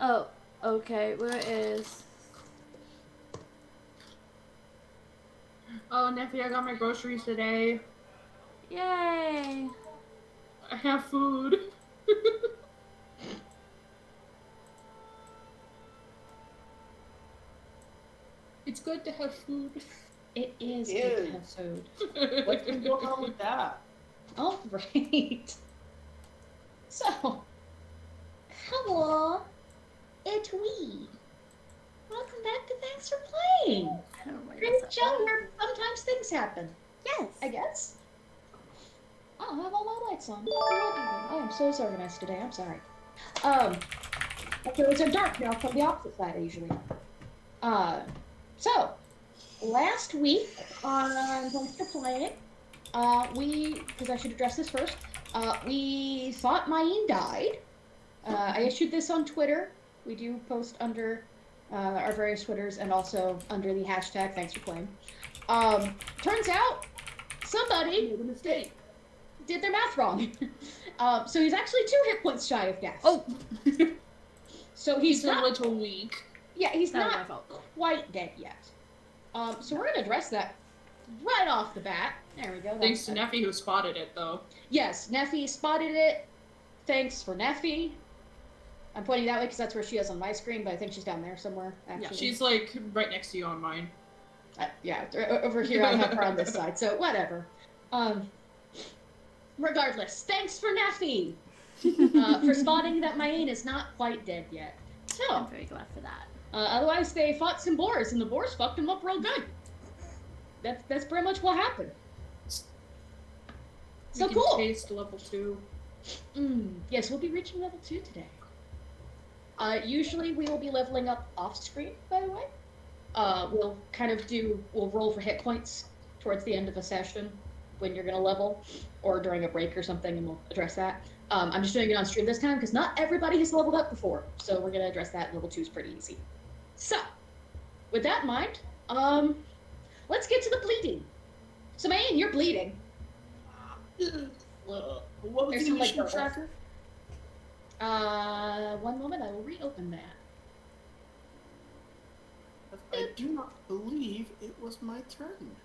Oh, okay. Where is? Oh, Neffy, I got my groceries today. Yay! I have food. It's good to have food. It is It good to is. have food. What can go wrong with that? All right. So, hello, it's we. Welcome back to Thanks for Playing. I don't know why Great that's show where sometimes things happen, Yes. I guess. I don't have all my lights on. I am so disorganized today. I'm sorry. Okay, it's dark now from the opposite side I usually am. So last week on Thanks for Playing, because I should address this first, we thought Myeen died. I issued this on Twitter. We do post under our various Twitters and also under the hashtag Thanks for Playing. Turns out somebody Made a mistake. did their math wrong. So he's actually 2 hit points shy of death. Oh. So he's a not. little weak. Yeah, he's Not my not fault. quite dead yet. So we're gonna address that right off the bat. There we go. Thanks to Neffy who spotted it, though. Yes, Neffy spotted it. Thanks for Neffy. I'm pointing that way because that's where she is on my screen, but I think she's down there somewhere, actually. Yeah, she's like right next to you on mine. Yeah, over here I have her on this side, so whatever. Regardless, thanks for Neffy! For spotting that Myeen is not quite dead yet. So, I'm very glad for that. otherwise they fought some boars, and the boars fucked him up real good. That's pretty much what happened. So We can cool! taste level 2. Yes, we'll be reaching level 2 today. Usually we will be leveling up off screen, by the way. We'll roll for hit points towards the end of a session when you're gonna level, or during a break or something, and we'll address that. I'm just doing it on stream this time because not everybody has leveled up before, so we're gonna address that. Level 2 is pretty easy. So, with that in mind, let's get to the bleeding. So, Myeen, you're bleeding. What was There's the some, like, initial bubbles. tracker? One moment, I will reopen that. I do not believe it was my turn.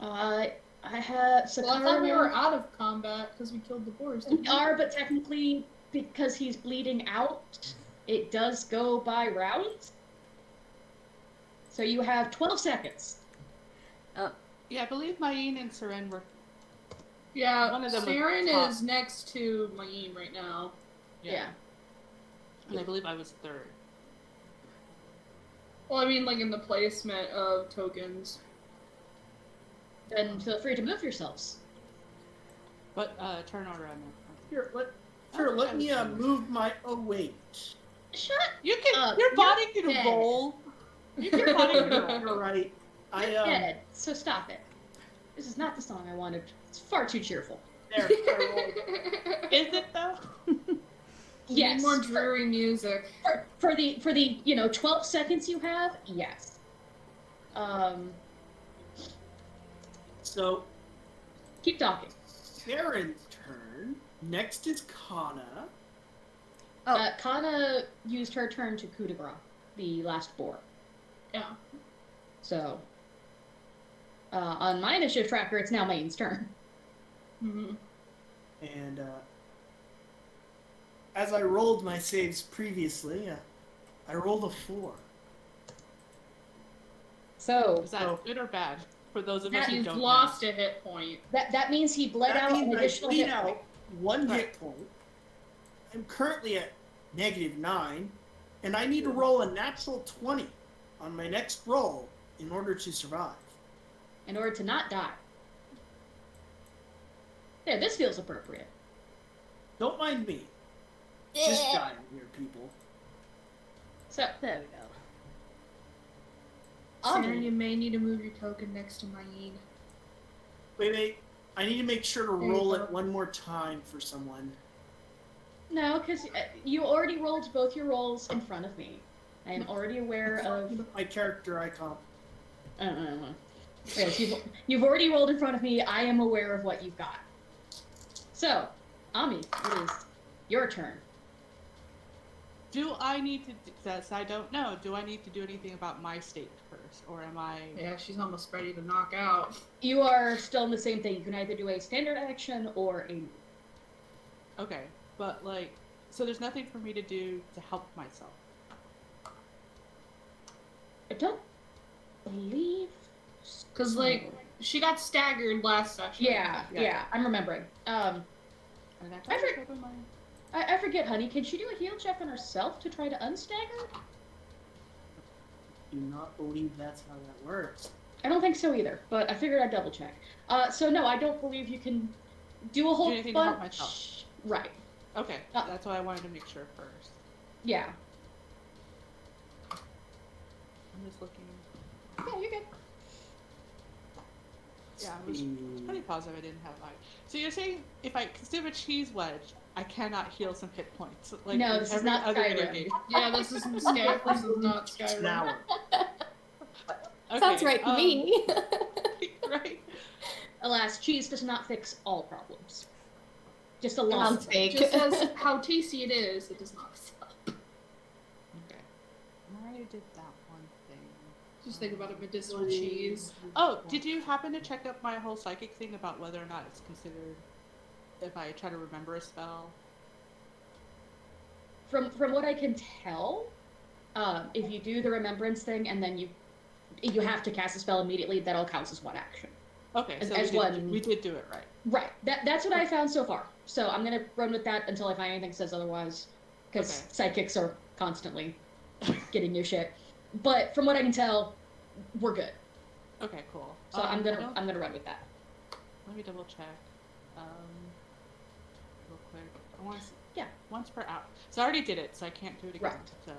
I have Well, I thought we were out of combat because we killed the boars. We are, but technically, because he's bleeding out, it does go by rounds. So you have 12 seconds. Yeah, I believe Myeen and Seren were. Yeah, One of them was Saren top. is next to Myeen right now. Yeah. And I believe I was 3rd. Well, I mean, like in the placement of tokens. Then feel free to move yourselves. But turn order I meant. Here, let I me was move my. Oh wait. Shut You can. up. Your body You're can dead. roll. Your body can roll. You're right. You're dead, so stop it. This is not the song I wanted. It's far too cheerful. There. I rolled. Is it though? We Yes. need more dreary music. For the 12 seconds you have, yes. So, Keep talking. Saren's turn. Next is Kana. Oh. Kana used her turn to coup de grace, the last boar. Yeah. So, on my initiative tracker, it's now Myeen's turn. Mm-hmm. And as I rolled my saves previously, I rolled a 4. So, Is that Oh. good or bad for those of us who He's don't lost a hit point. that means he bled That out an means I additional bleed hit point. out 1 Right. hit point. I'm currently at -9, and I need to roll a natural 20 on my next roll in order to survive. In order to not die. There, this feels appropriate. Don't mind me. Just dying here, people. So, There we go. Saren, you may need to move your token next to Myeen. Wait. I need to make sure to There you roll go. it one more time for someone. no, because you already rolled both your rolls in front of me. I am already aware of... My character icon. Yes, you've already rolled in front of me. I am aware of what you've got. So, Ami, it is your turn. Do I need to? That's I don't know. Do I need to do anything about my state first, or am I? Yeah, she's almost ready to knock out. You are still in the same thing. You can either do a standard action or a move. Okay, but like, so there's nothing for me to do to help myself. I don't believe. Because, like, she got staggered last session. Yeah, I'm remembering. And I forget, honey. Can she do a heal check on herself to try to unstagger? Do not believe that's how that works. I don't think so either, but I figured I'd double check. So no, I don't believe you can do a whole anything to help myself. Right. Okay, that's why I wanted to make sure first. Yeah. I'm just looking. Yeah, you're good. Yeah, I was pretty positive I didn't have mine. So you're saying if I consume a cheese wedge, I cannot heal some hit points? Like no, this is not Skyrim. Game. Yeah, this is Skyrim. This is not Skyrim. Now. Okay, Sounds right to me. Right. Alas, cheese does not fix all problems. Just a lot of them. fake. Just as how tasty it is, it does not stop. Okay. I already did that one thing. Just think about a medicinal cheese. Oh, did you happen to check up my whole psychic thing about whether or not it's considered if I try to remember a spell? From what I can tell, if you do the remembrance thing and then you have to cast a spell immediately, that all counts as one action. Okay, so we did do it right. Right. That's what I found so far. So I'm gonna run with that until I find anything that says otherwise, because psychics are constantly getting new shit. But from what I can tell, we're good. Okay, cool. So I'm gonna run with that. Let me double check. Real quick. I want to. Yeah. Once per hour. So I already did it, so I can't do it again. Right. So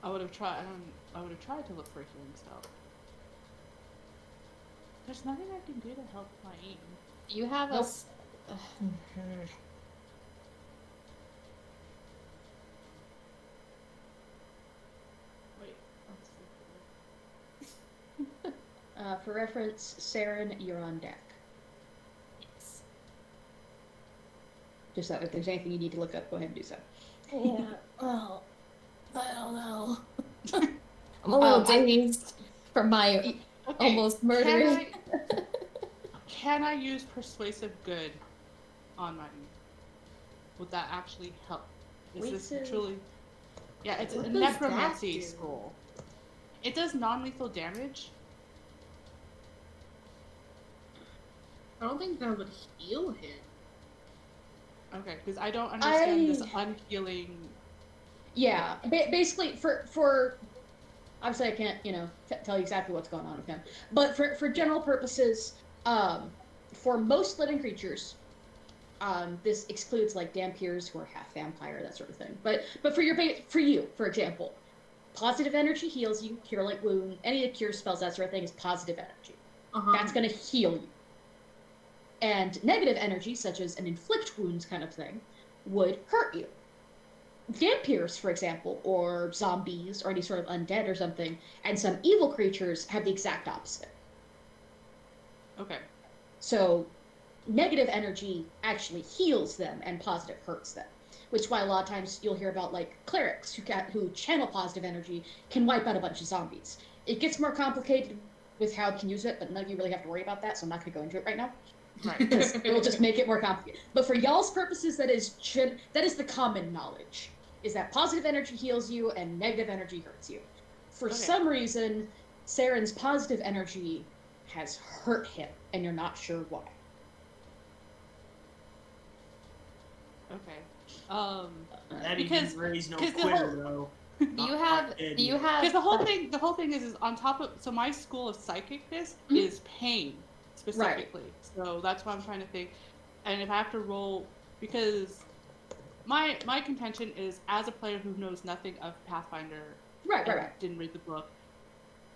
I would have tried. I would have tried to look for a healing spell. There's nothing I can do to help my aim. You have Nope. Wait. For reference, Saren, you're on deck. Yes. Just so if there's anything you need to look up, go ahead and do so. Yeah. Well, I don't know. I'm a little dazed from my almost murdering. Can I use persuasive good on my aim? Would that actually help? Is this truly? Yeah, it's a What does necromancy that do? school. It does non-lethal damage. I don't think that would heal him. Okay, because I don't understand this unhealing. Yeah, basically for obviously I can't tell you exactly what's going on with him, but for general purposes, for most living creatures, this excludes like Dampiers who are half vampire, that sort of thing. But for you, for example, positive energy heals you. Cure Light Wound, any of the cure spells, that sort of thing is positive energy. That's gonna heal you. And negative energy, such as an inflict wounds kind of thing, would hurt you. Vampires, for example, or zombies, or any sort of undead or something, and some evil creatures have the exact opposite. Okay. So, negative energy actually heals them, and positive hurts them. Which is why a lot of times you'll hear about, like, clerics who channel positive energy can wipe out a bunch of zombies. It gets more complicated with how you can use it, but none of you really have to worry about that, so I'm not going to go into it right now. Right. Because it will just make it more complicated. But for y'all's purposes, that is the common knowledge, is that positive energy heals you and negative energy hurts you. For some reason, Saren's positive energy has hurt him, and you're not sure why. Okay. That because even raised no the quitter though. You have Because the whole thing is on top of, so my school of psychicness is pain specifically. So that's why I'm trying to think. And if I have to roll, because my contention is, as a player who knows nothing of Pathfinder, Right. didn't read the book,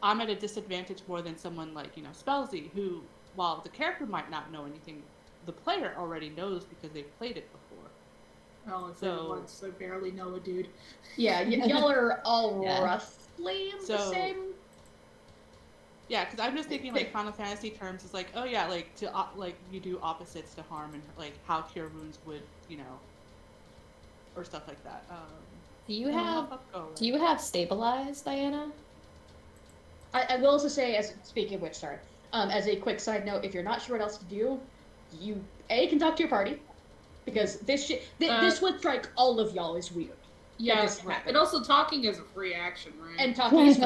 I'm at a disadvantage more than someone like Spellsy, who, while the character might not know anything, the player already knows because they've played it before. Oh, once I barely know a dude. Yeah, y'all are all roughly the same. Yeah, because I'm just thinking like Final Fantasy terms is like, oh yeah, like like you do opposites to harm, and like how cure wounds would or stuff like that. Do you have stabilize, Diana? I will also say, as speaking of which, sorry, as a quick side note, if you're not sure what else to do, you can talk to your party, because this would strike all of y'all as weird. Yeah, and also talking is a free action, right? And talking is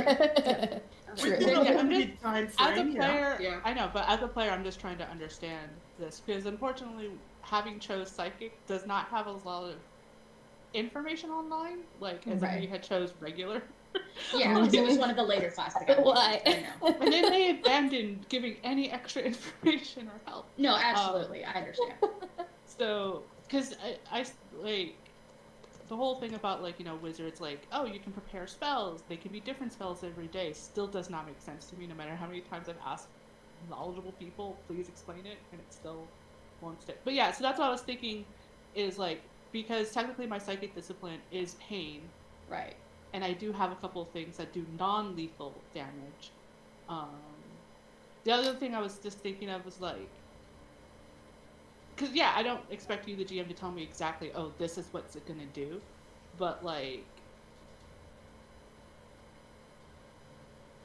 free. Within a limited time As a frame, player, yeah. I know, but as a player, I'm just trying to understand this, because unfortunately, having chose psychic does not have a lot of information online, like as if we had chose regular. Yeah, because it was one of the later classes. Why? I know. And then they abandoned giving any extra information or help. No, absolutely, I understand. So, because I like the whole thing about, like, you know, wizards, like, oh, you can prepare spells, they can be different spells every day, still does not make sense to me, no matter how many times I've asked knowledgeable people, please explain it, and it still won't stick. But yeah, so that's what I was thinking, is like, because technically my psychic discipline is pain, Right. and I do have a couple of things that do non-lethal damage. The other thing I was just thinking of was like, because yeah, I don't expect you, the GM, to tell me exactly, oh, this is what's it gonna do, but like,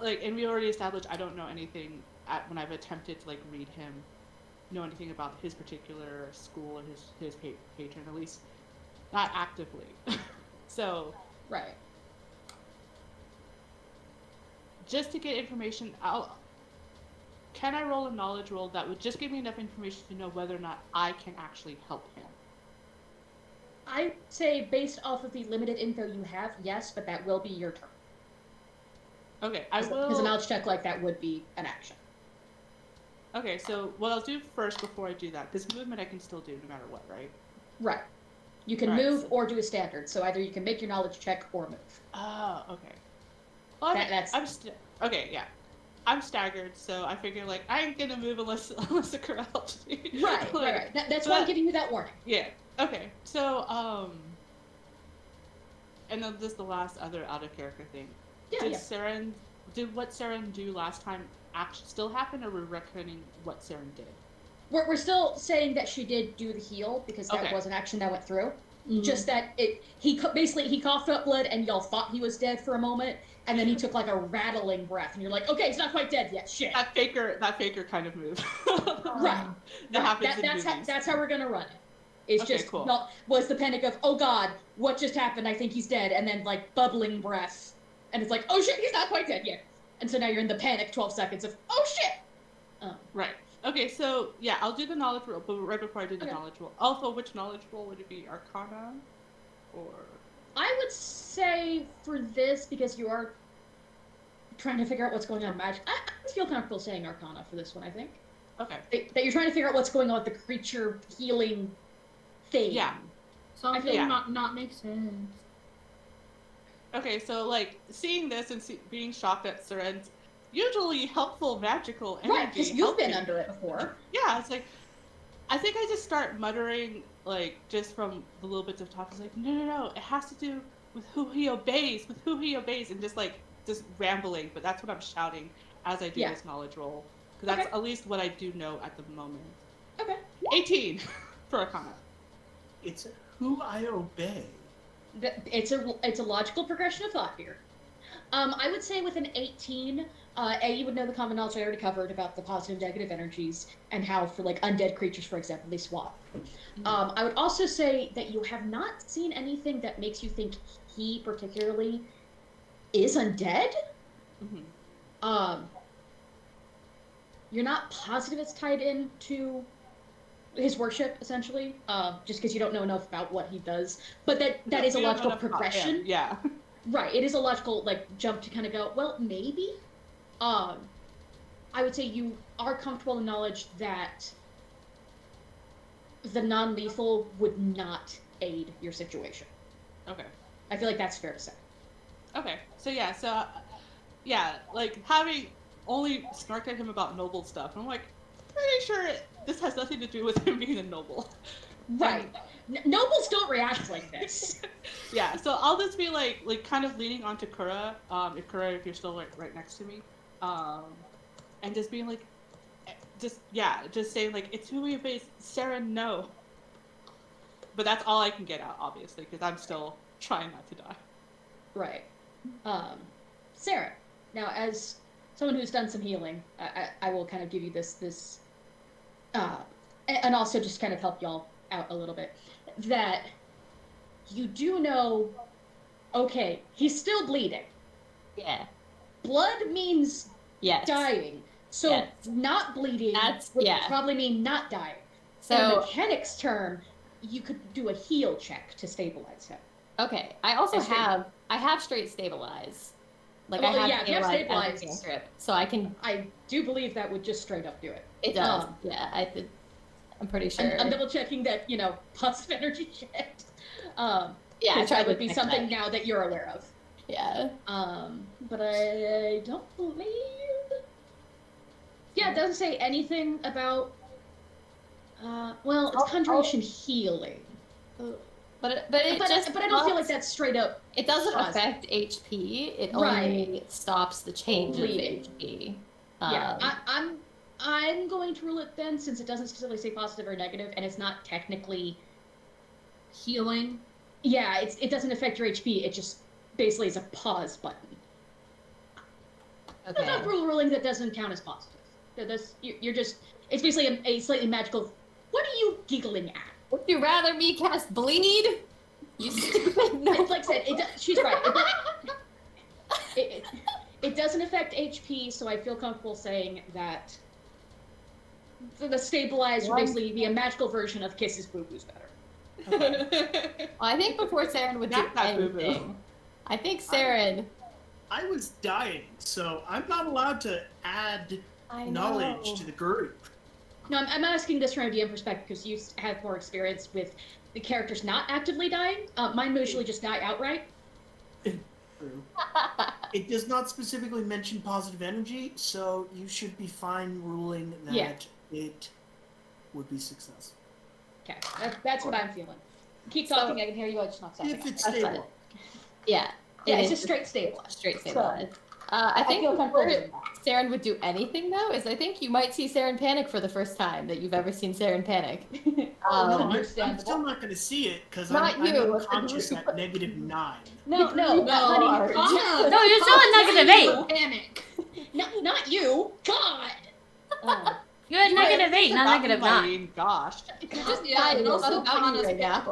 and we already established I don't know anything when I've attempted to like read him, know anything about his particular school or his patron, at least not actively. So Right. just to get information, can I roll a knowledge roll that would just give me enough information to know whether or not I can actually help him? I'd say based off of the limited info you have, yes, but that will be your turn. Okay, I will. Because a knowledge check like that would be an action. Okay, so what I'll do first before I do that, because movement I can still do no matter what, right? Right. You can move or do a standard, so either you can make your knowledge check or move. Oh, okay. Well, okay, yeah. I'm staggered, so I figure, like, I ain't gonna move unless the girl helps me. Right, like, right. That's why I'm giving you that warning. Yeah. Okay. So, and then just the last other out of character thing. Yeah, Did what Saren do last time actually still happen, or we're reckoning what Saren did? We're still saying that she did do the heal, because that was an action that went through. Mm-hmm. Just that he coughed up blood and y'all thought he was dead for a moment, and then he took like a rattling breath, and you're like, okay, he's not quite dead yet. Shit. That faker kind of move. Right. That happens. That's how we're gonna run it. It's okay, just cool. Was the panic of, oh god, what just happened? I think he's dead, and then like bubbling breath, and it's like, oh shit, he's not quite dead yet. And so now you're in the panic 12 seconds of, oh shit. Right. Okay, so yeah, I'll do the knowledge roll, but right before I do the knowledge roll, also, which knowledge roll would it be? Arcana, or? I would say for this, because you are trying to figure out what's going on in magic, I feel comfortable saying Arcana for this one. I think. Okay. That you're trying to figure out what's going on with the creature healing thing. Yeah. Something not make sense. Okay, so like seeing this and being shocked at Saren's usually helpful magical energy. Right, because you've been under it before. Yeah, it's like, I think I just start muttering, like, just from the little bits of talk. It's like, no, it has to do with who he obeys, and just rambling. But that's what I'm shouting as I do this knowledge roll, because that's at least what I do know at the moment. Okay. 18 for Arcana. It's who I obey. It's a logical progression of thought here. I would say with an 18, you would know the common knowledge I already covered about the positive and negative energies and how for like undead creatures, for example, they swap. Mm-hmm. I would also say that you have not seen anything that makes you think he particularly is undead. Mm-hmm. You're not positive it's tied into his worship, essentially, just because you don't know enough about what he does. But that is a logical progression. Yeah. Right, it is a logical jump to kind of go, well, maybe. I would say you are comfortable in knowledge that the non-lethal would not aid your situation. Okay. I feel like that's fair to say. Okay, so like having only snarked at him about noble stuff, I'm like, pretty sure this has nothing to do with him being a noble. Right. Nobles don't react like this. Yeah, so I'll just be like kind of leaning onto Kura, if you're still right next to me, and just being like, just saying like, it's who we face. Sarah, no. but that's all I can get out, obviously, because I'm still trying not to die. Right. Sarah, now as someone who's done some healing, I will kind of give you this, and also just kind of help y'all out a little bit, that you do know, okay, he's still bleeding. Yeah. Blood means Yes. dying. So Yes. not bleeding would probably mean not dying. So in a mechanics term, you could do a heal check to stabilize him. Okay. I also have straight stabilize. Like well, I have stabilize strip, so I can. I do believe that would just straight up do it. It does. I'm pretty sure. I'm double checking that positive energy checked. Yeah, that would be something now that you're aware of. Yeah. But I don't believe. Yeah, it doesn't say anything about. Well, it's conjuration healing. But I don't feel like that's straight up. It doesn't affect HP. It only stops the change of HP. Yeah, I'm going to rule it then, since it doesn't specifically say positive or negative, and it's not technically healing. Yeah, it doesn't affect your HP. It just basically is a pause button. Okay. I'm not ruling that doesn't count as positive. You're just. It's basically a slightly magical. What are you giggling at? Would you rather me cast bleed? You stupid. No. Like I said, she's right. It doesn't affect HP, so I feel comfortable saying that the stabilize would basically be a magical version of Kisses Boo Boo's better. Okay. Well, I think before Saren would do anything, I think Saren. I was dying, so I'm not allowed to add knowledge to the group. No, I'm asking this from a DM perspective because you have more experience with the characters not actively dying. Mine usually just die outright. True. It does not specifically mention positive energy, so you should be fine ruling that it would be successful. Okay, that's what I'm feeling. Keep talking, I can hear you, I just not stopping. If it's stable. Yeah. Yeah, it's just straight stable. Straight stabilize. I think before Saren would do anything, though, is I think you might see Saren panic for the first time that you've ever seen Saren panic. No, I'm still not going to see it because I'm unconscious at -9. No, honey. No, you're still at -8. Panic. Not you. God. You're at -8, not -9. Gosh. And also Kana's When I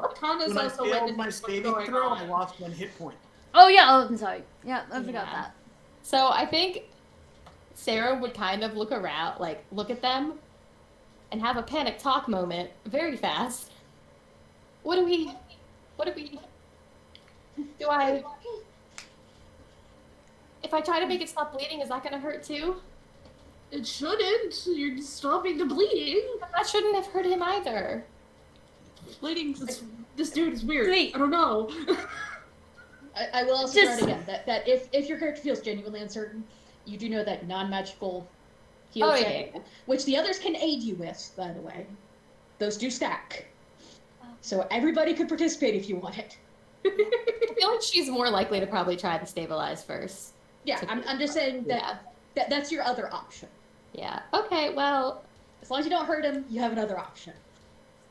also failed my saving throw, I lost 1 hit point. Oh yeah, I'm sorry. Yeah, I forgot that. So I think Sarah would kind of look around, like, look at them, and have a panic talk moment very fast. If I try to make it stop bleeding, is that going to hurt too? It shouldn't. You're stopping the bleeding. That shouldn't have hurt him either. Bleeding. This dude is weird. Wait. I don't know. I will also start again that if your character feels genuinely uncertain, you do know that non-magical heal check, which the others can aid you with, by the way, those do stack. So everybody could participate if you wanted. I feel like she's more likely to probably try to stabilize first. Yeah, I'm just saying that's your other option. Yeah. Okay. Well, as long as you don't hurt him, you have another option.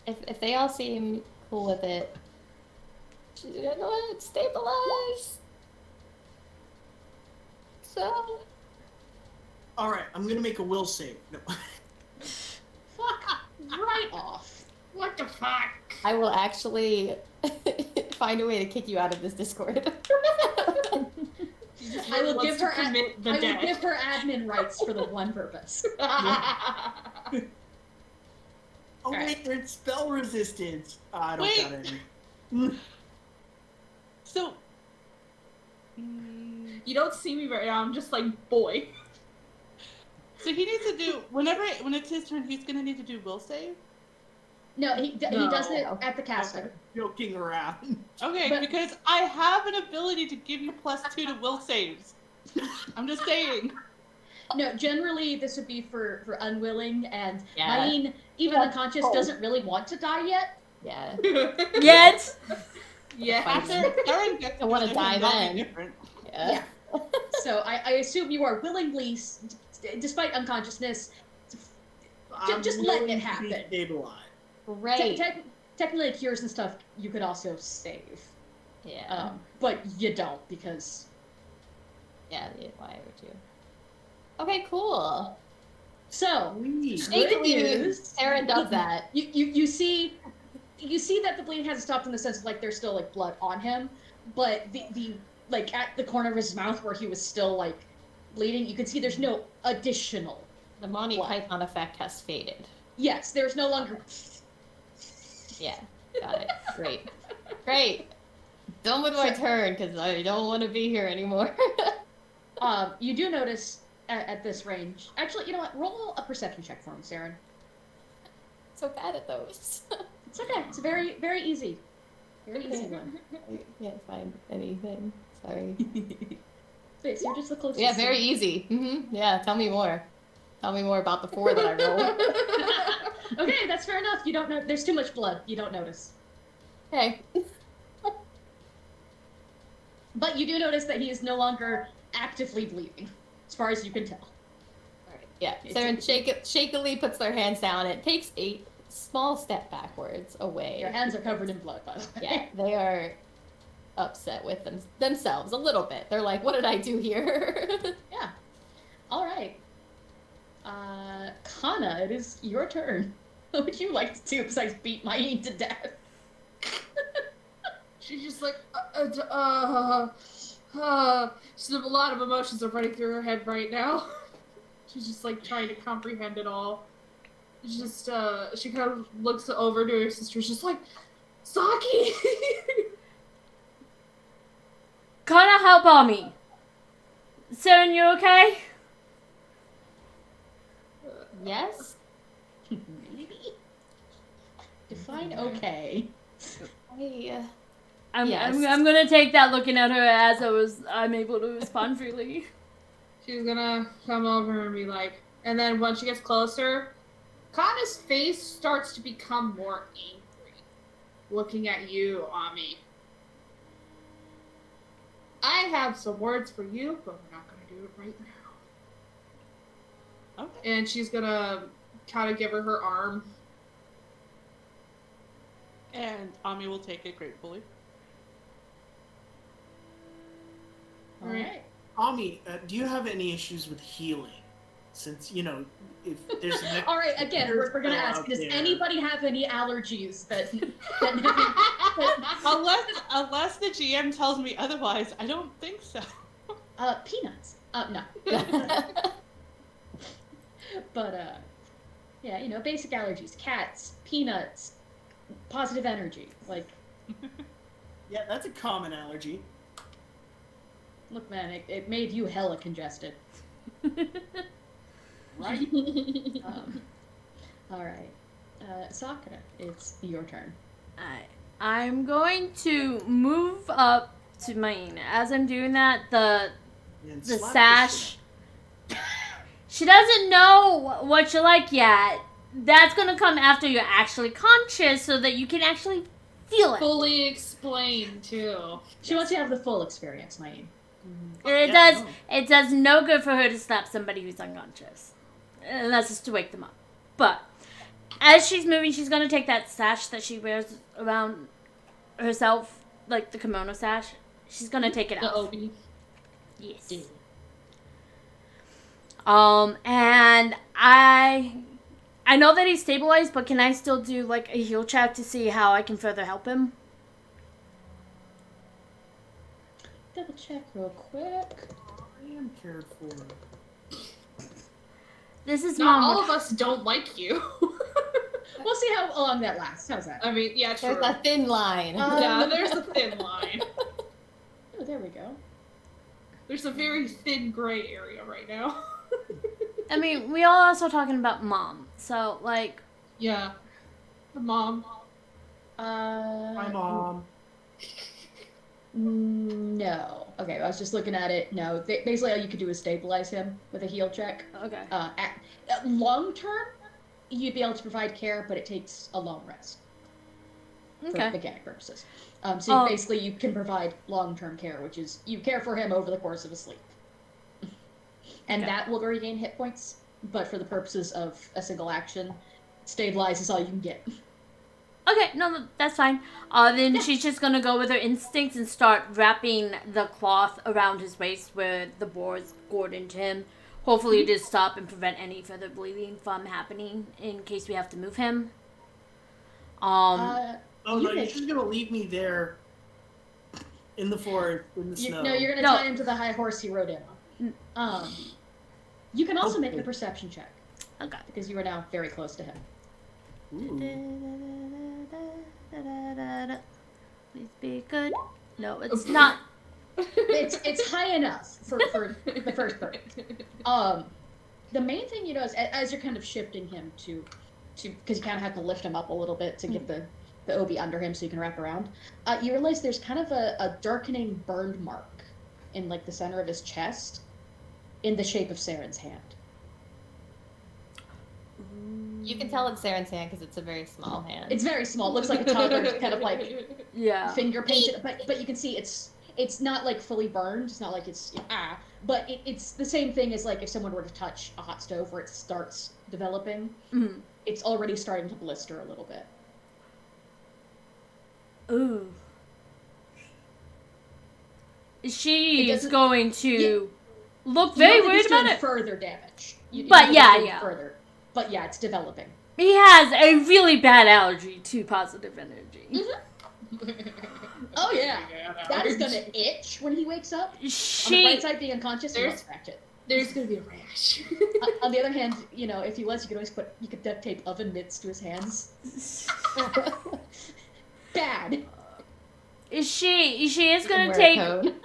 If they all seem cool with it. She's gonna go ahead and stabilize. So. Alright, I'm gonna make a will save. No. Fuck right off. What the fuck? I will actually find a way to kick you out of this Discord. I will give her admin rights for the one purpose. Oh wait, there's spell resistance. I don't got any. So, you don't see me very. I'm just like boy. So he needs to do when it's his turn. He's gonna need to do will save. No, he does it at the casting. Okay. Joking around. Okay, because I have an ability to give you +2 to will saves. I'm just saying. No, generally this would be for unwilling, and Myeen, even unconscious, doesn't really want to die yet. Yeah. Yet. Yeah. After Darren gets I want to die then. Yeah. So I assume you are willingly, despite unconsciousness, just letting it happen. Stabilized. Great. technically cures and stuff you could also save. Yeah. But you don't because. Yeah. Why would you? Okay. Cool. So, Sweet. good news. Aaron does that. You see that the bleeding hasn't stopped in the sense of like there's still like blood on him, but the like at the corner of his mouth where he was still like bleeding, you can see there's no additional. The Monty blood. Python effect has faded. Yes, there's no longer. Yeah. Got it. Great. Great. Done with my turn because I don't want to be here anymore. You do notice at this range. Actually, you know what? Roll a perception check for him, Saren. So bad at those. It's okay. It's very, very easy. Very easy one. I can't find anything. Sorry. Wait, so you're just the closest. Yeah, very easy. Yeah, tell me more. Tell me more about the 4 that I rolled. Okay, that's fair enough. You don't know. There's too much blood. You don't notice. Okay. But you do notice that he is no longer actively bleeding, as far as you can tell. Alright. Yeah. Saren shakily puts their hands down. It takes a small step backwards away. Your hands are covered in blood, by the way. Yeah, they are upset with themselves a little bit. They're like, what did I do here? Yeah. All right. Kana, it is your turn. What would you like to do besides beat Myeen to death? She's just like, so a lot of emotions are running through her head right now. She's just like trying to comprehend it all. She's just, she kind of looks over to her sister, just like, Saki! Kana, help Ami. Saren, you okay? Yes? Maybe. Define okay. I'm Yes. I'm gonna take that looking at her as I'm able to respond freely. She's gonna come over and be like, and then when she gets closer, Kana's face starts to become more angry, looking at you, Ami. I have some words for you, but we're not gonna do it right now. Okay. And she's gonna kind of give her her arm. And Ami will take it gratefully. All right. Ami, do you have any issues with healing? Since, you know, if there's an All right. Again, we're gonna ask: out does there. anybody have any allergies that Unless the GM tells me otherwise, I don't think so. peanuts? No. But yeah, you know, basic allergies: cats, peanuts, positive energy. Like, Yeah, that's a common allergy. look, man, it made you hella congested. Right? All right, Sakura, it's your turn. I'm going to move up to Myeen. As I'm doing that, the And the slap sash. She doesn't know what you like yet. That's gonna come after you're actually conscious, so that you can actually feel it. Fully explained, too. She wants you to have the full experience, Myeen. It does no good for her to slap somebody who's unconscious, unless it's to wake them up. But as she's moving, she's gonna take that sash that she wears around herself, like the kimono sash. She's gonna take it The out. Obi. Yes. And I know that he's stabilized, but can I still do like a heal check to see how I can further help him? Double check real quick. I am cared for. This is Not mom. all of us don't like you. We'll see how long that lasts. How's that? I mean, yeah, true. There's a thin line. Yeah, there's a thin line. Oh, there we go. There's a very thin gray area right now. I mean, we are also talking about mom, so like. Yeah. The mom. My mom. No. Okay, I was just looking at it. No, basically all you could do is stabilize him with a heal check. Okay. Long term, you'd be able to provide care, but it takes a long rest for Okay. mechanic purposes. So basically you can provide long-term care, which is you care for him over the course of a sleep. And Okay. that will regain hit points, but for the purposes of a single action, stabilize is all you can get. Okay, no, that's fine. Then she's just gonna go with her instincts and start wrapping the cloth around his waist where the boar's gored into him. Hopefully to stop and prevent any further bleeding from happening in case we have to move him. Oh no, you're just gonna leave me there in the forest, in the snow. No, you're gonna tie him to the high horse he rode in on. You can also make a perception check. Okay. Because you are now very close to him. Please be good. No, it's not. It's high enough for the first part. The main thing you notice as you're kind of shifting him to because you kind of have to lift him up a little bit to get the obi under him so you can wrap around. You realize there's kind of a darkening burned mark in like the center of his chest, in the shape of Saren's hand. You can tell it's Saren's hand because it's a very small hand. It's very small. It looks like a toddler kind of like finger painted, but you can see it's not like fully burned. It's not like it's but it's the same thing as like if someone were to touch a hot stove where it starts developing. Mm. It's already starting to blister a little bit. Ooh. She's going to look very worried about it. Further damage. Further. But yeah, it's developing. He has a really bad allergy to positive energy. Mm-hmm. Oh yeah, that is gonna itch when he wakes up. On the right side, being unconscious, you won't scratch it. There's gonna be a rash. On the other hand, you know, if he was, you could duct tape oven mitts to his hands. Bad. She is gonna take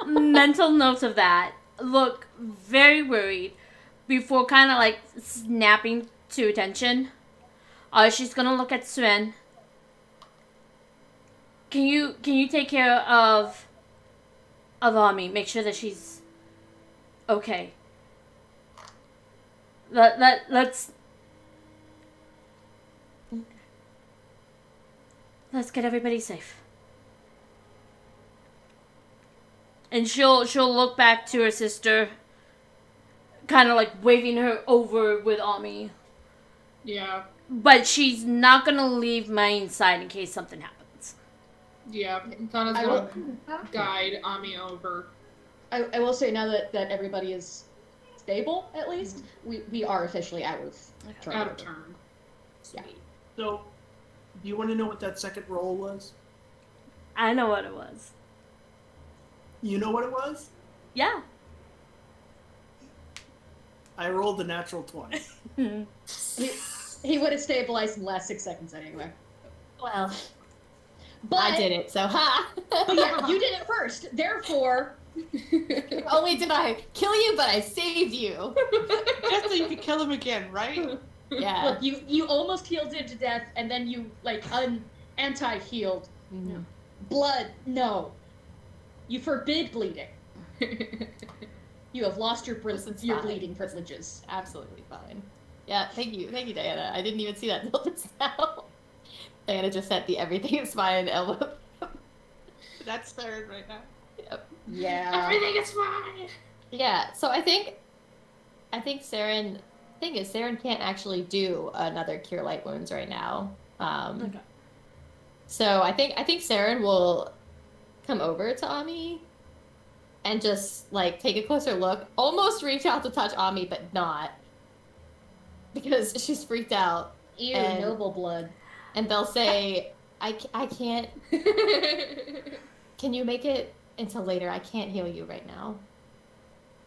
mental notes of that. Look very worried before kind of like snapping to attention. She's gonna look at Sven. Can you take care of Ami? Make sure that she's okay. Let's get everybody safe. And she'll look back to her sister, kind of like waving her over with Ami. Yeah. But she's not gonna leave Myeen's side in case something happens. Yeah, Kana's gonna guide Ami over. I will say now that everybody is stable, at least, we are officially out of turn. Out of turn. Yeah. So, do you want to know what that second roll was? I know what it was. You know what it was? Yeah. I rolled a natural 20. He would have stabilized in the last 6 seconds anyway. Well, but I did it, so ha! But yeah, you did it first. Therefore, only did I kill you, but I saved you. Just so you could kill him again, right? Yeah. Look, you almost healed him to death, and then you like anti-healed. Mm-hmm. Blood, no. You forbid bleeding. You have lost your bleeding privileges. Absolutely fine. Yeah, thank you, Diana. I didn't even see that until just now. Diana just sent the everything is fine elbow. That's third right now. Yep. Yeah. Everything is fine. Yeah. So I think Saren. Thing is, Saren can't actually do another cure light wounds right now. Okay. So I think Saren will come over to Ami and just like take a closer look, almost reach out to touch Ami, but not. Because she's freaked out. Ew, noble blood. And they'll say, I can't... Can you make it until later? I can't heal you right now.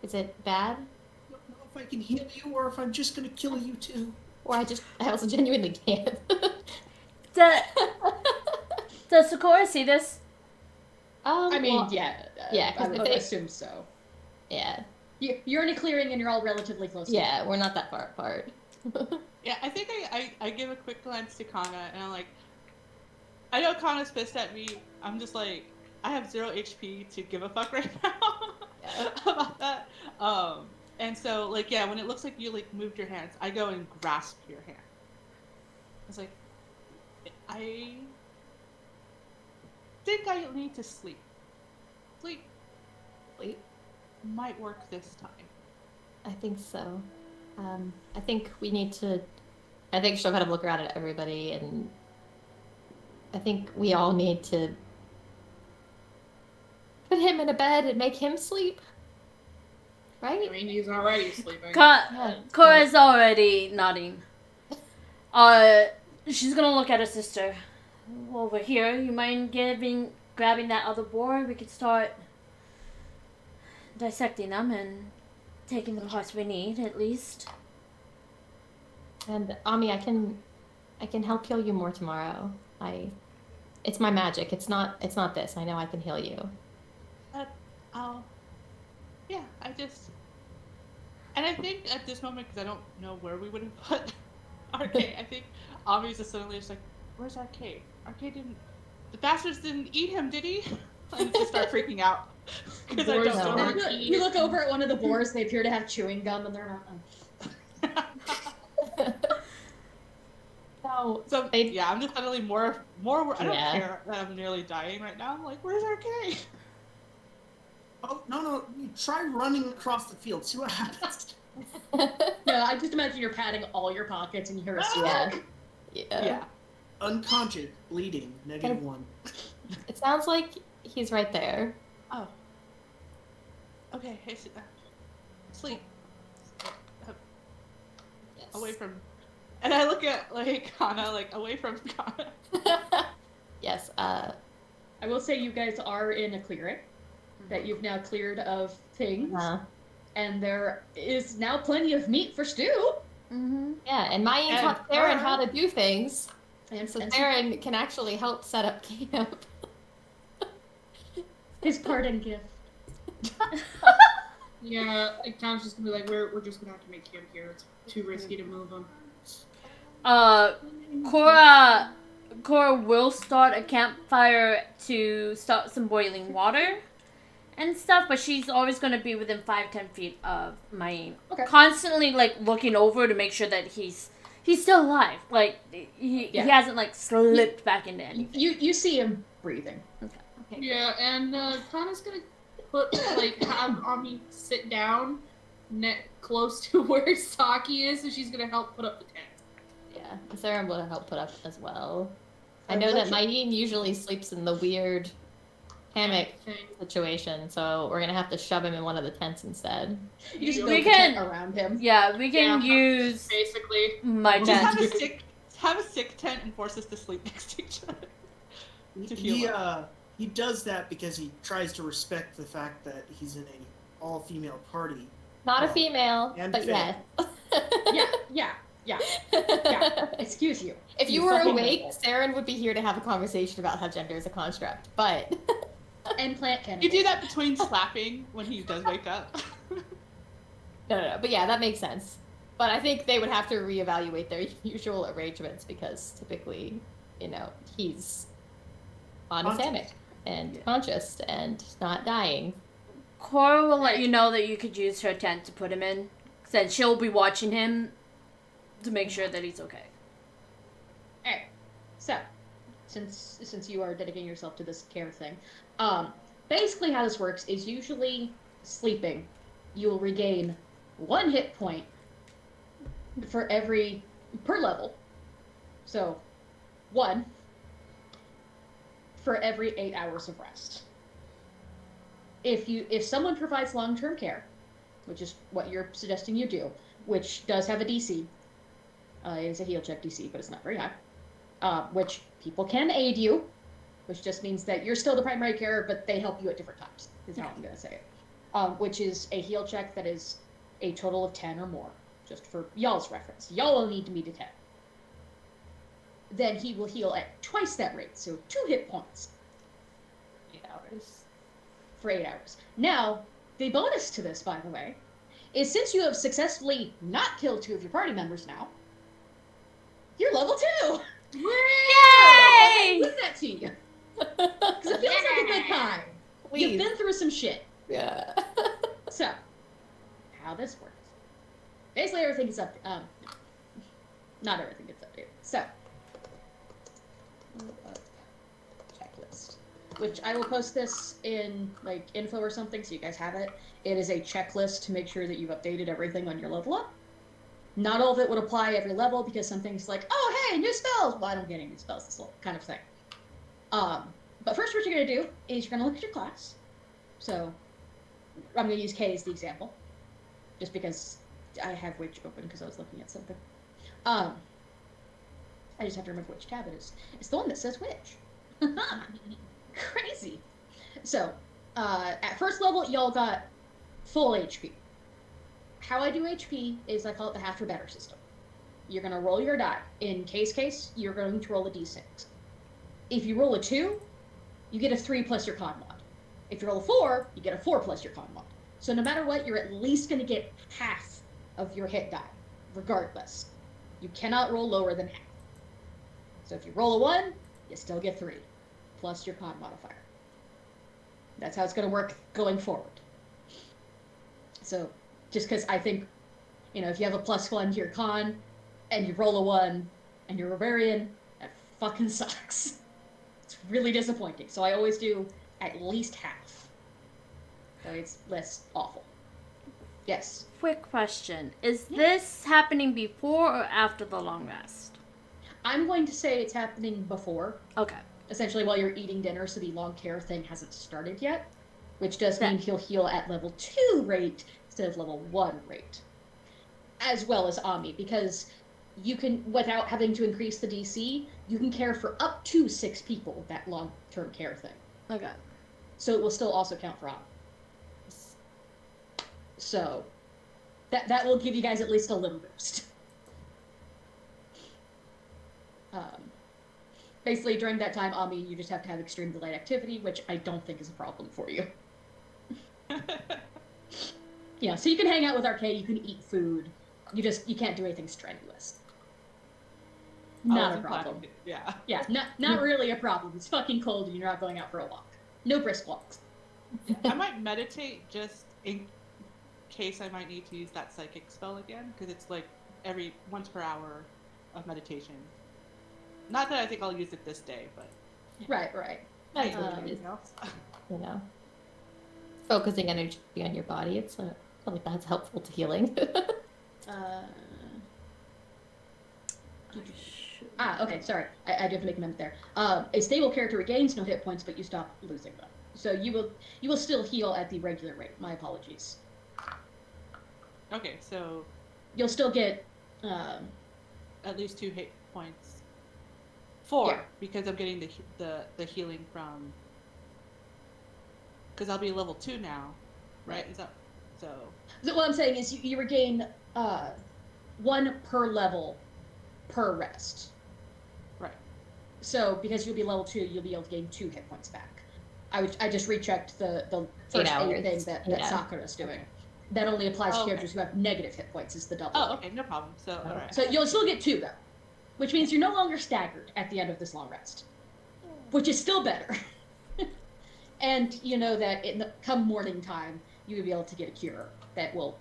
Is it bad? I don't know if I can heal you or if I'm just going to kill you too. Or I also genuinely can't. Does Sakura see this? I mean, well, yeah, I would assume so. Yeah. You're in a clearing and you're all relatively close. Yeah, we're not that far apart. Yeah, I think I give a quick glance to Kana, and I'm like, I know Kana's pissed at me. I'm just like, I have 0 HP to give a fuck right now about that. And so, like, yeah, when it looks like you, like, moved your hands, I go and grasp your hand. I was like, I think I need to sleep. Sleep might work this time. I think so. I think she'll kind of look around at everybody and I think we all need to put him in a bed and make him sleep. Right? I mean, he's already sleeping. Cora's already nodding. She's gonna look at her sister. While we're here, you mind grabbing that other board? We could start dissecting them and taking the parts we need, at least. And Ami, I can help heal you more tomorrow. It's my magic. It's not this. I know I can heal you. Yeah, and I think at this moment, because I don't know where we would have put Arcade, I think Ami's just suddenly just like, where's Arcade? Arcade the bastards didn't eat him, did he? And just start freaking out. Because I don't know. You look over at one of the boars, they appear to have chewing gum, and they're not. So yeah, I'm just suddenly more. I don't care that I'm nearly dying right now. I'm like, where's Arcade? Oh, no, you try running across the field, see what happens. No, I just imagine you're patting all your pockets and you hear a squawk. Yeah. Unconscious, bleeding, -1. It sounds like he's right there. Oh. Okay, hey, sleep. Yes. Away from... And I look at, like, Kana, like, away from Kana. Yes, I will say you guys are in a clearing that you've now cleared of things. And there is now plenty of meat for stew. Mm-hmm. Yeah, and Myeen taught Theron how to do things. And so Theron can actually help set up camp. His parting gift. Yeah, it kind of just gonna be like, we're just gonna have to make camp here. It's too risky to move them. Cora will start a campfire to start some boiling water and stuff, but she's always going to be within 5-10 feet of Myeen. Okay. Constantly, like, looking over to make sure that he's still alive. Like, he hasn't, like, slipped back into anything. You see him breathing. Okay. Yeah, and Kana's gonna have Ami sit down close to where Saki is, so she's gonna help put up the tent. Yeah, Theron will help put up as well. I know that Myeen usually sleeps in the weird hammock situation, so we're gonna have to shove him in one of the tents instead. You just build the tent around him. Yeah, we can use basically my tent. Have a sick tent and force us to sleep next to each other. He does that because he tries to respect the fact that he's in a all-female party. Not a female, but yes. Yeah. Excuse you. If you were awake, Saren would be here to have a conversation about how gender is a construct, but... And plant cannibals. You do that between slapping when he does wake up. No, but yeah, that makes sense. But I think they would have to reevaluate their usual arrangements because typically, he's on his hammock and conscious and not dying. Cora will let you know that you could use her tent to put him in, since she'll be watching him to make sure that he's okay. Alright, so, since you are dedicating yourself to this care thing, basically how this works is usually sleeping, you will regain 1 hit point per level. So, 1 for every 8 hours of rest. If someone provides long-term care, which is what you're suggesting you do, which does have a DC, it is a heal check DC, but it's not very high, which people can aid you, which just means that you're still the primary carer, but they help you at different times, is how I'm going to say it. Which is a heal check that is a total of 10 or more, just for y'all's reference. Y'all will need to meet a 10. Then he will heal at twice that rate, so 2 hit points. 8 hours. For 8 hours. Now, the bonus to this, by the way, is since you have successfully not killed 2 of your party members now, you're level 2! Yay! Give that to you. Because it feels like a good time. Please. You've been through some shit. Yeah. So, how this works. Basically, everything is up. Not everything gets updated. So, checklist. Which I will post this in like info or something, so you guys have it. It is a checklist to make sure that you've updated everything on your level up. Not all of it would apply every level because some things like, oh hey, new spells. Well, I don't get any new spells. This kind of thing. But first, what you're gonna do is you're gonna look at your class. So I'm gonna use Kay as the example, just because I have Witch open because I was looking at something. I just have to remember which tab it is. It's the one that says Witch. Crazy. So, at first level, y'all got full HP. How I do HP is I call it the half or better system. You're gonna roll your die. In Kay's case, you're going to roll a d6. If you roll a 2, you get a 3 plus your con mod. If you roll a 4, you get a 4 plus your con mod. So no matter what, you're at least going to get half of your hit die, regardless. You cannot roll lower than half. So if you roll a 1, you still get 3, plus your con modifier. That's how it's going to work going forward. So just because I think, if you have a +1 to your con, and you roll a 1, and you're a barbarian, that fucking sucks. It's really disappointing. So I always do at least half. So it's less awful. Yes. Quick question. Is this happening before or after the long rest? I'm going to say it's happening before. Okay. Essentially while you're eating dinner, so the long care thing hasn't started yet. Which does mean he'll heal at level 2 rate instead of level 1 rate. As well as Ami, because you can, without having to increase the DC, you can care for up to 6 people with that long-term care thing. Okay. So it will still also count for Ami. So that will give you guys at least a little boost. Basically, during that time, Ami, you just have to have extreme delayed activity, which I don't think is a problem for you. So you can hang out with Arcade, you can eat food, you can't do anything strenuous. Not a problem. Yeah. Yeah, not really a problem. It's fucking cold and you're not going out for a walk. No brisk walks. I might meditate just in case I might need to use that psychic spell again, because it's like every once per hour of meditation. Not that I think I'll use it this day, but Right. anything else. Focusing energy on your body. It's I feel like that's helpful to healing. Okay, sorry. I do have to make a note there. A stable character regains no hit points, but you stop losing them. So you will still heal at the regular rate. My apologies. Okay, so You'll still get at least 2 hit points. 4, Yeah. because I'm getting the healing from. Because I'll be level 2 now, right? Is that so? So what I'm saying is you regain 1 per level per rest. Right. So because you'll be level 2, you'll be able to gain 2 hit points back. I just rechecked the first 8 hours. thing that Sakura's doing. Okay. That only applies to Okay. characters who have negative hit points. Is the double. Oh, okay, no problem. So, all right. So you'll still get 2 though, which means you're no longer staggered at the end of this long rest, which is still better. And you know that come morning time, you will be able to get a cure that will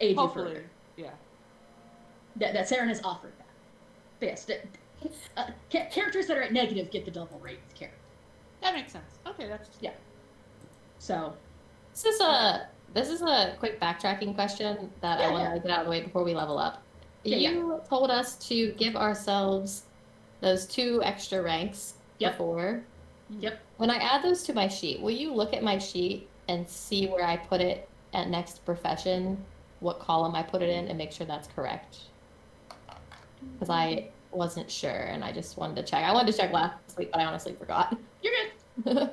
aid you Hopefully, further. yeah. That Saren has offered that. But yes, characters that are at negative get the double rate of care. That makes sense. Okay, that's Yeah. So This is a quick backtracking question that I want to get out of the way before we level up. You told us to give ourselves those 2 extra ranks before. Yep. When I add those to my sheet, will you look at my sheet and see where I put it at next profession, what column I put it in, and make sure that's correct? Because I wasn't sure, and I just wanted to check. I wanted to check last week, but I honestly forgot. You're good.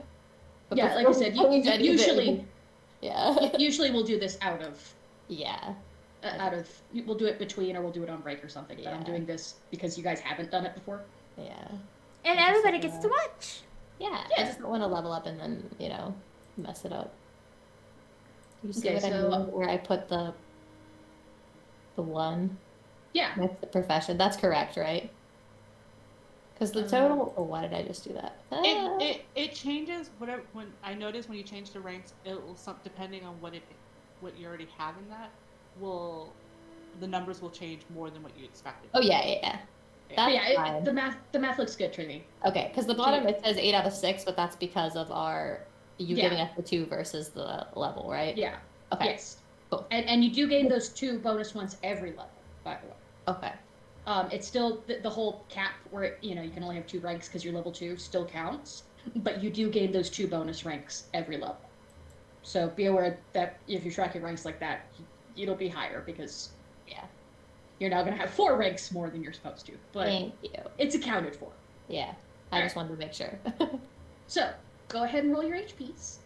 Yeah, like I said, usually we'll do this out of we'll do it between, or we'll do it on break or something. But I'm doing this because you guys haven't done it before. Yeah. And everybody gets to watch. Yeah. I just don't want to level up and then, mess it up. You see what I mean? Where I put the 1? Yeah. That's the profession. That's correct, right? Because the total. Why did I just do that? It changes whatever. When I notice when you change the ranks, it will depending on what you already have in that. The numbers will change more than what you expected. Oh yeah. That's fine. The math looks good to me. Okay, because the bottom it says 8 out of 6, but that's because of giving us the 2 versus the level, right? Yeah. Okay. Yes. Cool. And you do gain those 2 bonus ones every level, by the way. Okay. It's still the whole cap where you can only have 2 ranks because you're level 2 still counts, but you do gain those 2 bonus ranks every level. So be aware that if you track your ranks like that, it'll be higher because you're now gonna have 4 ranks more than you're supposed to. But Thank you. it's accounted for. Yeah, I just wanted to make sure. So go ahead and roll your HPs.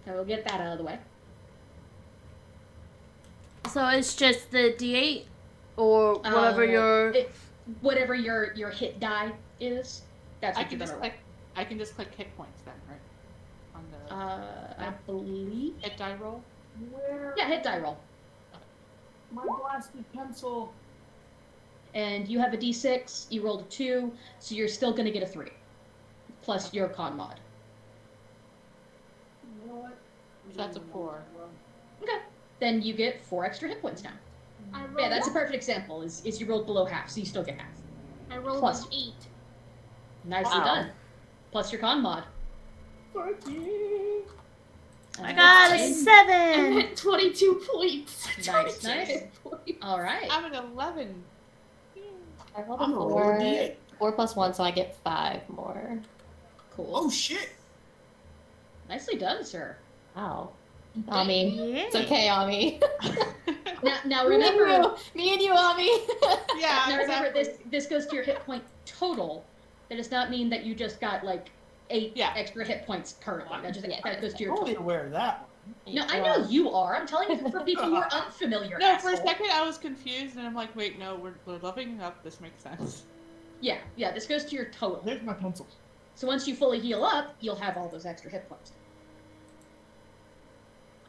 So we'll get that out of the way. So it's just the D8 or whatever whatever your hit die is. That's what you're gonna roll. I can just click hit points then, right? On the I believe. hit die roll. Where? Yeah, hit die roll. My blasted pencil. And you have a D6. You rolled a 2, so you're still gonna get a 3, plus your con mod. What? So that's a 4. Okay. Then you get 4 extra hit points now. Yeah, that's a perfect example. Is you rolled below half, so you still get half. I rolled Plus. an 8. Nicely Wow. done. Plus your con mod. Fuck you. I got a I'm 7. at 22 points. Nice, 22 nice. points. All right. I'm at 11. I rolled I'm a gonna roll 4. a D8. 4 plus 1, so I get 5 more. Cool. Oh shit! Nicely done, sir. Wow. Ami. Yeah. It's okay, Ami. Now remember, Me and you, Ami. Yeah, now remember exactly. this goes to your hit point total. That does not mean that you just got like 8 Yeah. extra hit points currently. Yeah. That goes to your I'm only total. aware of that one. No, I know you are. I'm telling you for people who are unfamiliar. No, for a asshole. second I was confused, and I'm like, wait, no, we're leveling up. This makes sense. Yeah, this goes to your total. There's my pencil. So once you fully heal up, you'll have all those extra hit points.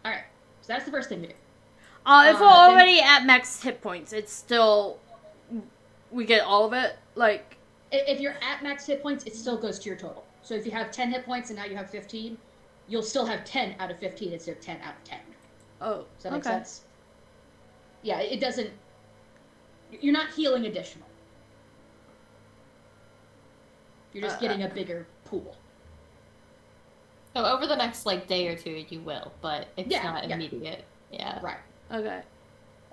All right. So that's the first thing to do. If we're then- already at max hit points, it's still we get all of it. Like, If you're at max hit points, it still goes to your total. So if you have 10 hit points and now you have 15, you'll still have 10 out of 15 instead of 10 out of 10. oh, Does that make okay. sense? Yeah, it doesn't. You're not healing additional. You're just getting a bigger pool. So over the next day or 2, you will, but it's Yeah, not yeah. immediate. Yeah. Right. Okay.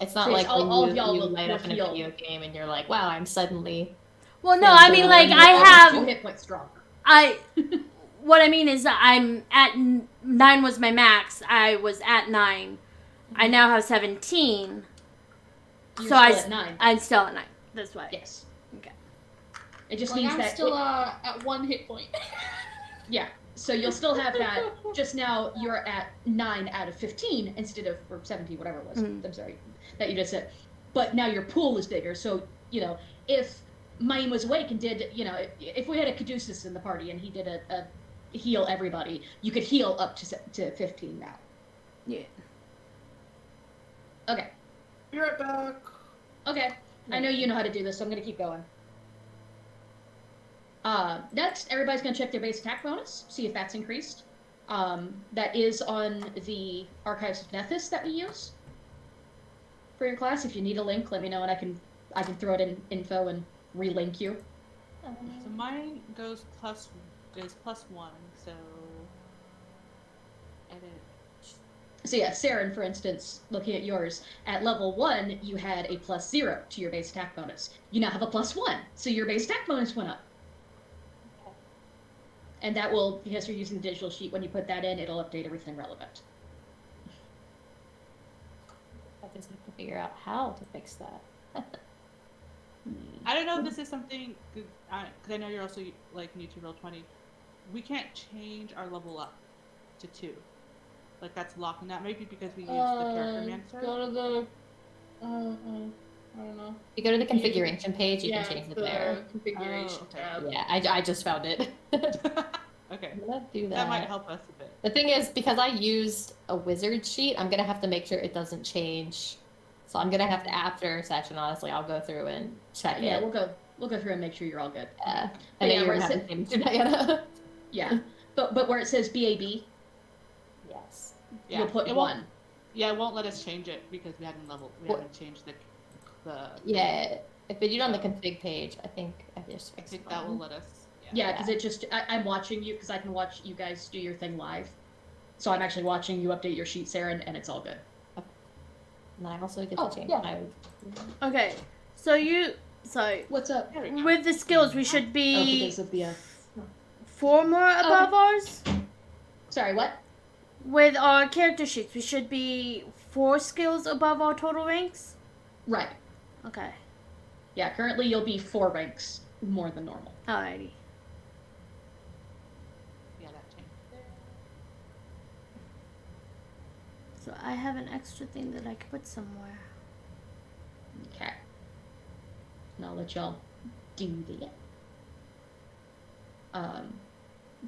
It's not So like all when of y'all you will light up in a heal. video game and you're like, wow, I'm suddenly. Well, no, Yeah, I so mean, when like, you I have 2 have, hit points stronger. what I mean is that I'm at 9 was my max. I was at 9. I now have 17. You're So still at 9. I'm still at 9. That's why. Yes. Okay. It just Like, means I'm that. still at 1 hit point. Yeah. So you'll still have that. Just now you're at 9 out of 15 instead of or 17, whatever it was. Mhm. I'm sorry that you just said. But now your pool is bigger. So if Myeen was awake and did if we had a Caduceus in the party and he did a heal everybody, you could heal up to 15 now. Yeah. Okay. Be right back. Okay. I know you know how to do this, so I'm gonna keep going. Next, everybody's gonna check their base attack bonus, see if that's increased. That is on the Archives of Nethys that we use for your class. If you need a link, let me know and I can throw it in info and relink you. So mine goes +1, so edit. So yeah, Saren, for instance, looking at yours, at level 1, you had a +0 to your base attack bonus. You now have a +1, so your base attack bonus went up. And that will, because you're using the digital sheet, when you put that in, it'll update everything relevant. I just have to figure out how to fix that. I don't know if this is something because I know you're also like new to Roll20. We can't change our level up to 2. Like that's locked, and that might be because we use the character mancer. Go to the. I don't know. If you go to the configuration page, you Yeah, can change it the there. configuration Oh, okay. tab. Yeah, I just found it. Okay, I'm gonna do that might help us a bit. The thing is, because I used a wizard sheet, I'm gonna have to make sure it doesn't change. So I'm gonna have to, after session, honestly, I'll go through and check Yeah, it. we'll go through and make sure you're all good. Yeah. But I know yeah, you're where gonna it have the same issue, Diana. Yeah, but where it says BAB, Yes. Yeah, you'll put it 1. won't. Yeah, it won't let us change it because we What? haven't changed the. Yeah. If you do it on the config page, I think I just I fixed think that will mine. let us. Yeah, because it just I'm watching you because I can watch you guys do your thing live. So I'm actually watching you update your sheet, Saren, and it's all good. And I also get Oh, to change yeah. my. Okay. Sorry. What's up? With the skills, we should Oh, be because of the. 4 more above ours. Sorry, what? With our character sheets, we should be 4 skills above our total ranks. Right. Okay. Yeah, currently you'll be 4 ranks more than normal. Alrighty. Yeah, that changed there. So I have an extra thing that I could put somewhere. Okay. And I'll let y'all do that.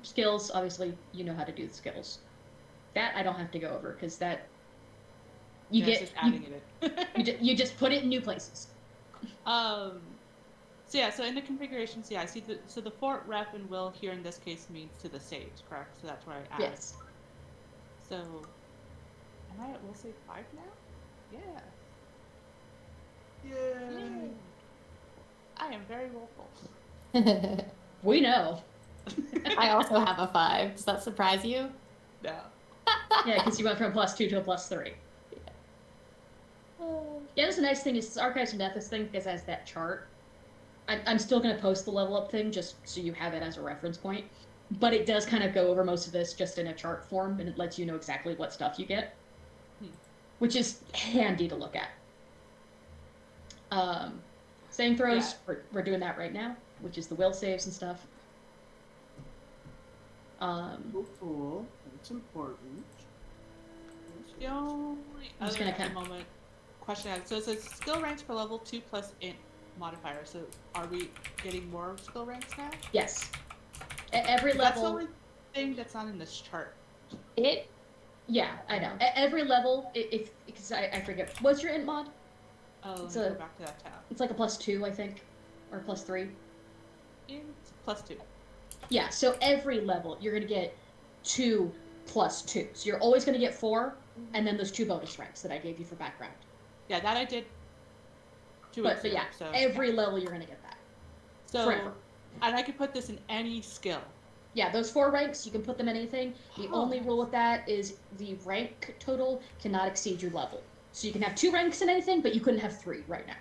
Skills, obviously, you know how to do the skills. That I don't have to go over, because that... You Yeah, it's get... just adding it in. You just put it in new places. So yeah, so in the configurations, yeah, I see so the fort rep and will here in this case means to the stage, correct? So that's where I add. Yes. So, am I at will save 5 now? Yeah. Yay! I am very willful. We know. I also have a 5. Does that surprise you? No. Yeah, because you went from +2 to a +3. Yeah, that's the nice thing is Archives of Death, this thing because it has that chart. I'm still going to post the level up thing just so you have it as a reference point. But it does kind of go over most of this just in a chart form, and it lets you know exactly what stuff you get. Which is handy to look at. Saving throws, Yeah. we're doing that right now, which is the will saves and stuff. Cool. That's important. The only I'm just other gonna at the moment question I have, so it says skill ranks per level 2 plus int modifier. So are we getting more skill ranks now? Yes. At every That's the level... only thing that's not in this chart. Yeah, I know. At every level, because I forget. What's your int mod? Oh, It's let me a- go back to that tab. It's like a +2, I think. Or +3. Int plus 2. Yeah, so every level, you're going to get 2 plus 2. So you're always going to get 4, and then those 2 bonus ranks that I gave you for background. Yeah, that I did 2 But weeks ago. yeah, So every level you're going to get that. so forever. and I could put this in any skill. Yeah, those 4 ranks, you can put them in anything. The Oh, only nice. rule with that is the rank total cannot exceed your level. So you can have 2 ranks in anything, but you couldn't have 3 right now.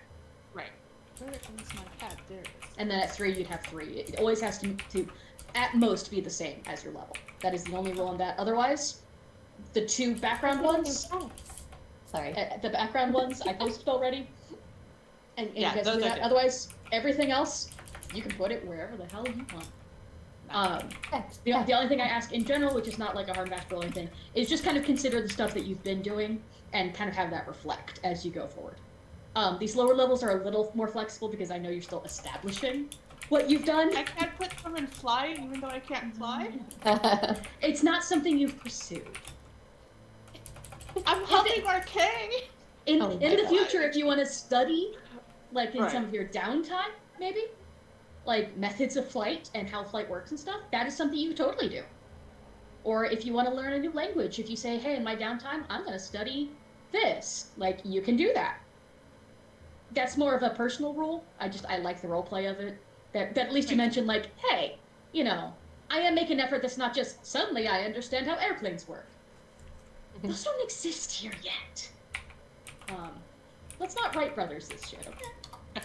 Right. Where is my tab? There it is. And then at 3, you'd have 3. It always has to at most, be the same as your level. That is the only rule on that. Otherwise, the 2 background ones, Sorry. the background ones, I posted already. And Yeah, you guys those do I that. did. Otherwise, everything else, you can put it wherever the hell you want. The only thing I ask in general, which is not like a hard fast rule or anything, is just kind of consider the stuff that you've been doing and kind of have that reflect as you go forward. These lower levels are a little more flexible because I know you're still establishing what you've done. I can't put them in fly even though I can't fly. It's not something you've pursued. I'm helping our king. In Oh my the God. future, if you want to study, like in Right. some of your downtime, maybe, like methods of flight and how flight works and stuff, that is something you totally do. Or if you want to learn a new language, if you say, hey, in my downtime, I'm going to study this, like, you can do that. That's more of a personal rule. I like the role play of it. That at least you mentioned, like, hey, you know, I am making an effort that's not just, suddenly I understand how airplanes work. Those don't exist here yet. Let's not Wright Brothers this shit, okay?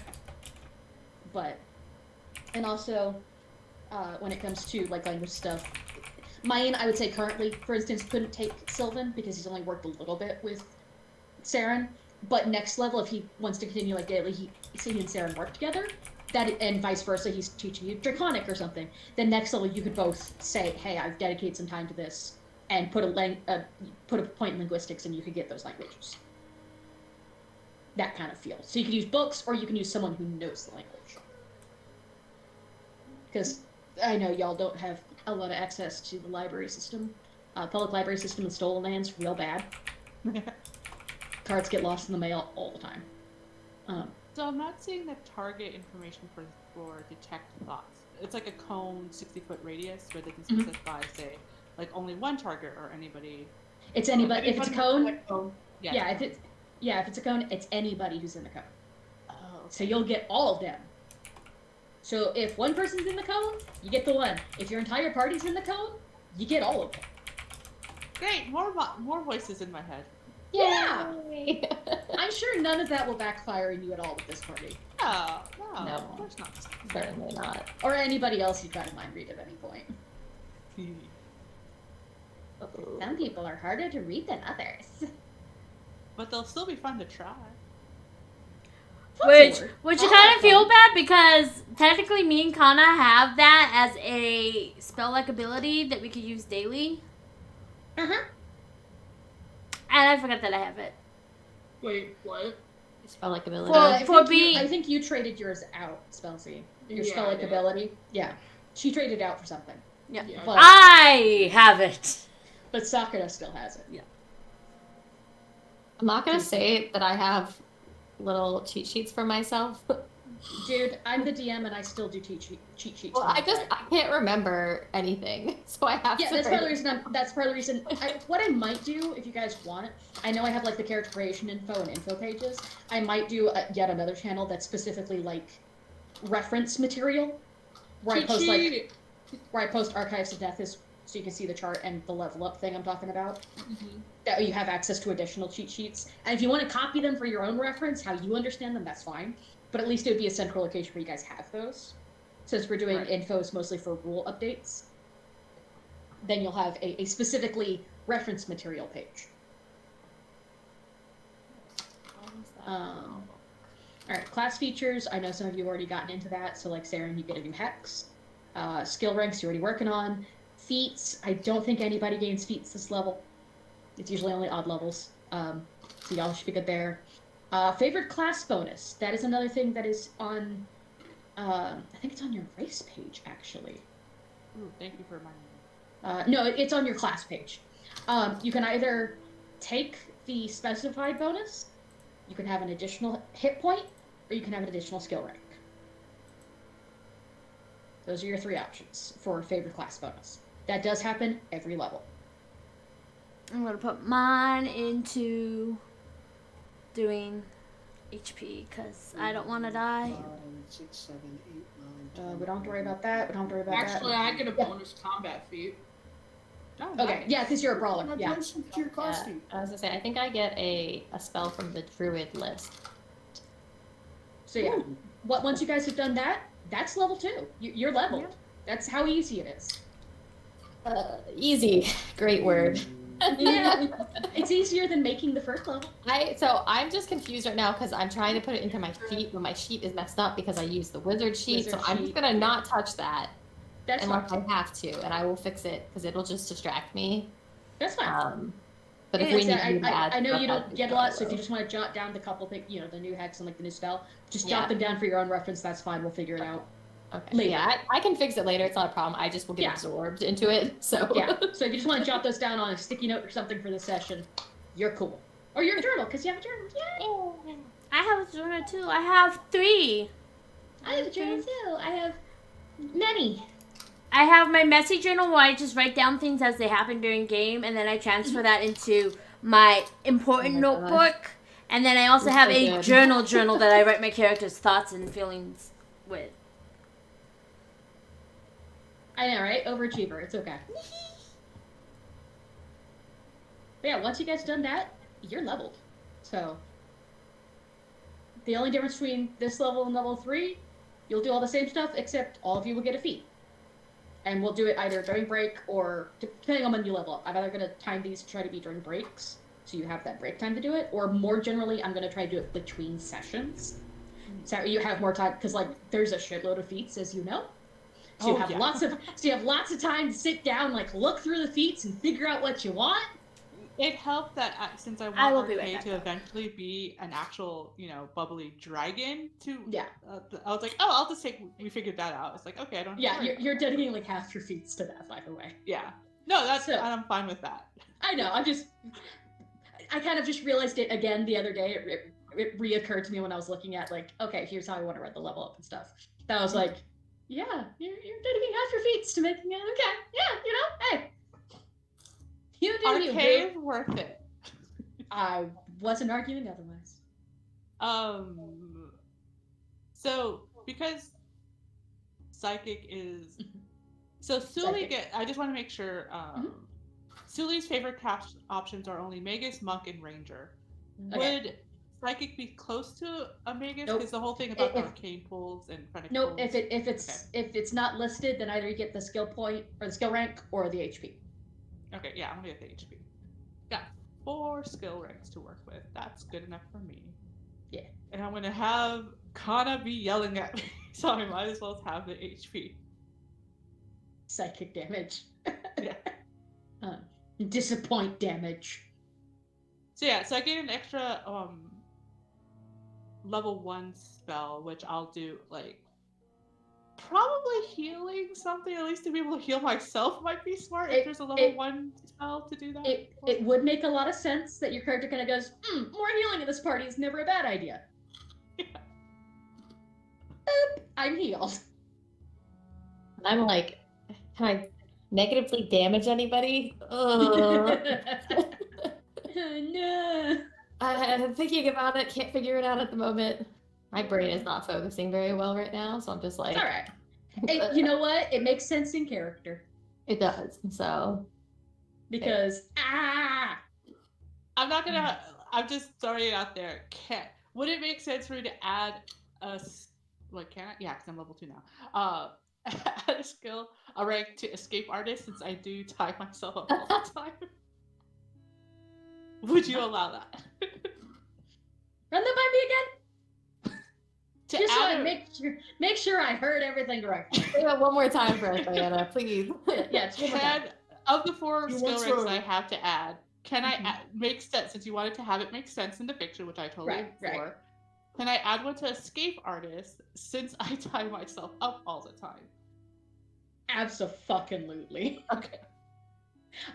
But, and also, when it comes to, like, language stuff, Myeen, I would say currently, for instance, couldn't take Sylvan because he's only worked a little bit with Saren. But next level, if he wants to continue, like, daily, he and Saren work together, and vice versa, he's teaching you Draconic or something, then next level you could both say, hey, I've dedicated some time to this, and put a point in linguistics and you could get those languages. That kind of feel. So you can use books, or you can use someone who knows the language. Because I know y'all don't have a lot of access to the library system. Public library system in Stolen Land's real bad. Cards get lost in the mail all the time. So I'm not seeing the target information for detect thoughts. It's like a cone 60-foot radius where they can specify, say, like only one target or anybody. It's anybody. If it's a cone, Yeah. if it's a cone, it's anybody who's in the cone. Oh, okay. So you'll get all of them. So if one person's in the cone, you get the one. If your entire party's in the cone, you get all of them. Great, more voices in my head. Yeah! Yay. I'm sure none of that will backfire on you at all with this party. No, No. of course not. Certainly not. Or anybody else you've got in mind read at any point. Some people are harder to read than others. But they'll still be fun to try. Which you kind of feel bad because technically me and Kana have that as a spell-like ability that we could use daily. Uh-huh. And I forgot that I have it. Wait, what? Spell like ability. I think you traded yours out, Spelsy. Your Yeah, spell-like I did. ability. Yeah. She traded out for something. Yeah. Yeah, But, I have it. but Sakura still has it. I'm not gonna say that I have little cheat sheets for myself. Dude, I'm the DM and I still do cheat sheets. Well, I can't remember anything, so I have Yeah, to. that's part of the reason. That's part of the reason. What I might do, if you guys want, I know I have like the character creation info and info pages. I might do yet another channel that's specifically like reference material, where I post Archives of Death, so you can see the chart and the level up thing I'm talking about. Mm-hmm. That you have access to additional cheat sheets, and if you want to copy them for your own reference, how you understand them, that's fine. But at least it would be a central location where you guys have those. Since we're doing infos mostly for rule updates, then you'll have a specifically reference material page. Alright, class features. I know some of you have already gotten into that, so like Saren, you get a new hex. Skill ranks you're already working on. Feats, I don't think anybody gains feats this level. It's usually only odd levels. So y'all should be good there. Favorite class bonus. That is another thing that is on, I think it's on your race page, actually. Ooh, thank you for reminding me. No, it's on your class page. You can either take the specified bonus, you can have an additional hit point, or you can have an additional skill rank. Those are your three options for favorite class bonus. That does happen every level. I'm gonna put mine into doing HP because I don't want to die. 5, 6, 7, 8, 9, 10. We don't have to worry about that. We don't have to worry about Actually, that. I get a bonus combat feat. Oh, Okay, nice. yeah, because you're a brawler. Yeah. Congratulations to your costume. I was gonna say, I think I get a spell from the druid list. So yeah, once you guys have done that, that's level 2. You're leveled. Yeah. That's how easy it is. Easy, great word. Yeah, it's easier than making the first level. So I'm just confused right now because I'm trying to put it into my sheet, but my sheet is messed up because I used the wizard sheet. Wizard so I'm sheet. just gonna not touch that That's fine. unless I have to, and I will fix it because it'll just distract me. That's fine. But if Yeah, we need exactly. to add I know stuff, you I'll don't do get a that, lot, I so if you will. just want to jot down the couple things, the new hex and like the new spell, just Yeah. jot them down for your own reference. That's fine. We'll figure it out. Okay. later. Yeah, I can fix it later. It's not a problem. I just will get Yeah. absorbed into it. So Yeah. So if you just want to jot those down on a sticky note or something for the session, you're cool. Or your journal, because you have a journal. Yay! I have a journal too. I have 3. I have a journal too. I have many. I have my messy journal where I just write down things as they happen during game, and then I transfer that into my important Oh my gosh. notebook. And then I also You're have so a good. journal that I write my character's thoughts and feelings with. I know, right? Overachiever. It's okay. But yeah, once you guys done that, you're leveled. So the only difference between this level and level 3, you'll do all the same stuff, except all of you will get a feat. And we'll do it either during break or depending on when you level up. I'm either going to time these to try to be during breaks, so you have that break time to do it, or more generally, I'm going to try to do it between sessions. So you have more time, because like there's a shitload of feats, as you know. So you have lots of time to sit down, like look through the feats and figure out what you want. It helped that since I I will want be right Arcade back, to though. eventually be an actual, bubbly dragon. Yeah. I was like, oh, I'll just take. We figured that out. It's like, okay, I don't. Have to Yeah, worry about you're that. dedicating like half your feats to that, by the way. Yeah. No, that's. So- I'm fine with that. I know. I kind of just realized it again the other day. It reoccurred to me when I was looking at like, okay, here's how I want to run the level up and stuff. That I was like, yeah, you're dedicating half your feats to making it. Okay, yeah, hey, you do you, Arcade boo. worth it. I wasn't arguing otherwise. So because psychic is so Sully Psychic. I just want to make sure Sully's favorite cast options are only Magus, Monk, and Ranger. Okay. Would psychic be close to a magus? Nope. Because the whole thing about If- arcane pulls and phrenic Nope. pulls. If it's not listed, then either you get the skill point or the skill rank or the HP. Okay, yeah, I'm gonna get the HP. Got 4 skill ranks to work with. That's good enough for me. Yeah. And I'm gonna have Kana be yelling at me, so I might as well have the HP. Psychic damage. Yeah. Disappoint damage. So yeah, so I get an extra level 1 spell, which I'll do like probably healing something, at least to be able to heal myself might be smart if there's a level 1 spell to do that. It would make a lot of sense that your character kind of goes, more healing in this party is never a bad idea. Yeah. Boop, I'm healed. And I'm like, can I negatively damage anybody? Ugh. No. I'm thinking about it, can't figure it out at the moment. My brain is not focusing very well right now, so I'm just like, It's alright. You know what? It makes sense in character. It does. So Because, I'm not gonna. I'm just throwing it out there. Would it make sense for me to add a can I? Yeah, because I'm level 2 now. Add a skill, a rank to escape artist, since I do tie myself up all the time. Would you allow that? Run that by me again? To Just so I add make sure I heard everything correctly. say that one more time for us, Diana, please. Yeah, just one more time. of the 4 You skill want ranks to- I have to add, can Mhm. I make sense, since you wanted to have it make sense in the fiction, which I totally Right, right. for? Can I add one to escape artist, since I tie myself up all the time? Abso-fucking-lutely. Okay.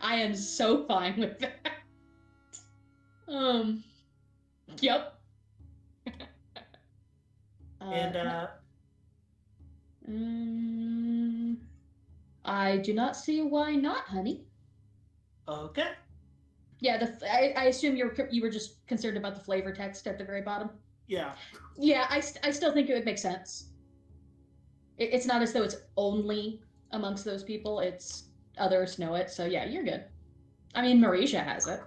I am so fine with that. Yep. And I do not see why not, honey. okay. Yeah, I assume you were just concerned about the flavor text at the very bottom. Yeah. Yeah, I still think it would make sense. It's not as though it's only amongst those people. It's others know it. So yeah, you're good. I mean, Marisha has it.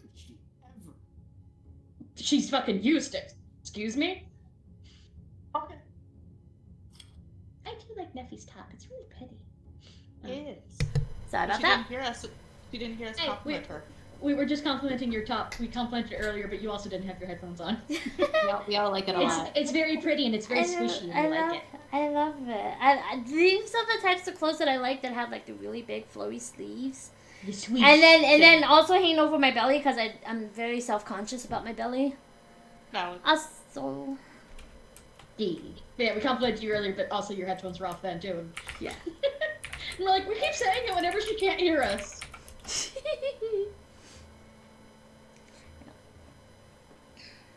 Would she ever? She's fucking used it. Excuse me? Okay. I do like Neffy's top. It's really pretty. Yes. Sorry about She that. didn't hear us. She didn't hear us Hey, compliment her. We were just complimenting your top. We complimented it earlier, but you also didn't have your headphones on. We all like it a lot. It's very pretty and it's very squishy and you like it. I love it. These are the types of clothes that I like that have like the really big flowy sleeves, You sweet. and then also hanging over my belly because I'm very self conscious about my belly. Valid. Also, Yeah, we complimented you earlier, but also your headphones were off then too. And yeah. And we're like, we keep saying it whenever she can't hear us.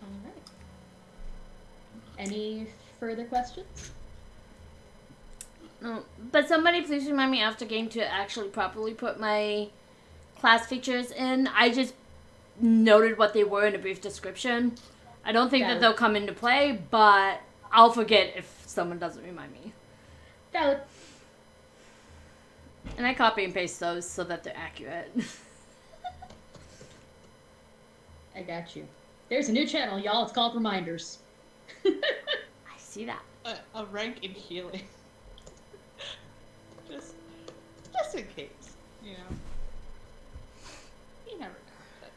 Alright. Any further questions? no, but somebody please remind me after game to actually properly put my class features in. I just noted what they were in a brief description. I don't think that Valid. they'll come into play, but I'll forget if someone doesn't remind me. Valid. And I copy and paste those so that they're accurate. I got you. There's a new channel, y'all. It's called Reminders. I see that. A rank in healing. just in case, you know. You never know.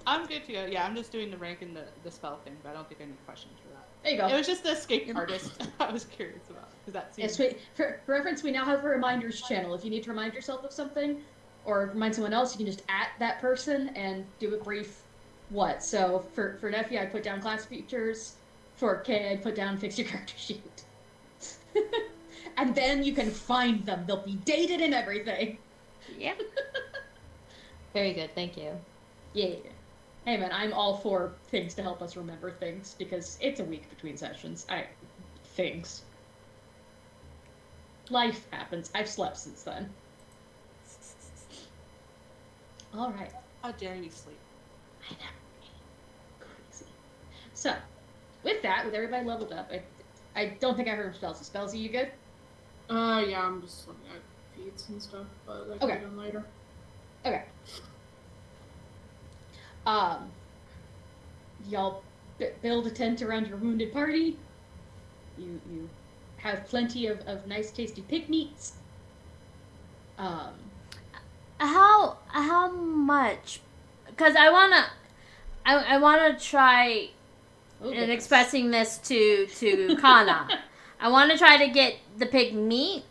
I'm good to go. Yeah, I'm just doing the rank and the spell thing, but I don't think I need questions for that. There you go. It was just the escape artist I was curious about. Because that Yes, seems... for reference, we now have a Reminders channel. If you need to remind yourself of something or remind someone else, you can just @ that person and do a brief what. So for Neffy, I put down class features. For Kay, I put down fix your character sheet. And then you can find them. They'll be dated and everything. Yep. Very good, thank you. Yeah. Hey man, I'm all for things to help us remember things because it's a week between sessions. Things. Life happens. I've slept since then. Alright. How dare you sleep? I know. Crazy. So, with that, with everybody leveled up, I don't think I heard of spells. So spells, are you good? Yeah, I'm just looking at feeds and stuff, but I can Okay. do them later. Okay. y'all build a tent around your wounded party. You have plenty of nice, tasty pig meats. How much? Because I wanna try Oh, and goodness. expressing this to Kana. I want to try to get the pig meat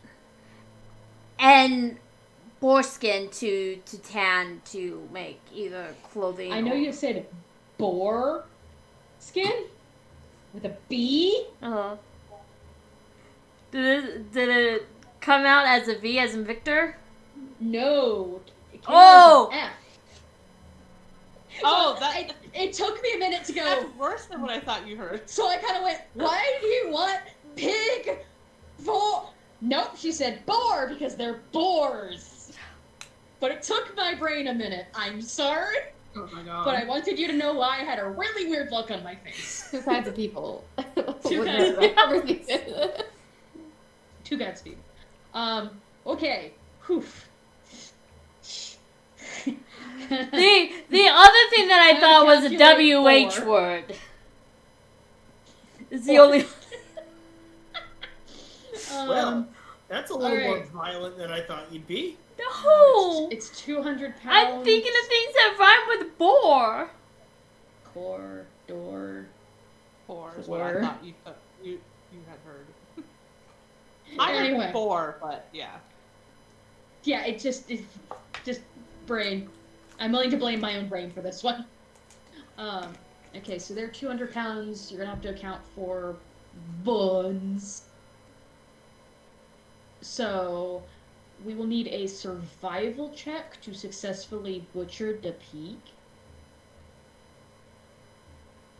and boar skin to tan to make either clothing. I know or... you said boar skin with a B. Uh-huh. Did it come out as a V as in Victor? No. It came Oh! out as an F. Oh, So that it took me a minute to go. that's worse than what I thought you heard. So I kind of went, why do you want pig boar? Nope, she said boar because they're boars. But it took my brain a minute. I'm sorry, Oh my god. but I wanted you to know why I had a really weird look on my face. Two kinds of people. Two With kinds. their conversation. Two Godspeed. Okay. Whew. The other thing that I How thought to was a calculate WH boar. word. It's the Boar. only. Well, that's a little more alright. violent than I thought you'd be. No! It's 200 pounds. I'm thinking of things that rhyme with boar. Core, door. Four is what I Four. thought you had heard. I Anyway. heard 4, but yeah. Yeah, it's just brain. I'm willing to blame my own brain for this one. Okay, so they're 200 pounds. You're gonna have to account for bones. So we will need a survival check to successfully butcher the pig.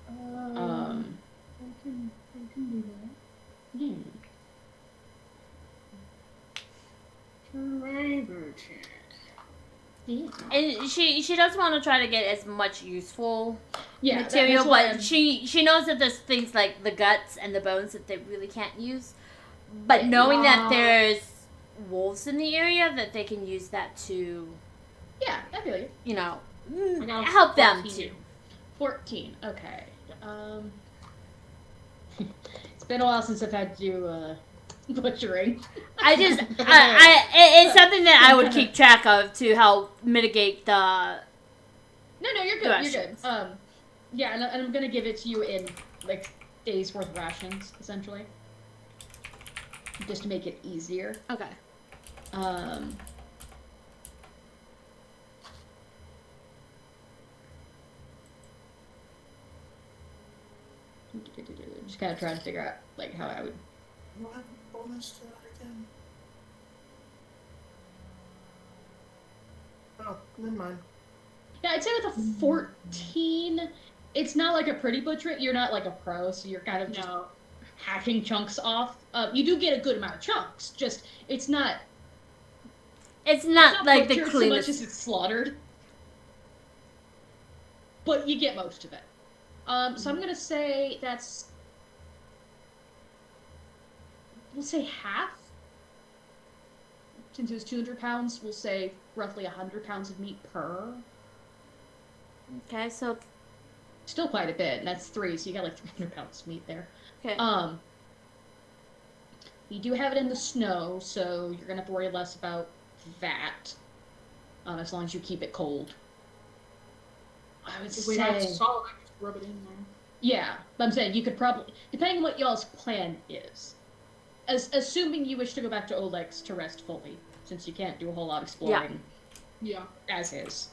I can do that. Survivor check. Yeah. And she does want to try to get as much useful Yeah, material, that's why but I'm- she knows that there's things like the guts and the bones that they really can't use. But knowing that there's wolves in the area, that they can use that to, Yeah, I feel you. you know, I got a help them 14. too. 14. Okay. It's been a while since I've had to do butchering. I just, it's something that I would keep track of to help mitigate the. No, you're good. You're good. Rations. Yeah, and I'm gonna give it to you in like days worth of rations, essentially, just to make it easier. Okay. Just kind of trying to figure out like how I would. Do I have a bonus to that again? Oh, never mind. Yeah, I'd say with a 14, it's not like a pretty butcher. You're not like a pro, so you're kind of just No. hacking chunks off. You do get a good amount of chunks. Just it's not It's not like the butchered so much cleanest. as it's slaughtered. But you get most of it. So I'm gonna say that's, we'll say half. Since it was 200 pounds, we'll say roughly 100 pounds of meat per. Okay, so Still quite a bit, and that's 3, so you got like 300 pounds of meat there. okay. You do have it in the snow, so you're gonna have to worry less about that. As long as you keep it cold. I would If we have say, salt, I can just rub it in there. yeah, but I'm saying you could probably, depending on what y'all's plan is, assuming you wish to go back to Oleg's to rest fully, since you can't do a whole lot of exploring Yeah. as is.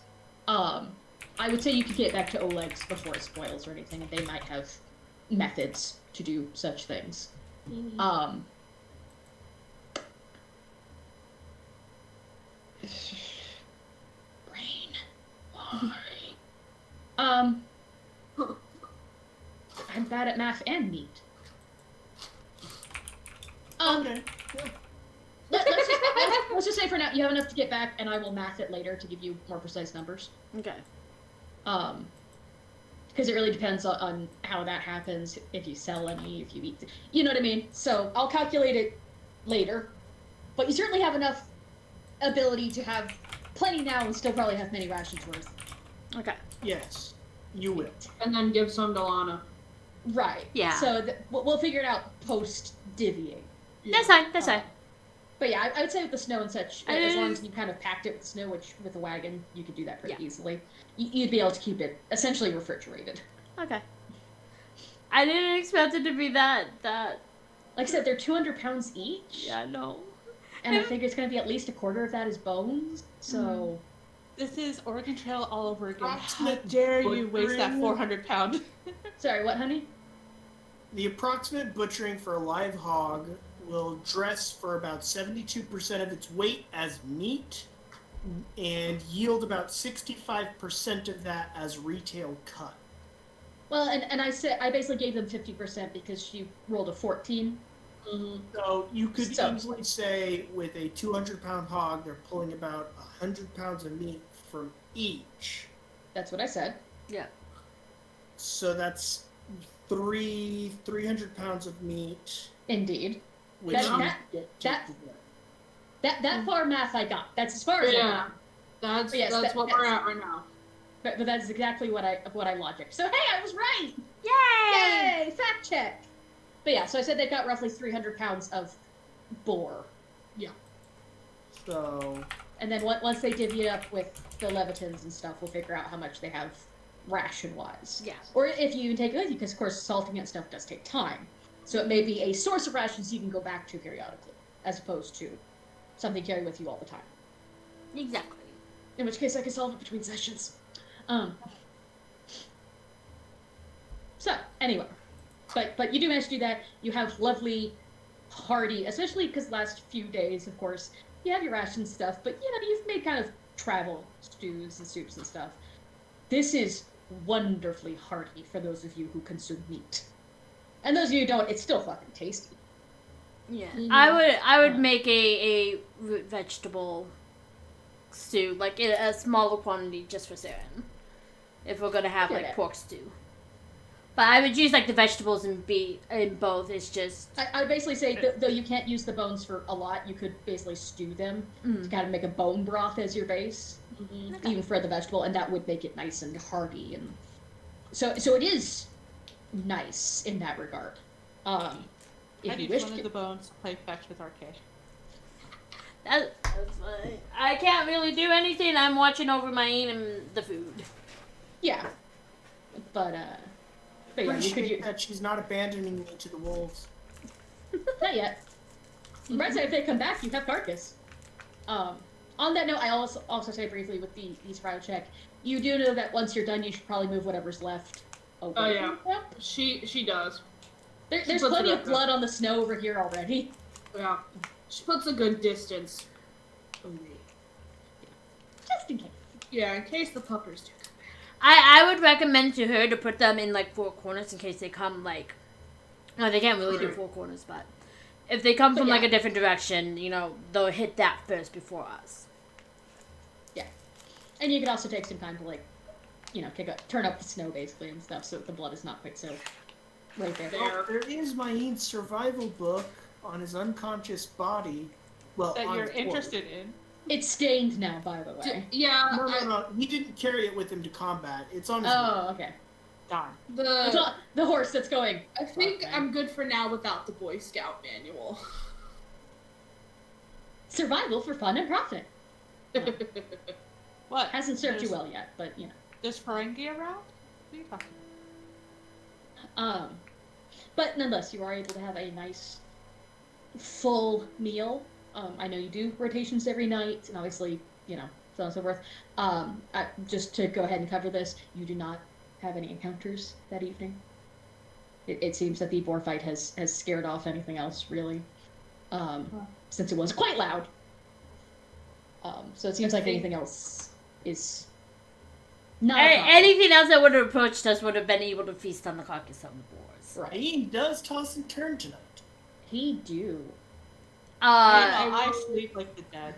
I would say you could get back to Oleg's before it spoils or anything, and they might have methods to do such things. Brain. Why? I'm bad at math and meat. Okay. Let's just say for now you have enough to get back, and I will math it later to give you more precise numbers. Okay. Because it really depends on how that happens. If you sell any, if you eat, you know what I mean. So I'll calculate it later, but you certainly have enough ability to have plenty now and still probably have many rations worth. Okay. Yes. You will. And then give some to Lana. Right. Yeah. So we'll figure it out post divvying. That's fine. That's fine. But yeah, I would say with the snow and such, as long as I- you kind of packed it with snow, which with a wagon, you could do that pretty Yeah. easily. You'd be able to keep it essentially refrigerated. Okay. I didn't expect it to be that. Like I said, they're 200 pounds each. Yeah, no. And I think it's going to be at least a quarter of that is bones. So. This is Oregon Trail all over again. How Approximate dare you waste that butchering. 400-pound? Sorry, what, honey? The approximate butchering for a live hog will dress for about 72% of its weight as meat and yield about 65% of that as retail cut. Well, and I basically gave them 50% because she rolled a 14. So you could So- easily say with a 200-pound hog, they're pulling about 100 pounds of meat from each. That's what I said. Yeah. So that's 300 pounds of meat. Indeed. Which That- you that- get that- to get. That far math I got. That's as far as I Yeah. got. That's Yes, that's that- what we're at right now. But that's exactly what I logicked. So hey, I was right! Yay! Yay! Fact check! But yeah, so I said they've got roughly 300 pounds of boar. So And then once they divvy it up with the Levitans and stuff, we'll figure out how much they have ration-wise. Yeah. Or if you even take it with you, because of course salting and stuff does take time. So it may be a source of rations you can go back to periodically, as opposed to something you carry with you all the time. Exactly. In which case I can solve it between sessions. So, anyway. But you do manage to do that. You have lovely, hearty, especially because last few days, of course, you have your ration stuff, but you've made kind of travel stews and soups and stuff. This is wonderfully hearty for those of you who consume meat. And those of you who don't, it's still fucking tasty. Yeah. Mhm. I would make a root vegetable stew, like in a smaller quantity just for Saren. If we're gonna have Yeah. like pork stew. But I would use like the vegetables in both. It's just I would basically say, though you can't use the bones for a lot, you could basically stew them to kind of make a bone broth as your base, even for the vegetable, and that would make it nice and hearty. And so it is nice in that regard. I If you need wish one to. of the bones to play fetch with RK. that's fine. I can't really do anything. I'm watching over Myeen and the food. Yeah. But yeah, you could appreciate use. that she's not abandoning me to the wolves. Not yet. Right side, if they come back, you have carcass. On that note, I also say briefly with these cryo check, you do know that once you're done, you should probably move whatever's left away. Oh, yeah. from them. She does. There's puts plenty it of up. blood on the snow over here already. Yeah. She puts a good distance away. Just in case. Yeah, in case the puppers do. I would recommend to her to put them in like four corners in case they come like. No, they can't really do four corners, but if they come But from like yeah. a different direction, they'll hit that first before us. And you could also take some time to turn up the snow basically and stuff, so that the blood is not quite so right there. There. There is Myeen's survival book on his unconscious body. Well, That on you're his corpse. interested in. It's stained now, by the way. Yeah. No. He didn't carry it with him to combat. It's on his. Oh, okay. Darn. It's The on the horse that's going. I think Okay. I'm good for now without the Boy Scout manual. Survival for fun and profit. What? Hasn't served you There's- well yet, but There's Ferengi around? What are you talking But nonetheless, you are able to have a nice, full meal. I know you do rotations every night, and obviously, so on and so forth. Just to go ahead and cover this, you do not have any encounters that evening. It seems that the boar fight has scared off anything else, really, since it was quite loud. So it seems like anything else is not a problem. Anything else that would have approached us would have been able to feast on the carcass of the boars. Right. Myeen does toss and turn tonight. He do. I sleep like the dead.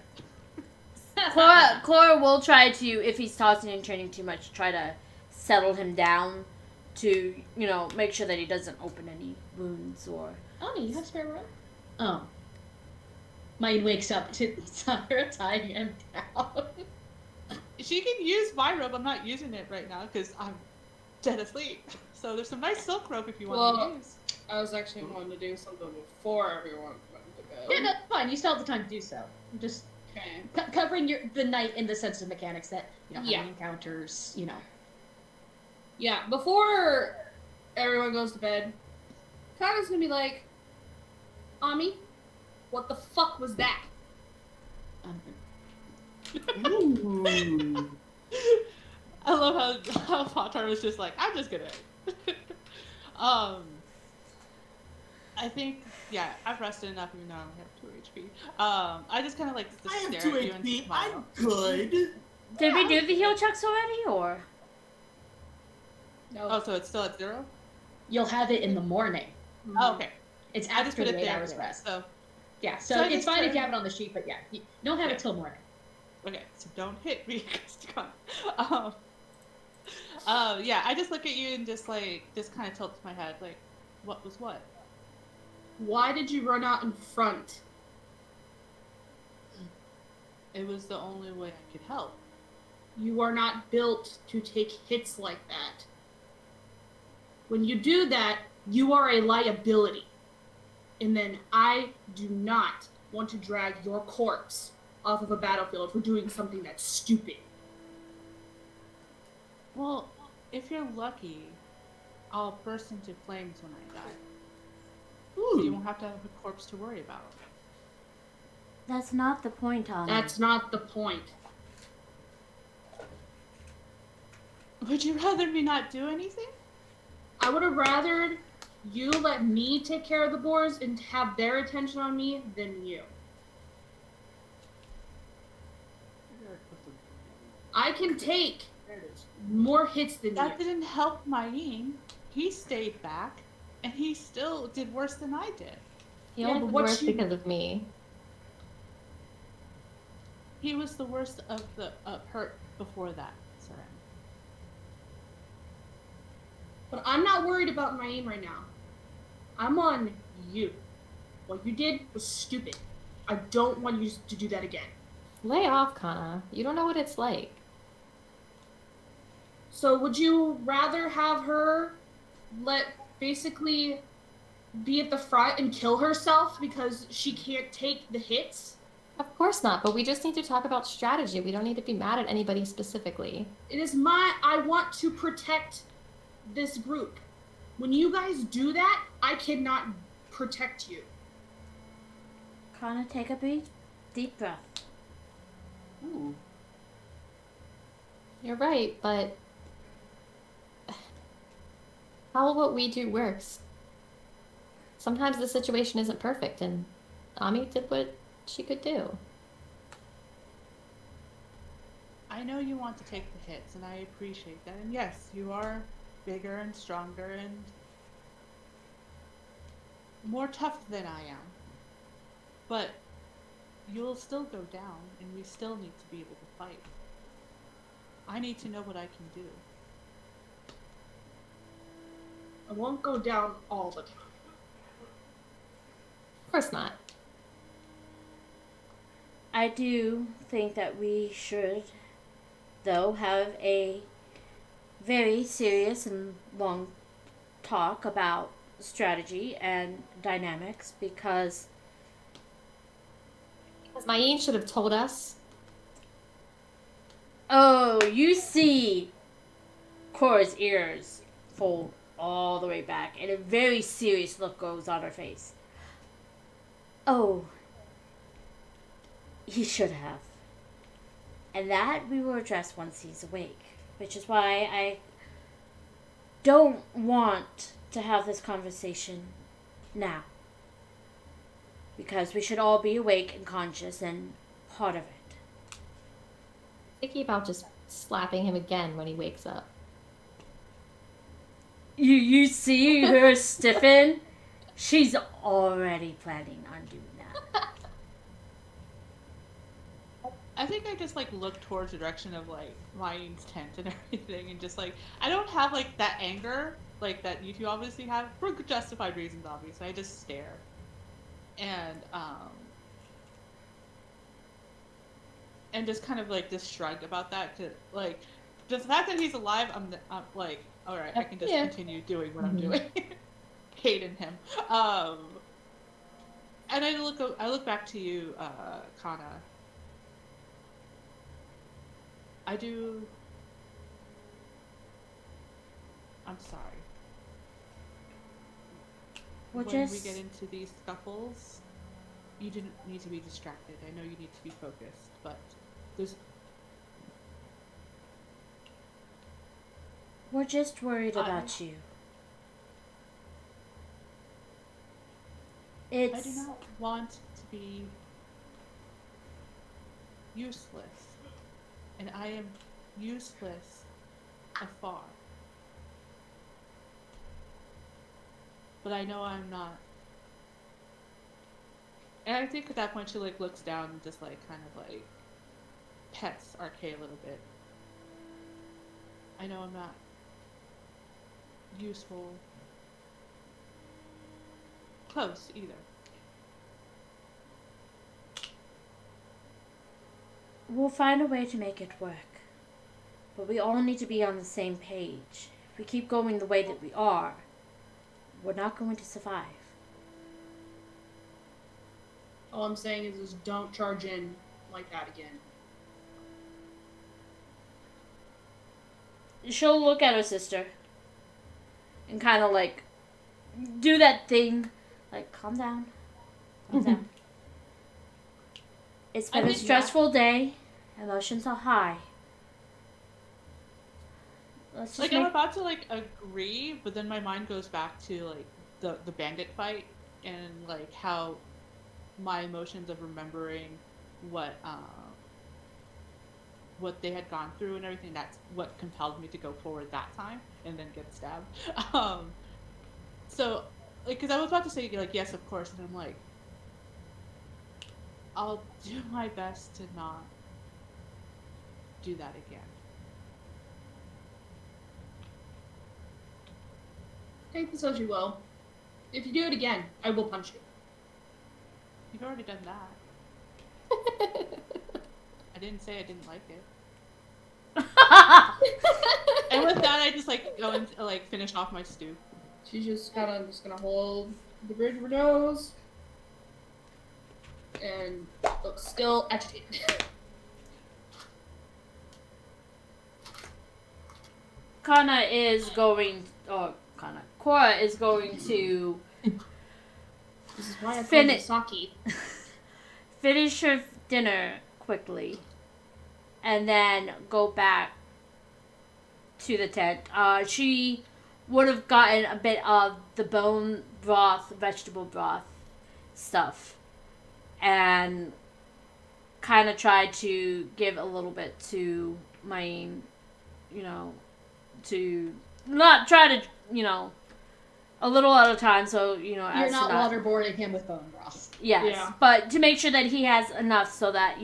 Cora will try to, if he's tossing and turning too much, try to settle him down to, make sure that he doesn't open any wounds or... Oh, you have spare room? Oh. Myeen wakes up to Sakura tying him down. She can use my robe. I'm not using it right now because I'm dead asleep. So there's some nice silk rope if you want Well, to use. I was actually wanting to do something before everyone went to bed. Yeah, no, that's fine. You still have the time to do so. I'm just Okay. covering the night in the sense of mechanics that Yeah. having encounters. Yeah, before everyone goes to bed, Kana's gonna be like, Ami, what the fuck was that? Um, Ooh. I love how Potar was just like, I'm just gonna. I think, yeah, I've rested enough even though I only have 2 HP. I just kind of like to I have stare 2 at you and HP. smile. I'm good. Did we do the heal checks already, or? No. Oh, so it's still at 0? you'll have it in the morning. Oh, okay. It's I just after put the it 8 there. hours rest. So, Yeah, So so I it's just fine if turn- you have it on the sheet, but yeah, you don't have Yeah. it till morning. okay, so don't hit me. Yeah, I just look at you and just kind of tilts my head, like, what was what? Why did you run out in front? It was the only way I could help. You are not built to take hits like that. When you do that, you are a liability. And then I do not want to drag your corpse off of a battlefield for doing something that's stupid. Well, if you're lucky, I'll burst into flames when I die. So you won't have to have a corpse to worry about. That's not the point, Tommy. That's not the point. Would you rather me not do anything? I would have rathered you let me take care of the boars and have their attention on me than you. I can take There it is. more hits than That you. didn't help Myeen. He stayed back, and he still did worse than I did. He Yeah, only but did what worse you- because of me. He was the worst of the hurt before that, Saren. But I'm not worried about my aim right now. I'm on you. What you did was stupid. I don't want you to do that again. Lay off, Kana. You don't know what it's like. So would you rather have her basically be at the front and kill herself because she can't take the hits? Of course not, but we just need to talk about strategy. We don't need to be mad at anybody specifically. I want to protect this group. When you guys do that, I cannot protect you. Kana, take a deep breath. Ooh. You're right, but how what we do works. Sometimes the situation isn't perfect, and Ami did what she could do. I know you want to take the hits, and I appreciate that. And yes, you are bigger and stronger and more tough than I am. But you'll still go down, and we still need to be able to fight. I need to know what I can do. I won't go down all the time. Of course not. I do think that we should, though, have a very serious and long talk about strategy and dynamics because Because Myeen should have told us. oh, you see Cora's ears fold all the way back and a very serious look goes on her face. Oh, he should have. And that we will address once he's awake, which is why I don't want to have this conversation now. Because we should all be awake and conscious and part of it. Thinking about just slapping him again when he wakes up. You see her stiffen? She's already planning on doing that. I think I just look towards the direction of Myeen's tent and everything, and just I don't have that anger that you two obviously have for justified reasons. Obviously, I just stare, and just kind of just shrug about that. To the fact that he's alive, I'm like, all right, I can just Yeah. continue doing what I'm Mhm. doing. Hating him. And I look back to you, Kana. I do. I'm sorry. We're When we just get into these scuffles, you didn't need to be distracted. I know you need to be focused, but there's we're just worried I- about you. I do It's not want to be useless, and I am useless afar. But I know I'm not. And I think at that point she like looks down and just like kind of like pets RK a little bit. I know I'm not useful close either. we'll find a way to make it work. But we all need to be on the same page. If we keep going the way that we are, we're not going to survive. All I'm saying is don't charge in like that again. She'll look at her sister and kind of like do that thing, like calm down, calm down. It's I been a think stressful day. Emotions are high. Let's just Like make I'm about to like agree, but then my mind goes back to like the bandit fight and like how my emotions of remembering what what they had gone through and everything. That's what compelled me to go forward that time and then get stabbed. So like because I was about to say like yes of course, and I'm like I'll do my best to not do that again. Take this as you will. If you do it again, I will punch you. You've already done that. I didn't say I didn't like it. And with that, I just like go and like finish off my stew. She's just kind of just gonna hold the bridge of her nose and look still agitated. Kana is going, Cora is going to This is why I call Fin- it Saki. finish her dinner quickly and then go back to the tent. She would have gotten a bit of the bone broth, vegetable broth stuff, and kind of tried to give a little bit to Myeen, to not try to, a little at a time, so, You're as not to not, waterboarding him with bone broth. yes, Yeah. but to make sure that he has enough so that,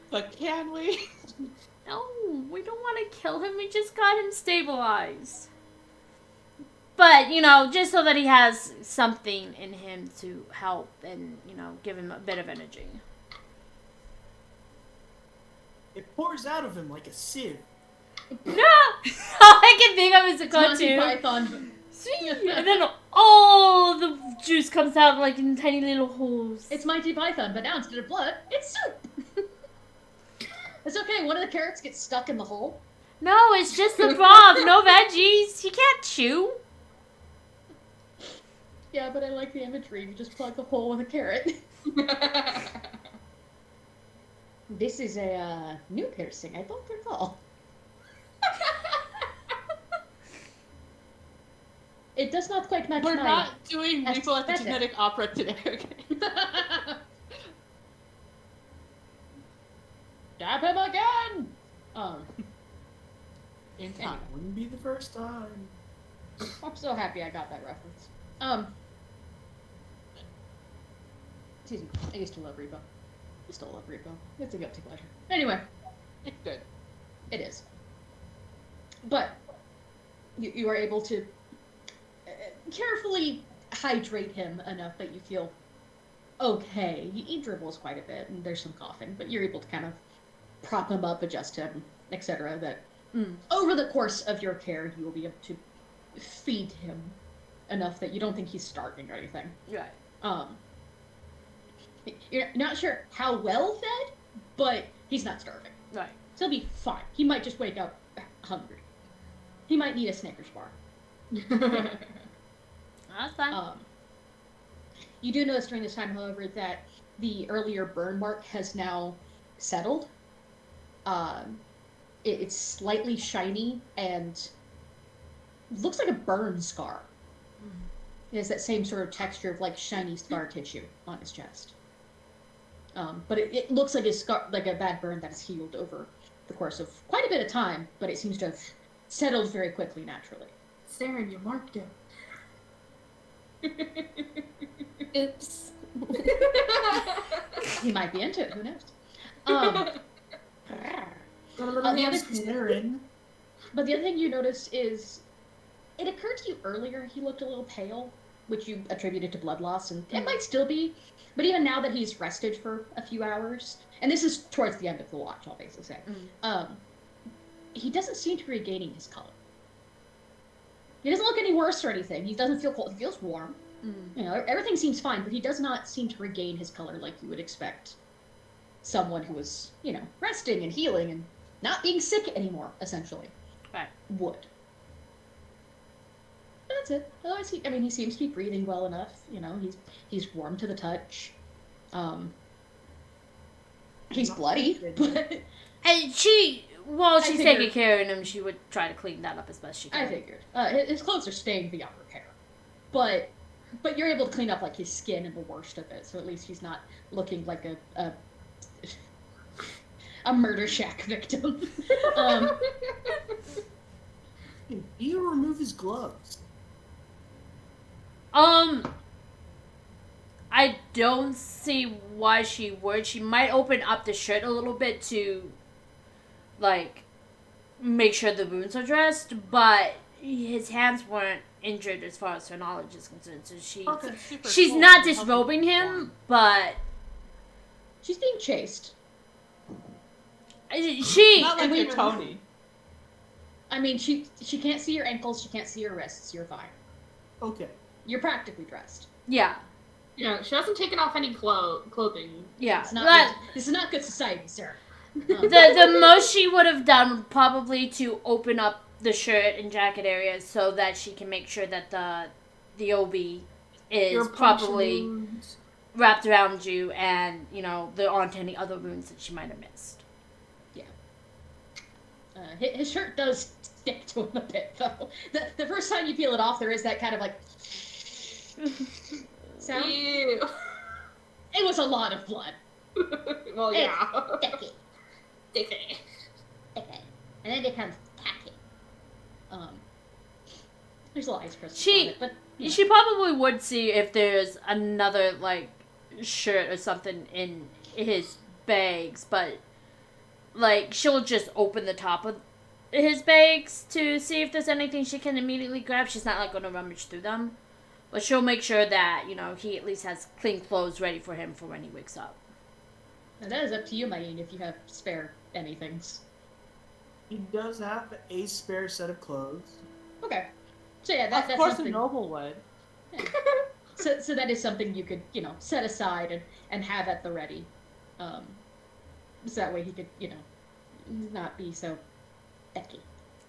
But can we? no, we don't want to kill him. We just got him stabilized. But, just so that he has something in him to help and, give him a bit of energy. It pours out of him like a sieve. No! All I can think of is a Monty cartoon. Python. And then all the juice comes out like in tiny little holes. It's Monty Python, but now instead of blood, it's soup. It's okay. One of the carrots gets stuck in the hole. No, it's just the broth. No veggies. He can't chew. Yeah, but I like the imagery. You just plug the hole with a carrot. This is a new piercing. I don't recall. It does not quite match We're mine. not doing Repo at the Aesthetic. Genetic Opera today, okay? Stab him again! In time. Wouldn't be the first time. I'm so happy I got that reference. Excuse me. I used to love Repo. I still love Repo. It's a guilty pleasure. Anyway, It's good. it is. But you are able to carefully hydrate him enough that you feel okay. He dribbles quite a bit, and there's some coughing, but you're able to kind of prop him up, adjust him, etc. That Over the course of your care, you will be able to feed him enough that you don't think he's starving or anything. Right. You're not sure how well fed, but he's not starving. Right. So he'll be fine. He might just wake up hungry. He might need a Snickers bar. That's fine. You do notice during this time, however, that the earlier burn mark has now settled. It's slightly shiny and looks like a burn scar. It has that same sort of texture of like shiny scar tissue on his chest. But it looks like a scar, like a bad burn that has healed over the course of quite a bit of time, but it seems to have settled very quickly naturally. Saren, you marked him. Oops. He might be into it, who knows? Got a little the other Saren. But the other thing you notice is, it occurred to you earlier he looked a little pale, which you attributed to blood loss, and it might still be, but even now that he's rested for a few hours, and this is towards the end of the watch, I'll basically say, he doesn't seem to be regaining his color. He doesn't look any worse or anything. He doesn't feel cold. He feels warm. You know, everything seems fine, but he does not seem to regain his color like you would expect someone who was, you know, resting and healing and not being sick anymore, essentially, Right. would. But that's it. Otherwise, he seems to be breathing well enough. You know, he's warm to the touch. He's bloody, but And while she's figured. taking care of him, she would try to clean that up as best she can. I figured. His clothes are stained beyond repair, but you're able to clean up like his skin and the worst of it, so at least he's not looking like a murder shack victim. Do you remove his gloves? I don't see why she would. She might open up the shirt a little bit to, like, make sure the wounds are dressed, but his hands weren't injured as far as her knowledge is concerned, so she's not disrobing him, but She's being chased. she Not like you're Tony. I mean, she can't see your ankles, she can't see your wrists. You're fine. Okay. You're practically dressed. yeah. Yeah, she hasn't taken off any clothing. Yeah. It's not But this is not good society, sir. the most she would have done would probably to open up the shirt and jacket areas so that she can make sure that the OB is Your properly wounds. wrapped around you, and you know there aren't any other wounds that she might have missed. His shirt does stick to him a bit, though. The first time you peel it off, there is that kind of like sound. Ew. It was a lot of blood. Well, yeah. Sticky. Sticky. Sticky. And then it becomes tacky. There's a lot of ice crystals She- on it, but you know. She probably would see if there's another like shirt or something in his bags, but like she'll just open the top of his bags to see if there's anything she can immediately grab. She's not like going to rummage through them, but she'll make sure that you know he at least has clean clothes ready for him for when he wakes up. Now that is up to you, Myeen, if you have spare anythings. He does have a spare set of clothes. Okay. So yeah, Of that's course, a something. noble would. So that is something you could, you know, set aside and have at the ready. So that way he could, you know, not be so becky.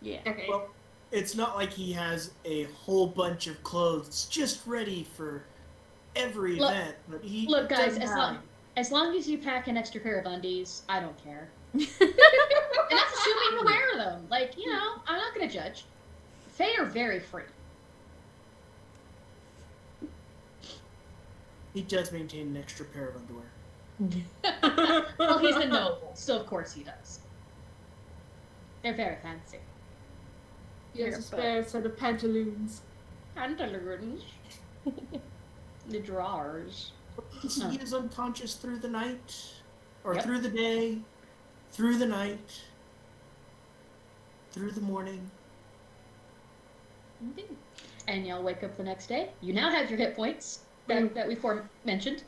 Yeah. Okay. Well, it's not like he has a whole bunch of clothes just ready for every Look- event. But he Look, guys, does as long as you pack an extra pair of undies, I don't care. And that's assuming you wear them. Like, you know, I'm not gonna judge. Fae are very free. He does maintain an extra pair of underwear. Well, he's a noble, so of course he does. They're very fancy. He has a spare set of pantaloons. Pantaloons. The drawers. He is unconscious through the night, or Yep. through the day, through the night, through the morning. Indeed. And y'all wake up the next day. You now have your hit points that we mentioned.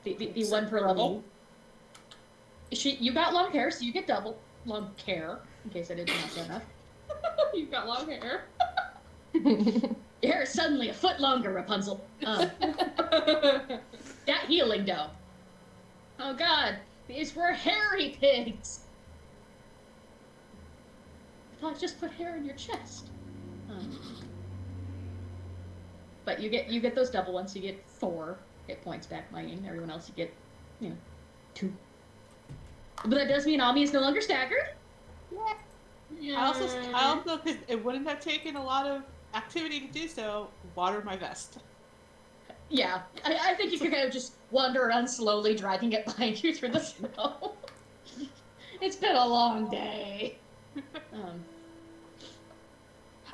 The one per level. You got long hair, so you get double. long hair, in case I didn't know so enough. You've got long hair. Your hair is suddenly a foot longer, Rapunzel. That healing dough. Oh god, these were hairy pigs. I thought just put hair in your chest. But you get those double ones. You get 4 hit points back, Myeen. Everyone else you get, 2. But that does mean Ami is no longer staggered. Yeah. I also, because it wouldn't have taken a lot of activity to do so, water my vest. Yeah, I think you could kind of just wander around slowly, dragging it behind you through the snow. It's been a long day.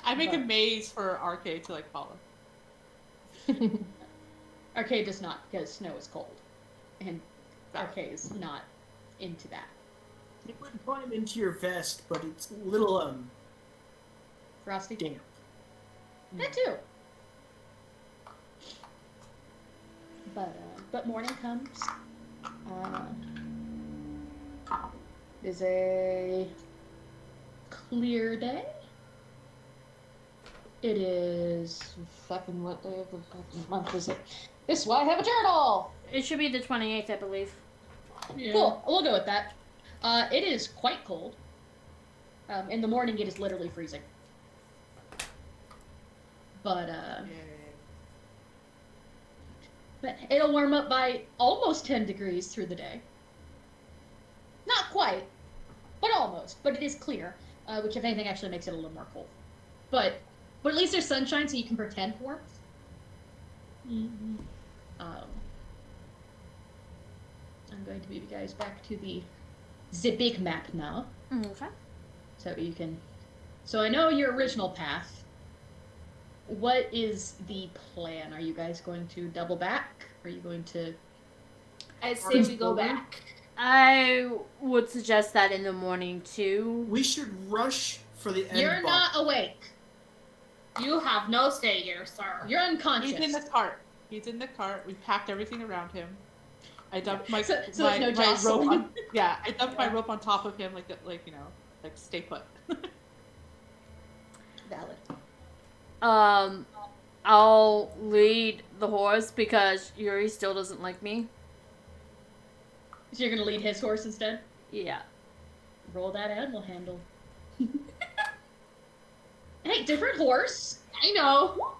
I make a But- maze for Arcade to like follow. Arcade does not, because snow is cold. And Valid. Arcade is not into that. It would climb into your vest, but it's a little Frosty? damp. That too. But morning comes. Is a clear day. It is fucking what day of the fucking month is it? This is why I have a journal. It should be the 28th, I believe. Yeah. Cool. We'll go with that. It is quite cold. In the morning, it is literally freezing. But it'll warm up by almost 10 degrees through the day. Not quite, but almost. But it is clear, which if anything actually makes it a little more cold. But at least there's sunshine, so you can pretend warmth. Mm-hmm. I'm going to move you guys back to the big map now, Okay. so you can. So I know your original path. What is the plan? Are you guys going to double back? Are you going to? I say we go back. I would suggest that in the morning too. We should rush for the end. You're boss. not awake. You have no say here, sir. You're unconscious. He's in the cart. He's in the cart. We packed everything around him. I dumped my So my, there's no my rope jostling. on, yeah, I dumped my rope on top of him like stay put. Valid. I'll lead the horse because Yuri still doesn't like me. So you're gonna lead his horse instead? Yeah. Roll that animal handle. Hey, different horse. I know.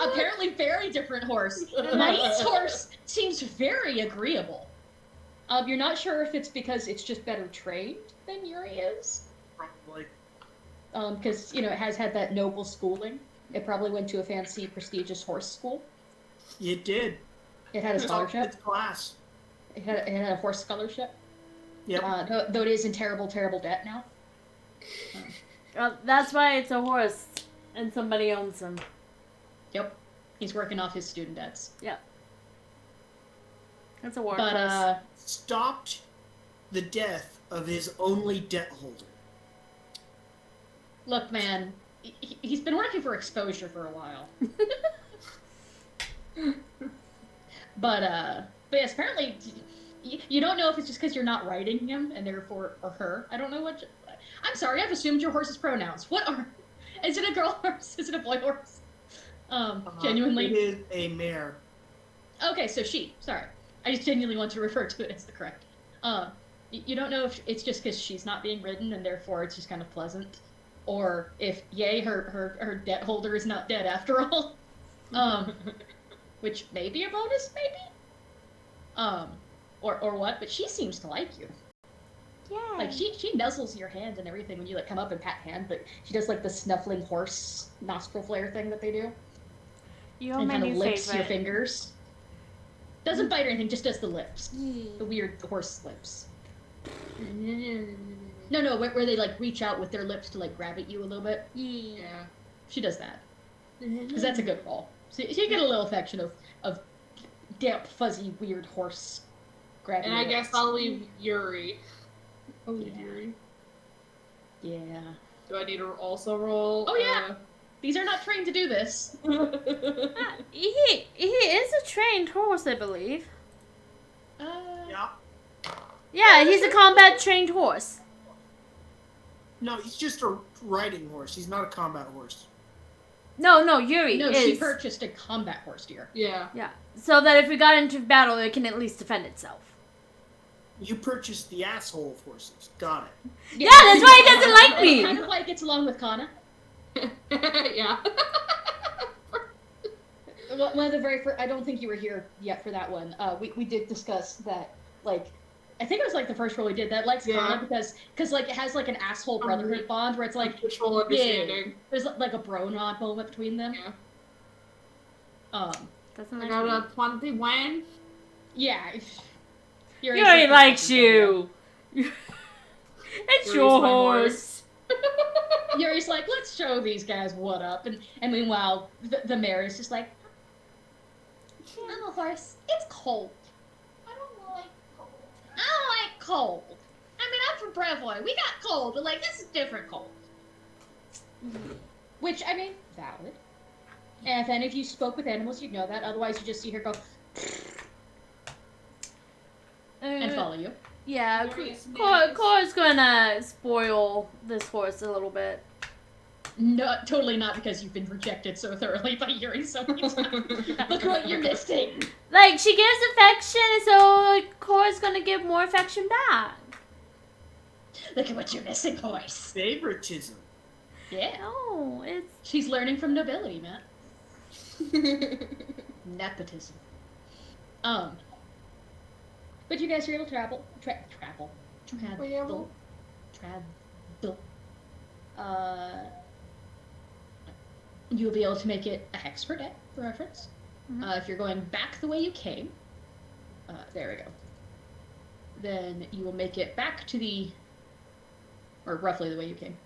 Apparently, very different horse. Myeen's horse seems very agreeable. You're not sure if it's because it's just better trained than Yuri is. Probably. Because, it has had that noble schooling. It probably went to a fancy, prestigious horse school. It did. It had a It's all scholarship. its class. It had a horse scholarship. Yep. Though it is in terrible, terrible debt now. That's why it's a horse, and somebody owns him. Yep. He's working off his student debts. It's a war But, horse. Stopped the death of his only debt holder. look, man, he's been working for exposure for a while. But yes, apparently, you don't know if it's just because you're not writing him, and therefore, or her. I don't know what. I'm sorry, I've assumed your horse's pronouns. What are? Is it a girl horse? Is it a boy horse? Genuinely. It is a mare. Okay, so she. Sorry, I just genuinely want to refer to it as the correct. You don't know if it's just because she's not being ridden, and therefore it's just kind of pleasant, or if her debt holder is not dead after all. Which may be a bonus, maybe. Or what? But she seems to like you. Yeah. Like she nuzzles your hand and everything when you come up and pat hand, but she does the snuffling horse nostril flare thing that they do, You're and my kind of new licks favorite. your fingers. Doesn't bite or anything, just does the lips, Mm. the weird horse lips. No, where they reach out with their lips to grab at you a little bit. Yeah. Yeah. She does that because that's a good roll. So you get a little affection of damp, fuzzy, weird horse grabbing. And I your guess lips. I'll leave Yuri. I'll leave Yeah. Yuri. Yeah. Do I need to also roll? Oh, yeah. These are not trained to do this. He is a trained horse, I believe. Yeah. Yeah, he's a combat trained horse. No, he's just a riding horse. He's not a combat horse. No, Yuri No, is. she purchased a combat horse, dear. Yeah. Yeah, so that if we got into battle, it can at least defend itself. You purchased the asshole of horses. Got it. Yeah, that's why he doesn't like It's me. kind of like it's along with Kana. Yeah. One of the very first, I don't think you were here yet for that one. We did discuss that, like, I think it was like the first role we did that likes Kana because like it has like an asshole brotherhood bond where it's like Mutual understanding. there's like a bro nod moment between them. Yeah. Doesn't I like got me. a 21. Yeah. Yuri likes you. It's Yuri's your my horse. Yuri's like, let's show these guys what up, and meanwhile the mayor is just like, I'm a horse. It's cold. I don't like cold. I don't like cold. I mean, I'm from Brevoy. We got cold, but like this is different cold. Which I mean, valid. And if any of you spoke with animals, you'd know that. Otherwise, you just see her go and follow you. Yeah, Yuri is Cora's gonna spoil this horse a little bit. No, totally not because you've been rejected so thoroughly by Yuri so many times. Look what you're missing. Like, she gives affection, so like, Cora's gonna give more affection back. Look at what you're missing, horse. Favoritism. Yeah. No, it's... She's learning from nobility, Matt. Nepotism. But you guys are able to travel. You'll be able to make it a hex per day, for reference. Mhm. If you're going back the way you came, there we go. Then you will make it back to the, or roughly the way you came.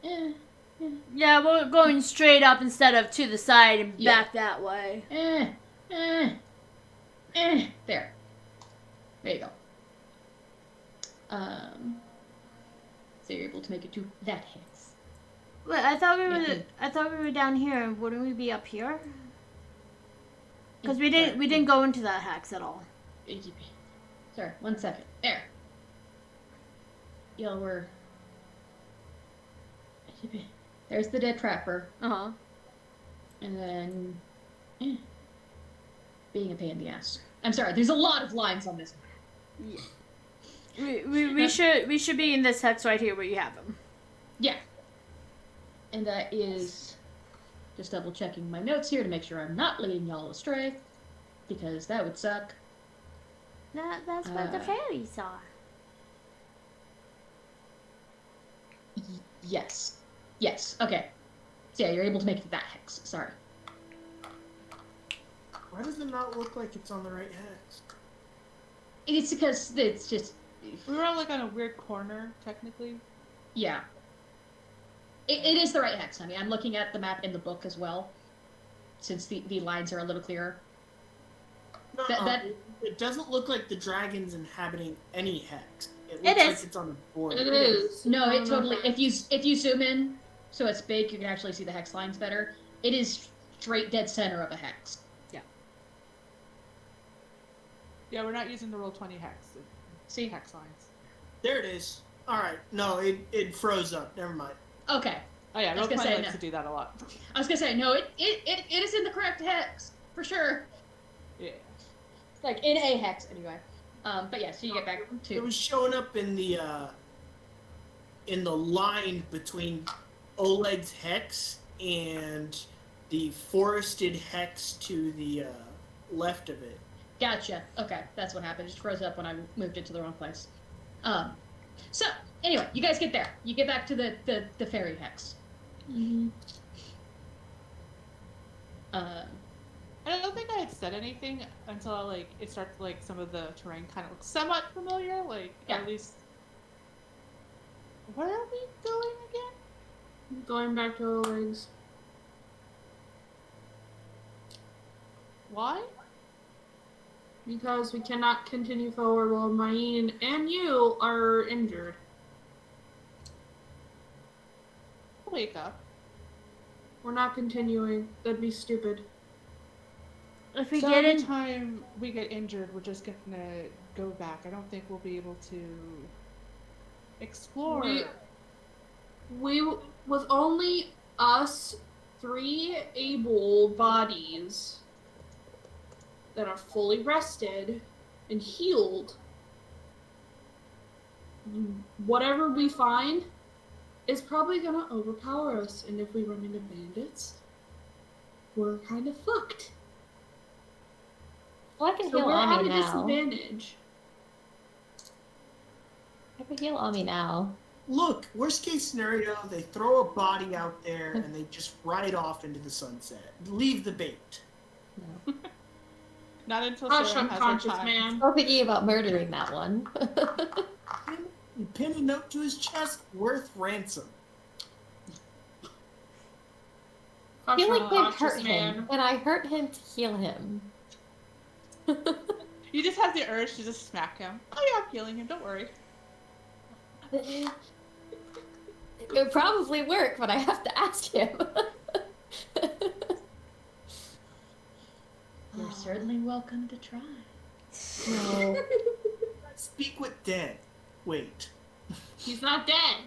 Yeah, we're going straight up instead of to the side and Yeah. back that way. There. There you go. So you're able to make it to that hex. Wait, I thought we were. Yeah. I thought we were down here. Wouldn't we be up here? Because we didn't go into that hex at all. Sorry, 1 second. There. Y'all were. There's the dead trapper, Uh huh. and then being a pain in the ass. I'm sorry. There's a lot of lines on this. Yeah. We should be in this hex right here where you have them. Yeah. And that is just double checking my notes here to make sure I'm not leading y'all astray, because that would suck. That's where the fairies are. Yes. Yes. Okay. So yeah, you're able to make it to that hex. Sorry. Why does it not look like it's on the right hex? It's because it's just We were like on a weird corner, technically. yeah. It is the right hex, honey. I'm looking at the map in the book as well, since the lines are a little clearer. No, That- it doesn't look like the dragon's inhabiting any hex. It It looks like is. it's on the board. It is. No, it totally. If you zoom in, so it's big, you can actually see the hex lines better. It is straight dead center of a hex. Yeah, we're not using the roll 20 hex. See? Hex lines. There it is. All right. No, it froze up. Never mind. Okay. Oh yeah, I was roll gonna 20 say, likes no. to do that a lot. I was gonna say no. It is in the correct hex for sure. Yeah. Like in a hex anyway. But yeah, so you get back It to was showing up in the line between Oleg's hex and the forested hex to the left of it. gotcha. Okay, that's what happened. It just froze up when I moved it to the wrong place. So anyway, you guys get there. You get back to the fairy hex. Mhm. I don't think I had said anything until like it started like some of the terrain kind of looks somewhat familiar, like Yeah. at least. Where are we going again? Going back to Oleg's. Why? Because we cannot continue forward while Myeen and you are injured. Wake up. We're not continuing. That'd be stupid. If we So get every in, time we get injured, we're just gonna go back. I don't think we'll be able to explore. with only us 3 able bodies that are fully rested and healed, whatever we find is probably gonna overpower us, and if we run into bandits, we're kind of fucked. Well, I can So heal we're at Ami a now. disadvantage. I can heal Ami now. Look, worst case scenario, they throw a body out there and they just ride off into the sunset. Leave the bait. No. Not until Hush, Sarah has her unconscious time. man. Still thinking about murdering that one. You pin a note to his chest, worth ransom. I Hush, feel like they unconscious hurt man. him, and I hurt him to heal him. You just have the urge to just smack him. Oh yeah, I'm healing him. Don't worry. It would probably work, but I have to ask him. You're certainly welcome to try. No. Speak with dead. Wait. He's not dead.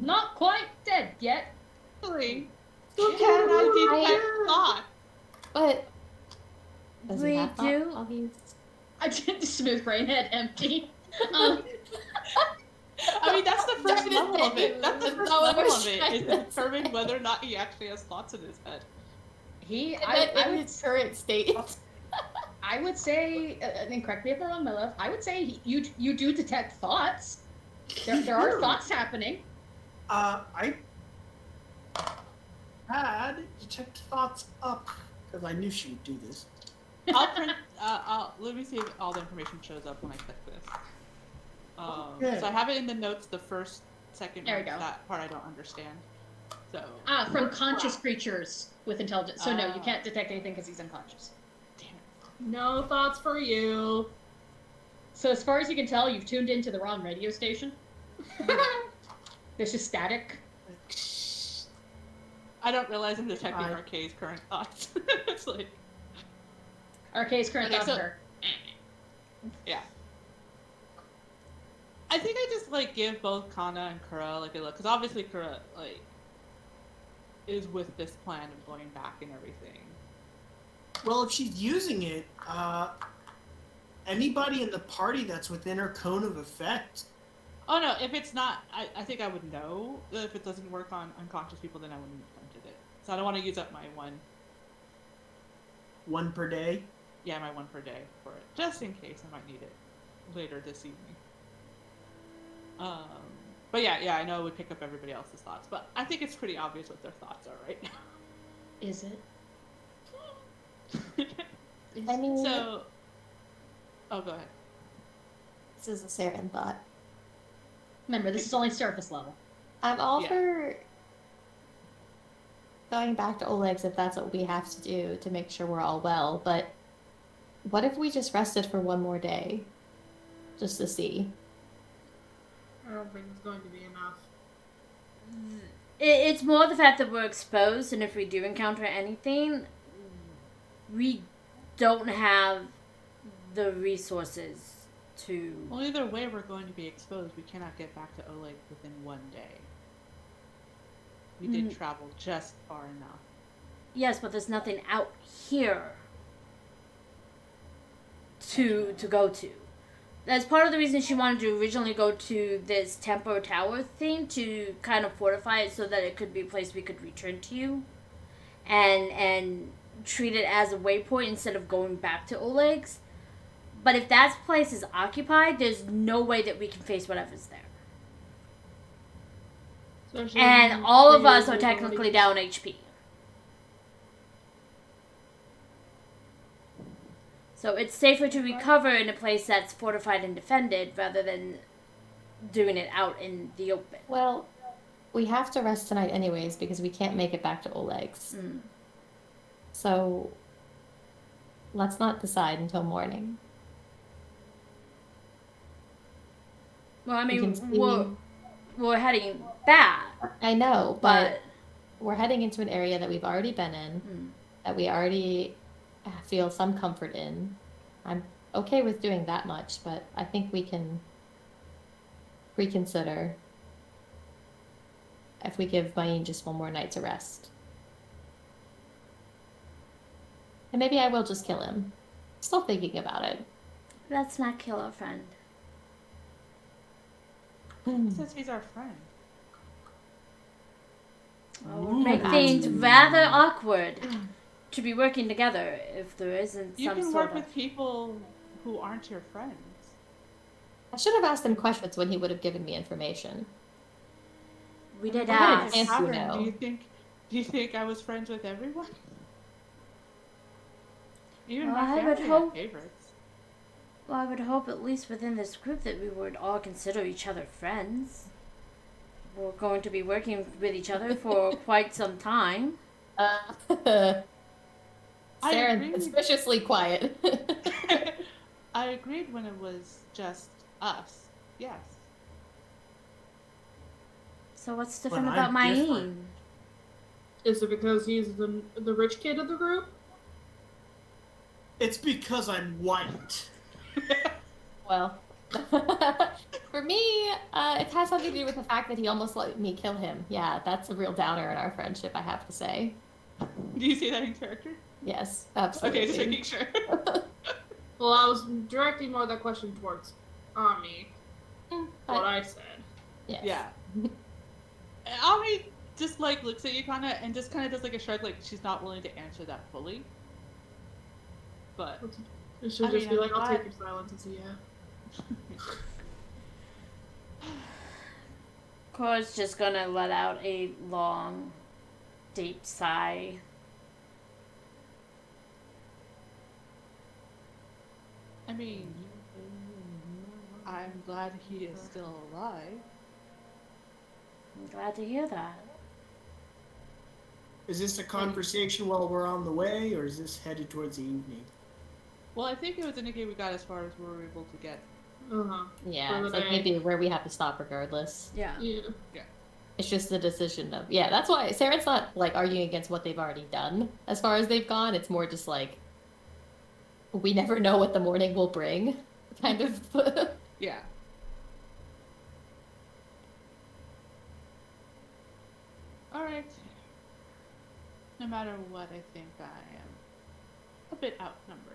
Not quite dead yet. Really? So can I detect thought? But does he We have thought do. while he's... I did the smooth brain head empty. I mean, that's the first Darn it, level of it. That's the David. first No, I level was of it, trying is to to determine whether or not he actually has thoughts in his head. in his current state. I would say, and correct me if I'm wrong, my love. I would say you do detect thoughts. There are thoughts happening. I had detect thoughts up because I knew she would do this. I'll print. Let me see if all the information shows up when I click this. Okay. So I have it in the notes. The first, second, There we go. that part I don't understand. So. From conscious creatures with intelligence. So no, you Ah. can't detect anything because he's unconscious. Damn. No thoughts for you. So as far as you can tell, you've tuned into the wrong radio station. There's just static. I don't realize I'm detecting I- Arcade's current thoughts. It's like, RK's current Okay, thoughts so- are. yeah. I think I just like give both Kana and Kura like a look, because obviously Kura like is with this plan of going back and everything. Well, if she's using it, anybody in the party that's within her cone of effect. Oh no, if it's not, I think I would know. If it doesn't work on unconscious people, then I wouldn't have planted it. So I don't want to use up my One per day. my one per day for it, just in case I might need it later this evening. But yeah, I know it would pick up everybody else's thoughts, but I think it's pretty obvious what their thoughts are right now. Is it? I mean, So, oh, go ahead. this is a Saren thought. Remember, this is only surface level. I'm all Yeah. for going back to Oleg's if that's what we have to do to make sure we're all well, but what if we just rested for one more day? Just to see. I don't think it's going to be enough. It's more the fact that we're exposed, and if we do encounter anything, we don't have the resources to. Well, either way, we're going to be exposed. We cannot get back to Oleg within one day. We did travel just far enough. Yes, but there's nothing out here to go to. That's part of the reason she wanted to originally go to this temple tower thing, to kind of fortify it so that it could be a place we could return to, and treat it as a waypoint instead of going back to Oleg's. But if that place is occupied, there's no way that we can face whatever's there. Especially And when all of three us are able technically bodies. down HP. So it's safer to recover in a place that's fortified and defended rather than doing it out in the open. Well, we have to rest tonight anyways because we can't make it back to Oleg's. Mm. So let's not decide until morning. Well, I We mean, can see- we're heading back, I know, but but we're heading into an area that we've already been in, Mm. that we already feel some comfort in. I'm okay with doing that much, but I think we can reconsider. if we give Myeen just one more night to rest. And maybe I will just kill him. Still thinking about it. Let's not kill our friend. Since he's our friend. Well, it would make things rather awkward to be working together if there isn't You some can sort work of... with people who aren't your friends. I should have asked him questions when he would have given me information. We did I had an ask. answer. Tavern, know. do you think I was friends with everyone? Even Well, my I family would had hope- favorites. Well, I would hope at least within this group that we would all consider each other friends. We're going to be working with each other for quite some time. I Sarah, agree. suspiciously quiet. I agreed when it was just us. Yes. So what's different But about I'm Myeen? different. Is it because he's the rich kid of the group? It's because I'm white. Well, for me, it has something to do with the fact that he almost let me kill him. Yeah, that's a real downer in our friendship, I have to say. Do you see that in character? Yes, absolutely. Okay, just making sure. Well, I was directing more of that question towards Ami. What I said. Yes. Yeah. Ami just like looks at you kinda and just kinda does like a shrug, like she's not willing to answer that fully. But It should I just mean, be I'm like, I'll glad- take your silence as a yeah. Cora's just gonna let out a long, deep sigh. I mean, I'm glad he is still alive. I'm glad to hear that. Is this a conversation while we're on the way, or is this headed towards the evening? Well, I think it was indicated we got as far as we were able to get. Uh-huh. Yeah, For it's the like day. maybe where we have to stop regardless. Yeah. Yeah. It's just the decision of, yeah, that's why Sarah's not like arguing against what they've already done as far as they've gone. It's more just like, we never know what the morning will bring, kind of. Yeah. Alright. No matter what, I think I am a bit outnumbered.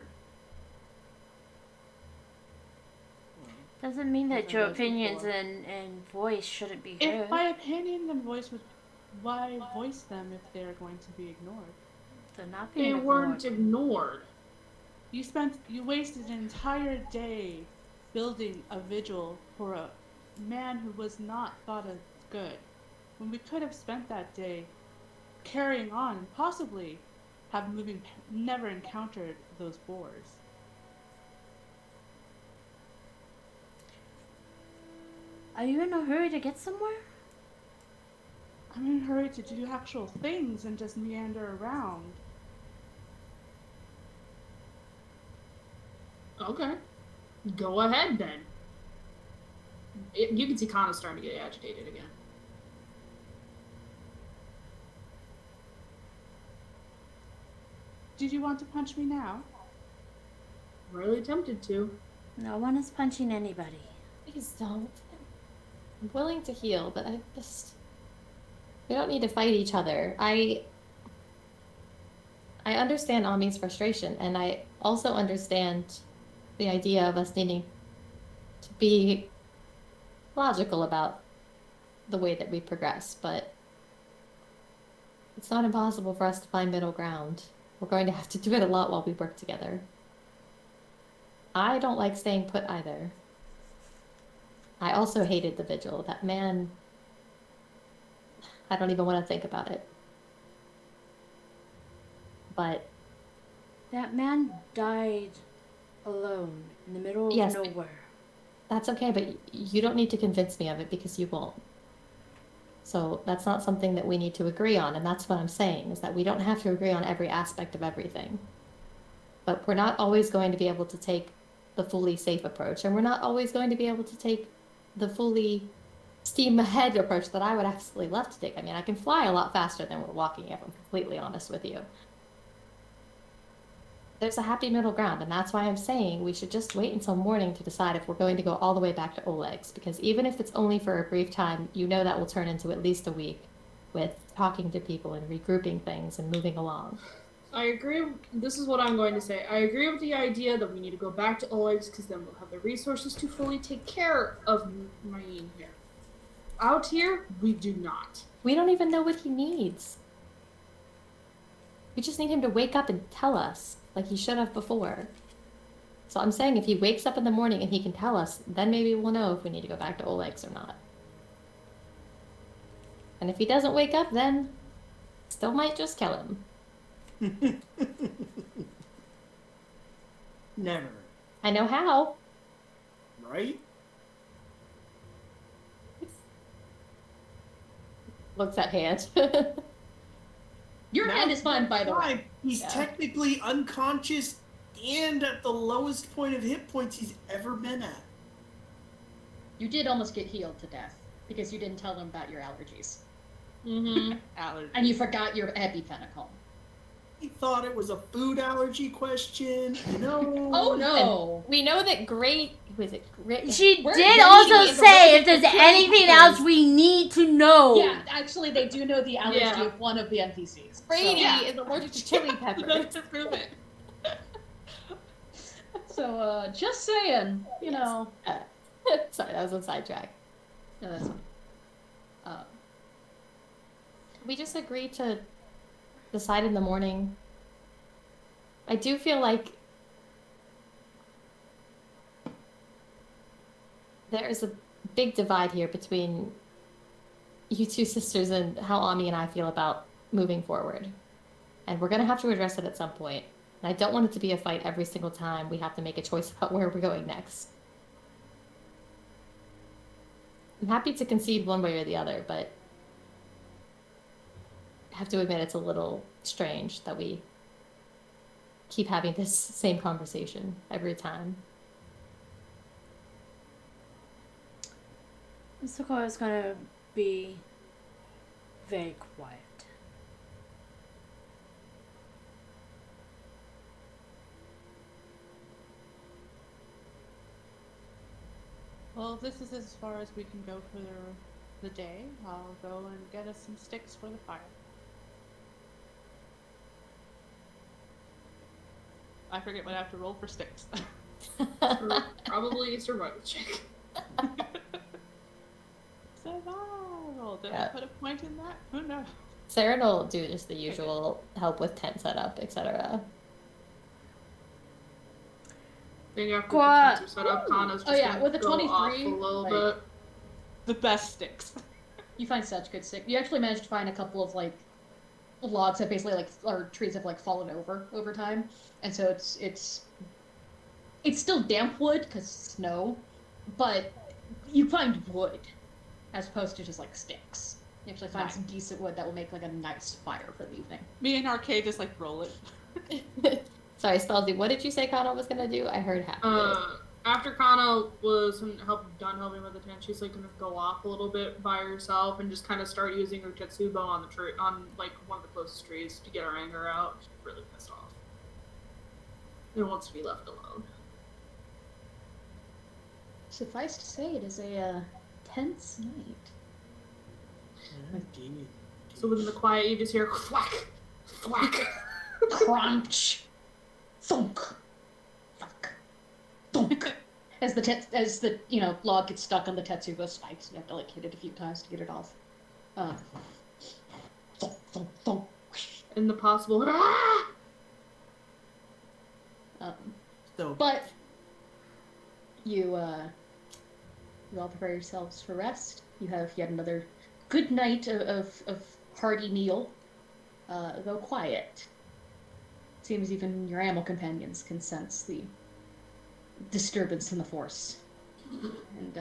Doesn't mean that As I your was opinions before. and voice shouldn't be heard. If my opinion and voice would, why voice them if they're going to be ignored? They're not They being ignored. weren't ignored. You wasted an entire day building a vigil for a man who was not thought of good, when we could have spent that day carrying on and possibly have never encountered those boars. Are you in a hurry to get somewhere? I'm in a hurry to do actual things and just meander around. Okay. Go ahead then. You can see Kana starting to get agitated again. Did you want to punch me now? Really tempted to. No one is punching anybody. Please don't. I'm willing to heal, but I just... We don't need to fight each other. I understand Ami's frustration, and I also understand the idea of us needing to be logical about the way that we progress, but it's not impossible for us to find middle ground. We're going to have to do it a lot while we work together. I don't like staying put either. I also hated the vigil. That man... I don't even want to think about it. But... That man died alone in the middle of Yes, but- nowhere. That's okay, but you don't need to convince me of it because you won't. So that's not something that we need to agree on, and that's what I'm saying, is that we don't have to agree on every aspect of everything. But we're not always going to be able to take the fully safe approach, and we're not always going to be able to take the fully steam ahead approach that I would absolutely love to take. I mean, I can fly a lot faster than we're walking, if I'm completely honest with you. There's a happy middle ground, and that's why I'm saying we should just wait until morning to decide if we're going to go all the way back to Oleg's, because even if it's only for a brief time, you know that will turn into at least a week. with talking to people and regrouping things and moving along. I agree. This is what I'm going to say. I agree with the idea that we need to go back to Oleg's because then we'll have the resources to fully take care of Myeen here. Out here, we do not. We don't even know what he needs. We just need him to wake up and tell us, like he should have before. So I'm saying if he wakes up in the morning and he can tell us, then maybe we'll know if we need to go back to Oleg's or not. And if he doesn't wake up, then still might just kill him. Never. I know how. Right? Looks at hand. Your hand is fine, by the way. He's Yeah. technically unconscious and at the lowest point of hit points he's ever been at. You did almost get healed to death because you didn't tell them about your allergies. Mm-hmm. Allergy. And you forgot your EpiPen. He thought it was a food allergy question. No. Oh no! We know that great She Where did did also she get say if the there's right anything because- else we need to know. Yeah, actually, they do know the allergy Yeah. of one of the NPCs. Brady So, is allergic to chili peppers. To prove it. so just saying, you know. Sorry, that was a sidetrack. No, that's fine. We just agreed to decide in the morning. I do feel like there is a big divide here between you two sisters and how Ami and I feel about moving forward. And we're going to have to address it at some point. And I don't want it to be a fight every single time we have to make a choice about where we're going next. I'm happy to concede one way or the other, but I have to admit it's a little strange that we keep having this same conversation every time. Sakura's gonna be very quiet. Well, this is as far as we can go for the day. I'll go and get us some sticks for the fire. I forget what I have to roll for sticks. Probably a survival check. Survival. Did I Yeah. put a point in that? Who knows? Sarah will do just the usual help with tent setup, etc. Then after Qua- the tents are set up, Kana's just Oh, yeah, gonna with a go off 23, a little like- bit. The best sticks. You find such good stick. You actually managed to find a couple of like logs that basically like or trees have like fallen over time, and so it's still damp wood because snow, but you find wood as opposed to just like sticks. You actually find Nice. some decent wood that will make like a nice fire for the evening. Me and Arcade just like roll it. Sorry, Spalsy, what did you say Kana was gonna do? I heard half of it. After Kana was done helping with the tent, she's like gonna go off a little bit by herself and just kind of start using her Tetsubo on the tree, on like one of the closest trees to get her anger out. She's really pissed off. And wants to be left alone. Suffice to say, it is a tense night. Indeed. So within the quiet, you just hear thwack, thwack. Crunch, thunk, thunk, thunk. As the log gets stuck on the Tetsubo spikes, you have to like hit it a few times to get it off. Thunk, thunk, thunk. And the possible ah! So But you all prepare yourselves for rest. You have yet another good night of hearty meal, though quiet. Seems even your animal companions can sense the disturbance in the force, and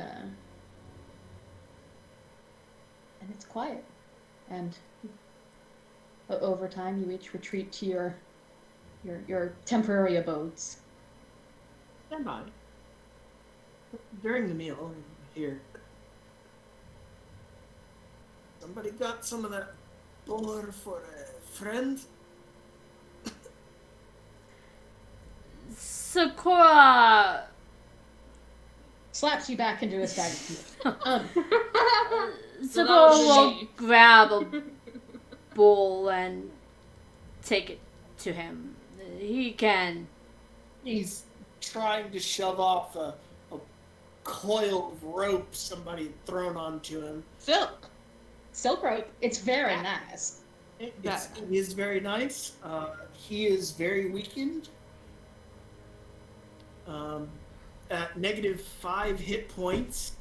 it's quiet. And over time, you each retreat to your temporary abodes. stand by. During the meal, here. Somebody got some of that boar for a friend? Sakura Slaps you back into a staggered. So that Sakura was will me. grab bull and take it to him. He can. He's trying to shove off a coil of rope somebody had thrown onto him. Silk. Silk rope. It's very nice. It is very nice. He is very weakened. At -5 hit points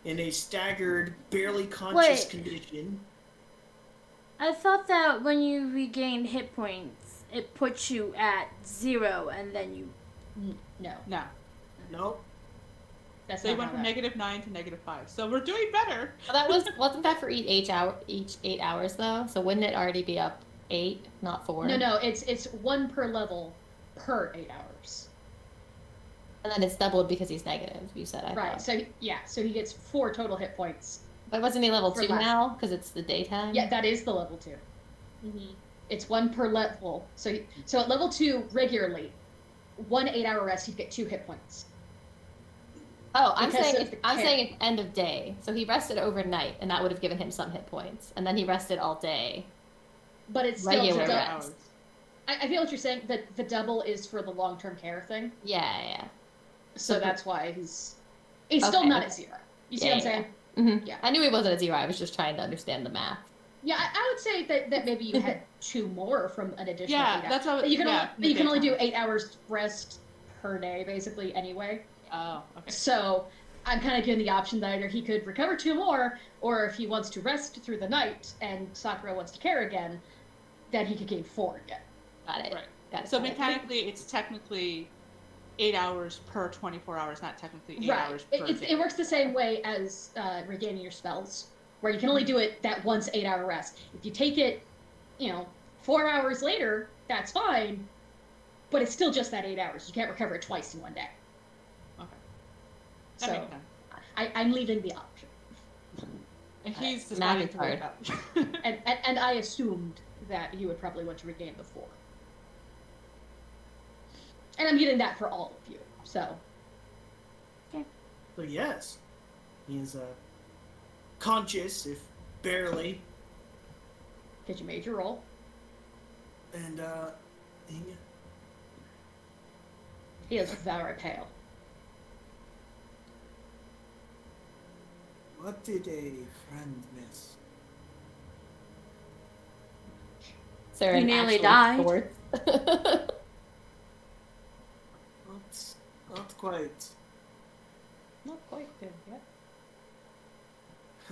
in a staggered, barely conscious condition. I thought that when you regain hit points, it puts you at 0 and then you. No, No. Nope. that's So he not went how from that- -9 to -5. So we're doing better. Well, wasn't that for each 8 hours though? So wouldn't it already be up 8, not 4? No, it's 1 per level per 8 hours. And then it's doubled because he's negative. You said I Right. thought. So he gets 4 total hit points. But wasn't he level For 2 less. now because it's the daytime? Yeah, that is the level 2. Mm-hmm. It's 1 per level. So at level 2 regularly, 1 8-hour rest, you'd get 2 hit points. Oh, I'm Because saying of the I'm care. saying it's end of day. So he rested overnight, and that would have given him some hit points, and then he rested all day. But it's still Regular the dou- rest. I feel what you're saying. That the double is for the long-term care thing. Yeah. So So- that's why he's still Okay. not at 0. You see what I'm saying? Mm-hmm. Yeah. I knew he wasn't at 0. I was just trying to understand the math. Yeah, I would say that maybe you had 2 more from an additional 8 Yeah, hours. that's how. But you can yeah, only, but you can only do daytime. 8 hours rest per day, basically, anyway. Oh, okay. So I'm kind of giving the option that either he could recover 2 more, or if he wants to rest through the night and Sakura wants to care again, then he could gain 4 again. Got it. Right. Got it. So got it. mechanically, it's technically 8 hours per 24 hours, not technically 8 Right. hours per day. It works the same way as regaining your spells, where you can only do it that once 8-hour rest. If you take it, 4 hours later, that's fine, but it's still just that 8 hours. You can't recover it twice in one day. Okay. That So makes sense. I'm leaving the option. And he's Math deciding is to wake hard. up. And I assumed that he would probably want to regain the 4. And I'm getting that for all of you. So But yes, he is conscious, if barely, because you made your roll. and He is very pale. what did a friend miss? Sarah You nearly actually died. sports. Not quite. Not quite there yet.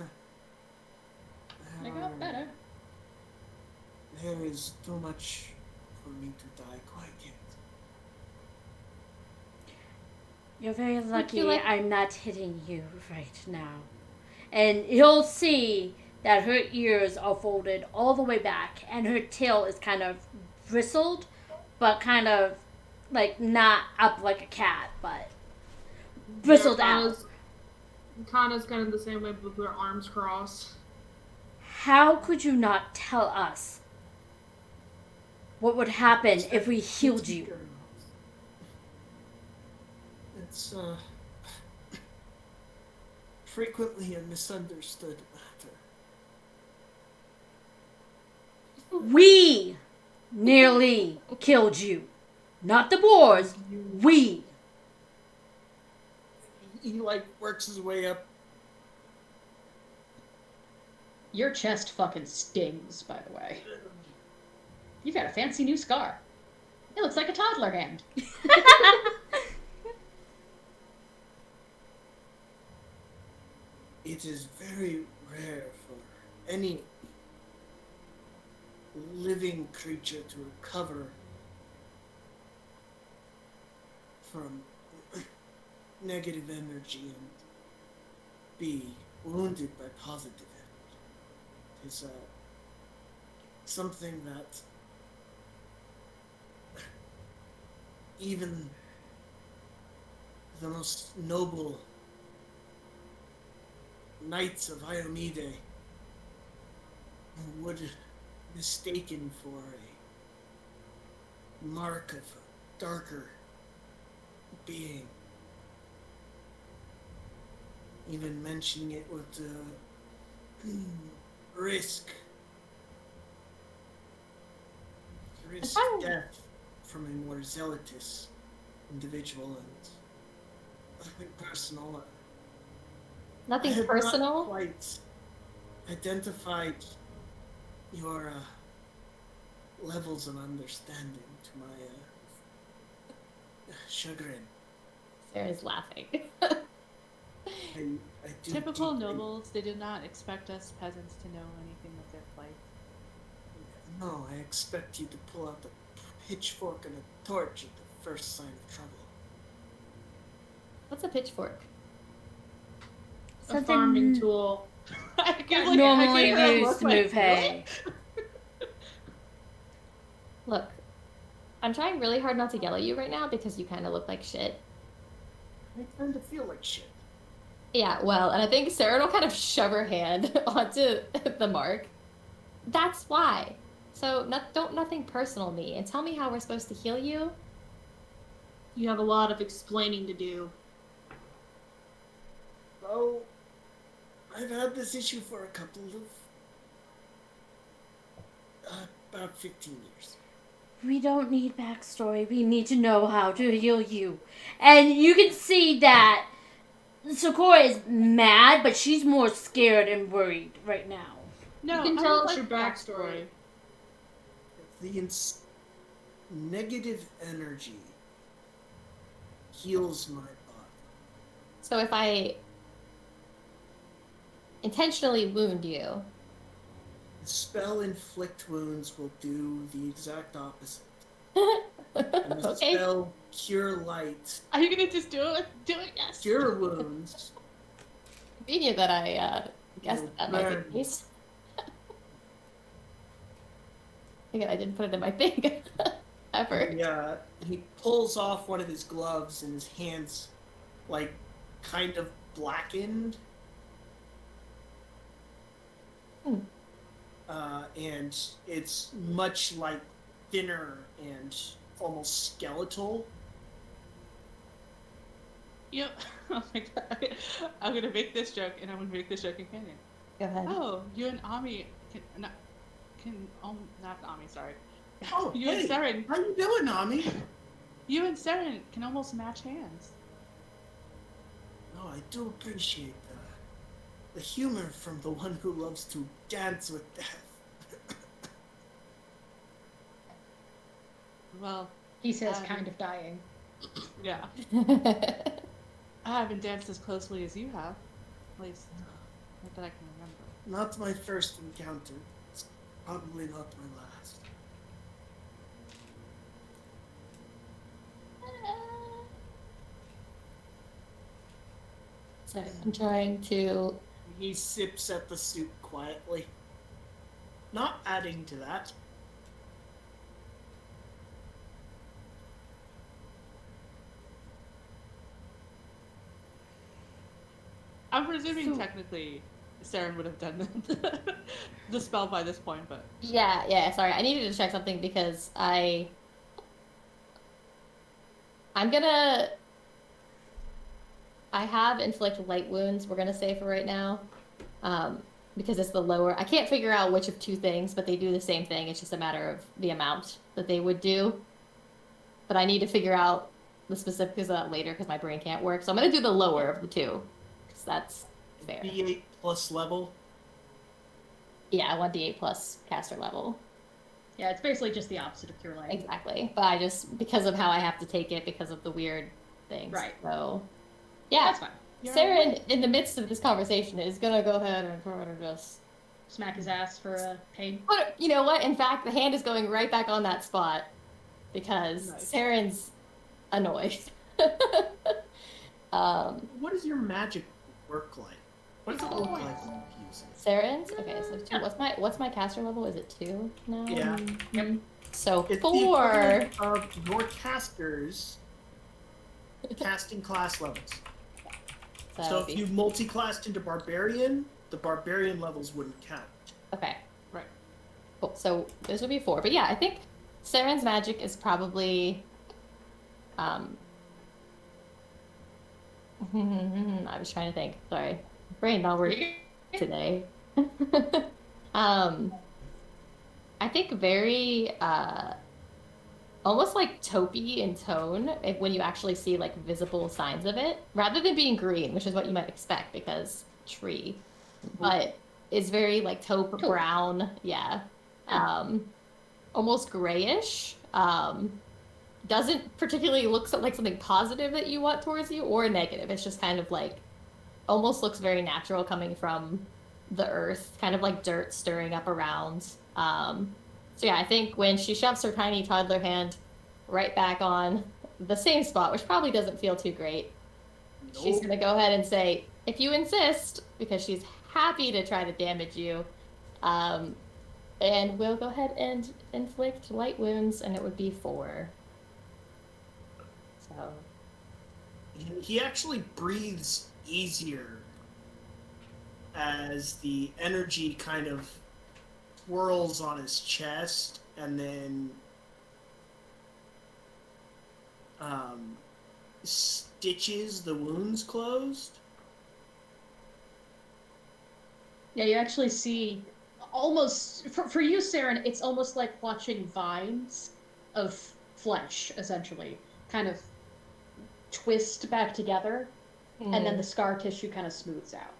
I There got are- better. There is too much for me to die quite yet. You're very lucky like- I'm not hitting you right now. And you'll see that her ears are folded all the way back and her tail is kind of bristled, but kind of like not up like a cat, but bristled out. Kana's kind of the same way with her arms crossed. How could you not tell us what would happen if we healed you? It's frequently a misunderstood matter. We nearly killed you. Not the boars, we. He works his way up. Your chest fucking stings, by the way. You've got a fancy new scar. It looks like a toddler hand. It is very rare for any living creature to recover from negative energy and be wounded by positive energy. It is something that even the most noble knights of Iomide would mistaken for a mark of a darker being. Even mentioning it would risk risk Oh. death from a more zealotous individual and nothing personal. I Nothing have not personal. quite identified your levels of understanding to my chagrin. Sarah's laughing. I do Typical deeply- nobles, they did not expect us peasants to know anything of their plight. No, I expect you to pull out the pitchfork and a torch at the first sign of trouble. What's a pitchfork? A farming tool. I gave, normally her a used look to like, move hay. Look, I'm trying really hard not to yell at you right now because you kind of look like shit. I tend to feel like shit. Yeah, well, and I think Sarah will kind of shove her hand onto the mark. That's why. So don't nothing personal me, and tell me how we're supposed to heal you. You have a lot of explaining to do. Well, I've had this issue for a couple of about 15 years. We don't need backstory. We need to know how to heal you. And you can see that Sakura is mad, but she's more scared and worried right now. No, You can I tell would us like your backstory. The negative energy heals my body. So if I intentionally wound you, The spell inflict wounds will do the exact opposite. And the okay. spell cure light, Are you gonna just do it? Do it, yes. cure wounds. Convenient that I guessed will that might be burn. the case. Again, I didn't put it in my thing. Ever. He pulls off one of his gloves and his hands, like, kind of blackened. Hmm. And it's much like thinner and almost skeletal. Yep. Oh my god. I'm gonna make this joke, and I'm gonna make this joke again. Go ahead. Oh, you and Ami not Ami, sorry. Oh, You hey, and Seren, how you doing, Nami? you and Seren can almost match hands. Oh, I do appreciate the humor from the one who loves to dance with death. Well, He says, kind of dying. yeah. I haven't danced as closely as you have. At least, not that I can remember. Not my first encounter. It's probably not my last. So I'm trying to. He sips at the soup quietly, not adding to that. I'm presuming technically Seren would have done the spell by this point, but Yeah, sorry. I needed to check something because I'm gonna. I have inflict light wounds, we're gonna say for right now. Because it's the lower. I can't figure out which of two things, but they do the same thing. It's just a matter of the amount that they would do. But I need to figure out the specifics of that later because my brain can't work. So I'm gonna do the lower of the two. Because that's fair. D8 plus level. Yeah, I want D8 plus caster level. Yeah, it's basically just the opposite of Cure Light. Exactly. But I just, because of how I have to take it, because of the weird things. Right. So, yeah. That's fine. Sarah, in the midst of this conversation, is gonna go ahead and just. Smack his ass for pain. But you know what? In fact, the hand is going right back on that spot because Nice. Saren's annoyed. What does your magic work like? What does it look like when you use it? Saren's? Okay, so 2. What's my caster level? Is it 2 now? Yeah. Yep. So It's 4. the equivalent of your casters' casting class levels. So it'd if be- you multi-classed into barbarian, the barbarian levels wouldn't count. Okay. right. Cool. So this would be 4. But yeah, I think Saren's magic is probably I was trying to think. Sorry. Brain not working today. I think very almost like taupey in tone when you actually see like visible signs of it, rather than being green, which is what you might expect because tree, but it's very like taupe brown, yeah, almost grayish. Doesn't particularly look like something positive that you want towards you or negative. It's just kind of like almost looks very natural coming from the earth, kind of like dirt stirring up around. So yeah, I think when she shoves her tiny toddler hand right back on the same spot, which probably doesn't feel too great, she's gonna go ahead and say, "If you insist," because she's happy to try to damage you. And we'll go ahead and inflict light wounds, and it would be 4. So He actually breathes easier as the energy kind of swirls on his chest and then stitches the wounds closed. Yeah, you actually see almost for you, Saren. It's almost like watching vines of flesh, essentially, kind of twist back together, and then the scar tissue kind of smooths out.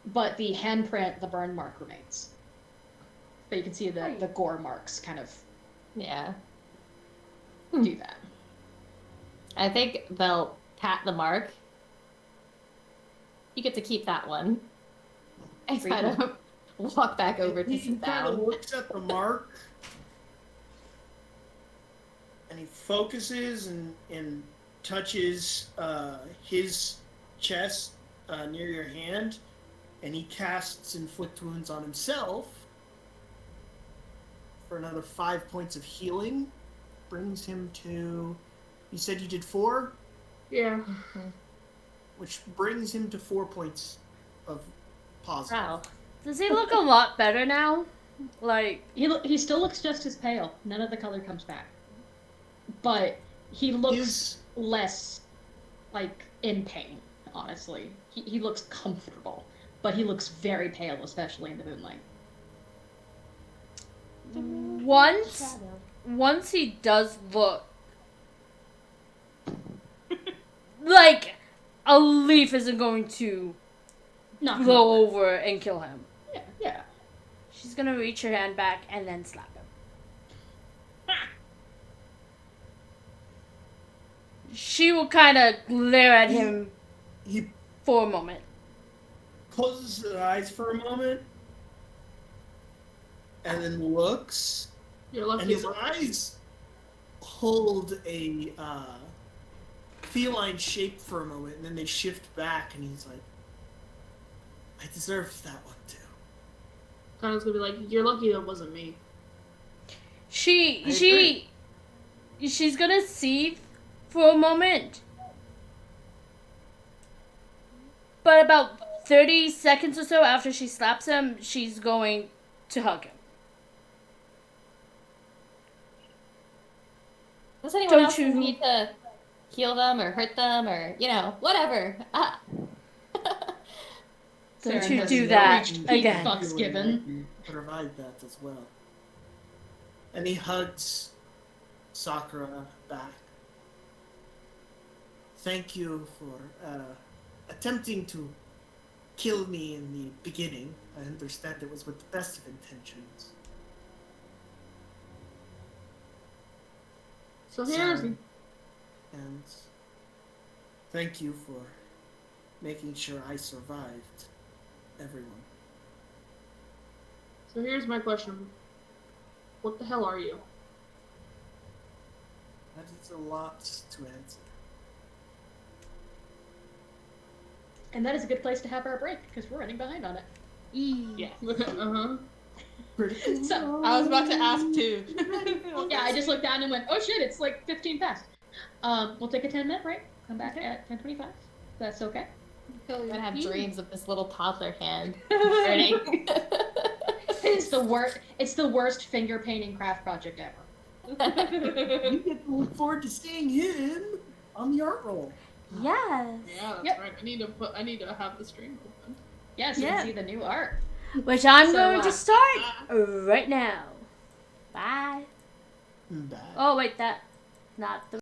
But the handprint, the burn mark remains. But you can see the gore marks kind of do that. I think they'll pat the mark. You get to keep that one. And kind of walk back over to He sit kind of down. looks at the mark and he focuses and touches his chest near your hand, and he casts Inflict Wounds on himself for another 5 points of healing. Brings him to... You said you did 4? Yeah. Which brings him to 4 points of positive. Wow. Does he look a lot better now? Like He still looks just as pale. None of the color comes back. But he looks less like in pain, honestly. He looks comfortable, but he looks very pale, especially in the moonlight. once he does look like a leaf isn't going to blow over and kill him. Yeah. She's gonna reach her hand back and then slap him. She will kind of glare at him He for a moment. closes his eyes for a moment and then looks, You're lucky. and his eyes hold a feline shape for a moment, and then they shift back, and he's like, I deserved that one too. Connor's gonna be like, "You're lucky that wasn't me." She's gonna seethe for a moment. But about 30 seconds or so after she slaps him, she's going to hug him. Does anyone Don't else you- need to heal them or hurt them or, whatever? Don't Saren you has do not that reached peak again. fucks given. You provide that as well. And he hugs Sakura back. Thank you for attempting to kill me in the beginning. I understand it was with the best of intentions. So here's Sorry. And thank you for making sure I survived everyone. my question. What the hell are you? That is a lot to answer. And that is a good place to have our break, because we're running behind on it. Yeah. Uh-huh. So, I was about to ask too. yeah, I just looked down and went, oh shit, it's like 15 past. We'll take a 10-minute break. Come back at 10:25. That's okay. I'm gonna have dreams of this little toddler hand burning. It's the worst finger painting craft project ever. You get to look forward to seeing him on the art roll. Yes. Yeah, that's Yep. right. I need to have the stream open. Yes, you Yeah. can see the new art. Which I'm So, going to start right now. Bye. Bye. Oh wait, that not the.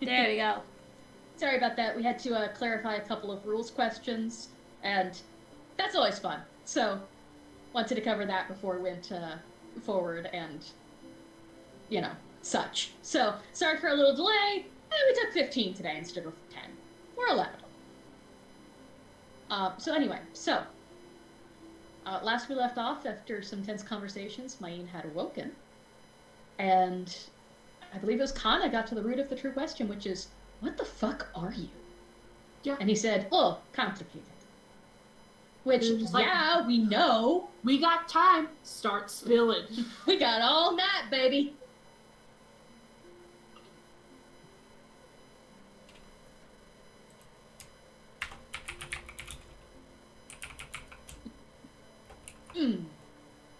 There we go. Sorry about that. We had to clarify a couple of rules questions, and that's always fun. So, wanted to cover that before we went forward and, such. So, sorry for a little delay. We took 15 today instead of 10. We're allowed. Last we left off, after some tense conversations, Myeen had awoken. And I believe it was Kana got to the root of the true question, which is, what the fuck are you? Yeah. And he said, oh, complicated. Which, Just like, yeah, we know. We got time. Start spilling. We got all night, baby.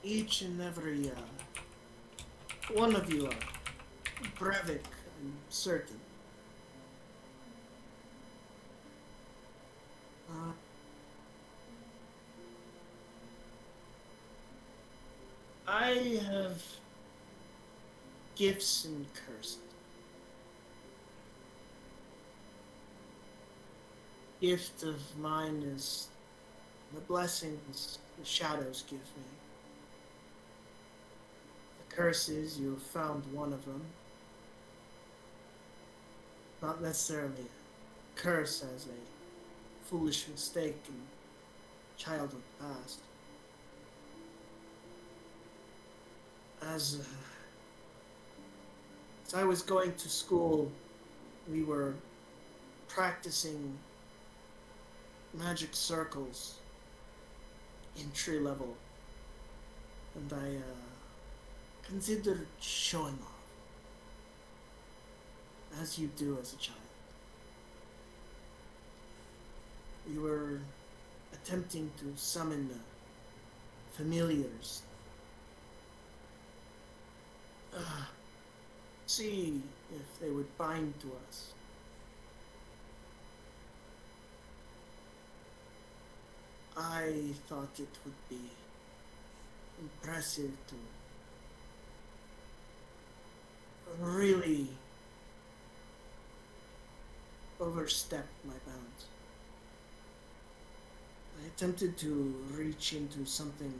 Each and every one of you are Brevik, I'm certain. I have gifts and curses. Gift of mine is the blessings the shadows give me. The curses, you have found one of them. Not necessarily a curse as a foolish mistake in childhood past. As I was going to school, we were practicing magic circles in tree level, and I considered showing off, as you do as a child. We were attempting to summon familiars. See if they would bind to us. I thought it would be impressive to really overstep my bounds. I attempted to reach into something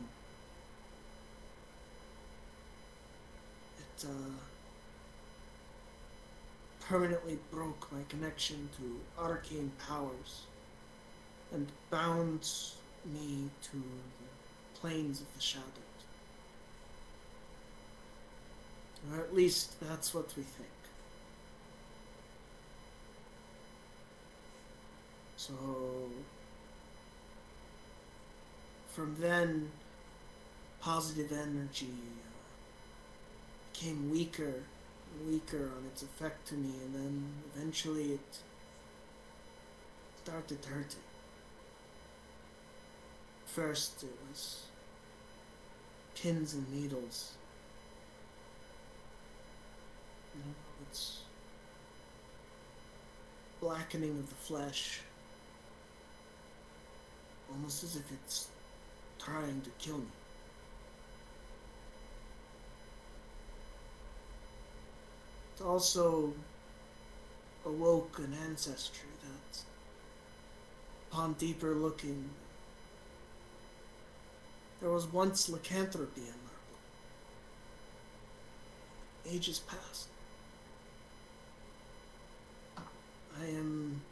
that permanently broke my connection to arcane powers and bound me to the planes of the shadows. Or at least that's what we think. So from then, positive energy became weaker and weaker on its effect to me, and then eventually it started hurting. First it was pins and needles. It's blackening of the flesh, almost as if it's trying to kill me. It also awoke an ancestry that, upon deeper looking, there was once lycanthropy in my blood. Ages past. I am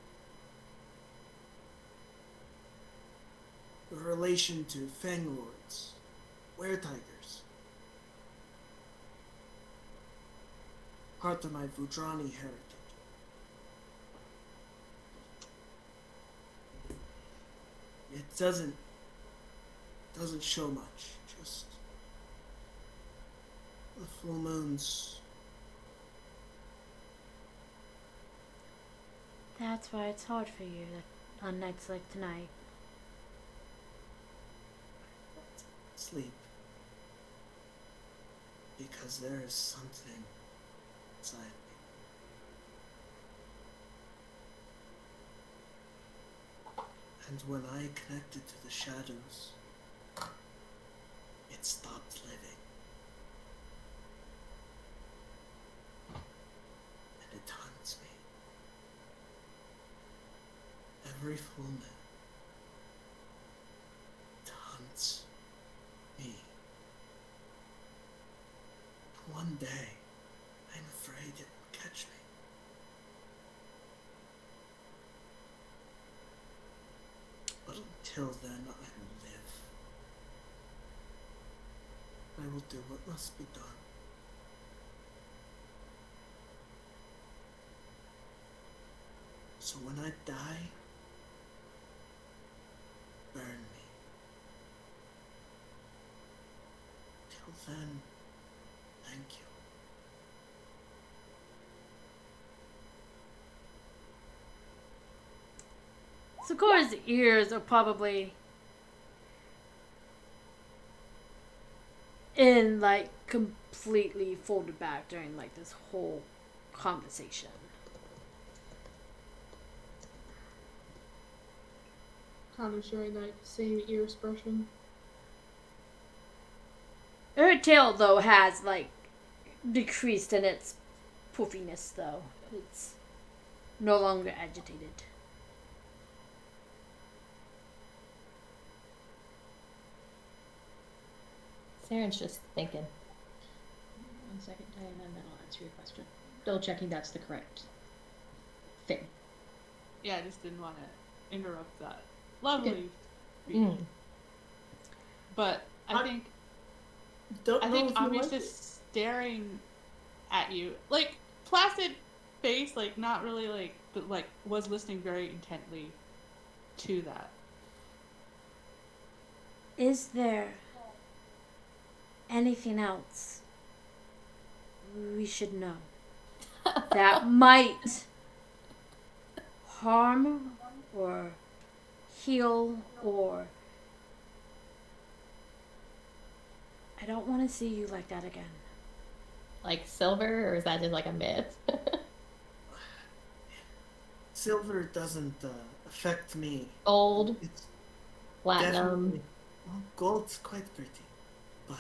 a relation to Fang Lords, Were-Tigers. Part of my Vudrani heritage. It doesn't show much, just the full moons. That's why it's hard for you on nights like tonight. Sleep. Because there is something inside me. And when I connected to the shadows, it stopped living. And it haunts me. every full moon. It hunts me. One day, I'm afraid it will catch me. But until then, I will live. I will do what must be done. So when I die, burn me. Till then, thank you. Sakura's ears are probably in like completely folded back during like this whole conversation. Kind of showing that same ear expression. Her tail though has like decreased in its poofiness though. It's no longer agitated. Saren's just thinking. 1 second, Diana, and then I'll answer your question. Double checking that's the correct thing. Yeah, I just didn't want to interrupt that lovely Okay. reading. But I think Ami's just staring at you, like placid face, like not really like, but like was listening very intently to that. Is there anything else we should know that might harm or heal or... I don't want to see you like that again. Like silver, or is that just like a myth? Silver doesn't affect me. Gold, It's platinum. definitely... Well, gold's quite pretty. But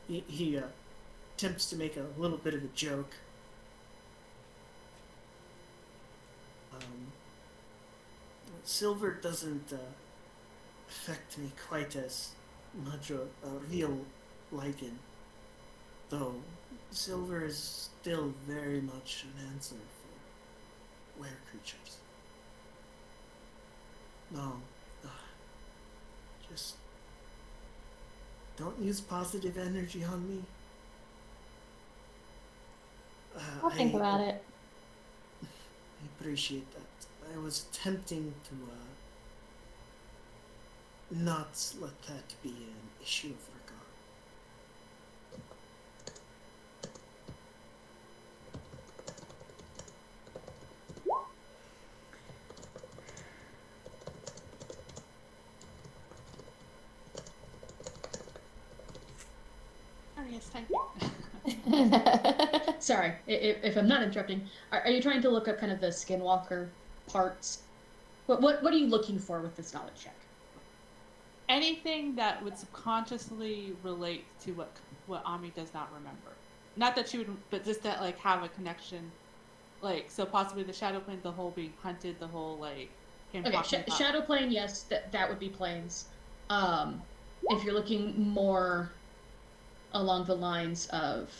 he attempts to make a little bit of a joke. Silver doesn't affect me quite as much a real lichen, though silver is still very much an answer for were creatures. No, just don't use positive energy on me. I'll think about it. I appreciate that. I was attempting to not let that be an issue of regard. Oh yes, thank you. Sorry, if I'm not interrupting, are you trying to look up kind of the skinwalker parts? What are you looking for with this knowledge check? Anything that would subconsciously relate to what Ami does not remember. Not that she would, but just that like have a connection, like so possibly the shadow plane, the whole being hunted, the whole like. Okay, shadow plane, yes, that would be planes. If you're looking more along the lines of,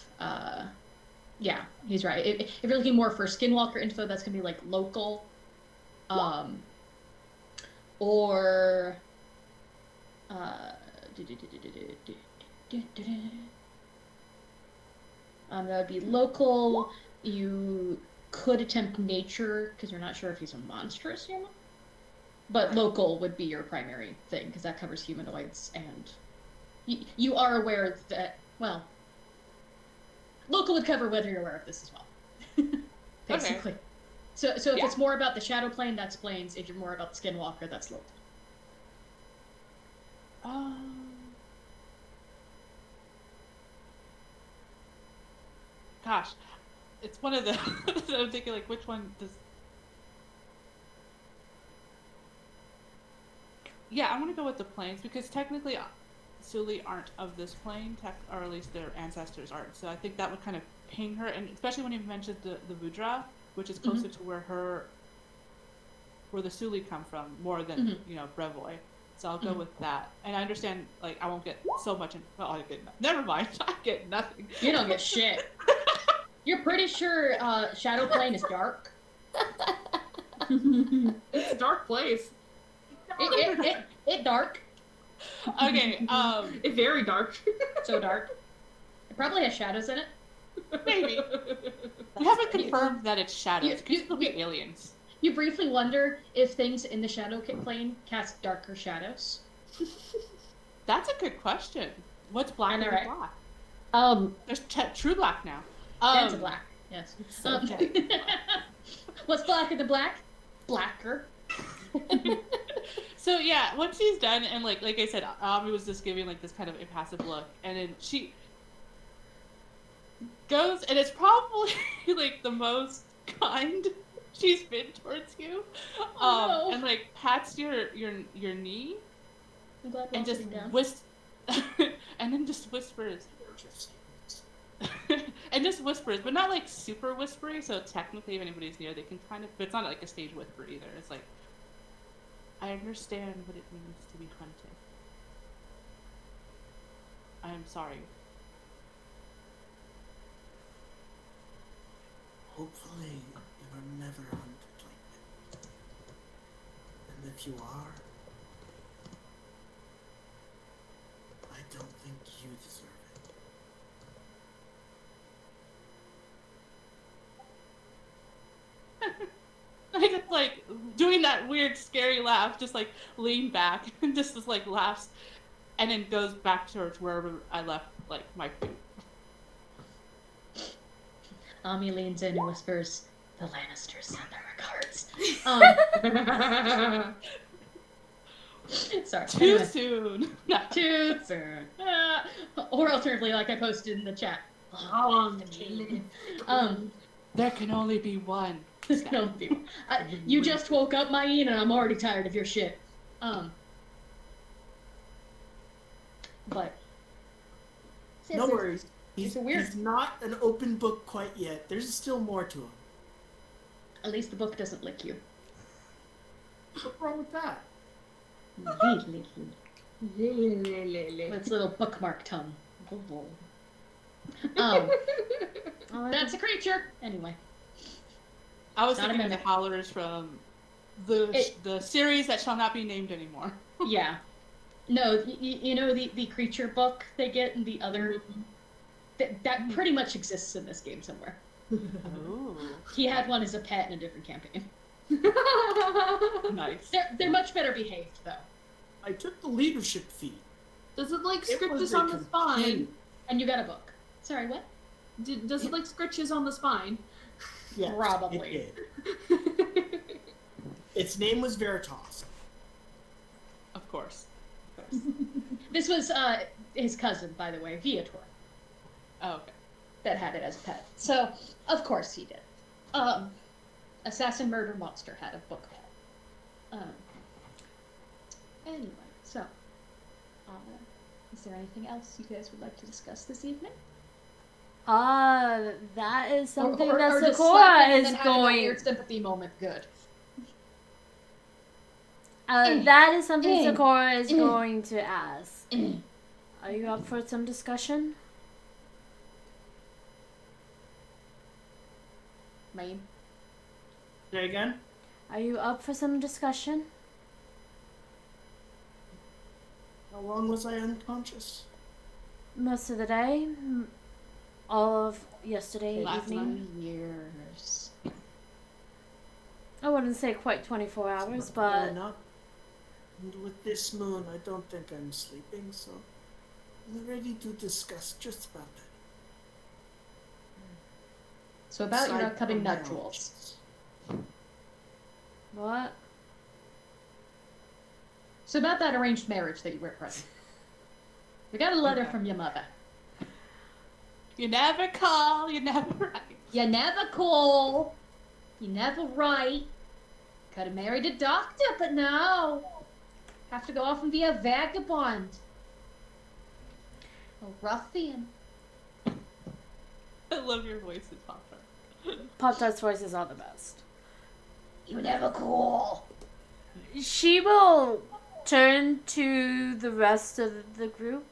yeah, he's right. If you're looking more for skinwalker info, that's gonna be like local, or that would be local. You could attempt nature because you're not sure if he's a monstrous human, but local would be your primary thing because that covers humanoids, and you are aware that, well, local would cover whether you're aware of this as well. Basically. Okay. So if it's more about the shadow plane, that's planes. If you're more about the skinwalker, that's local. Gosh, it's one of the. I'm thinking like which one does. Yeah, I want to go with the planes because technically, Suli aren't of this plane, or at least their ancestors aren't. So I think that would kind of ping her, and especially when you mentioned the Vudra, which is closer to where her where the Suli come from more than Mm-hmm. Brevoy. So I'll go with that. And I understand, like, I won't get so much. I get never mind. I get nothing. You don't get shit. You're pretty sure Shadow Plane is dark. It's a dark place. It dark. Okay. It's very dark. So dark. It probably has shadows in it. Maybe. We haven't confirmed that it's shadows. It could still be aliens. You briefly wonder if things in the Shadow Plane cast darker shadows. That's a good question. What's black I know, and right? black? There's true black now. That's a black. Yes. So okay. What's black in the black? Blacker. So yeah, once she's done, and like I said, Ami was just giving like this kind of impassive look, and then she goes, and it's probably like the most kind she's been towards you, Oh, no. and like pats your knee, I'm glad we're and all just sitting down. and then just whispers, and just whispers, but not like super whispery. So technically, if anybody's near, they can kind of, but it's not like a stage whisper either. It's like, I understand what it means to be hunted. I am sorry. Hopefully, you are never hunted like that. And if you are, I don't think you deserve it. I just like doing that weird, scary laugh, just like lean back and just like laughs, and then goes back towards wherever I left like my feet. Ami leans in and whispers, "The Lannisters send their regards." Sorry. Too Anyway. soon. No. Too soon. Or alternatively, like I posted in the chat. How long did you live? There can only be one. No, you just woke up, Myeen, and I'm already tired of your shit. But No worries. It's a weird. He's not an open book quite yet. There's still more to him. At least the book doesn't lick you. What's wrong with that? With its little bookmark tongue. That's a creature. Anyway. I was Not a thinking of the mimic. howlers from the series that shall not be named anymore. Yeah. No, you know the creature book they get in the other. That pretty much exists in this game somewhere. Oh, He had one as a pet in a different campaign. nice. They're much better behaved though. I took the leadership feat. Does it like It was scritches a on the spine? companion. And you got a book. Sorry, what? Does it like scritches on the spine? Yes, Probably. it did. Its name was Veritas. Of course. This was his cousin, by the way, Viator, Oh, okay. that had it as a pet. So, of course he did. Assassin Murder Monster had a book pet. Anyway, so, is there anything else you guys would like to discuss this evening? That is something that or just Sakura slapping and is then having a going. weird sympathy moment. Good. That is something Sakura is going to ask. Are you up for some discussion? Myeen? Say again? Are you up for some discussion? How long was I unconscious? Most of the day, all of yesterday Last evening. Years. I wouldn't say quite 24 hours, Well, but not. And with this moon, I don't think I'm sleeping, so I'm ready to discuss just about that. So about your Aside upcoming from my nuptials. what? So about that arranged marriage that you were present. We got a letter Okay. from your mother. You never call, you never write. You never call. You never write. Could have married a doctor, but no. Have to go off and be a vagabond. A ruffian. I love your voices, Papa. Pop Tart's voices are the best. You never call. She will turn to the rest of the group.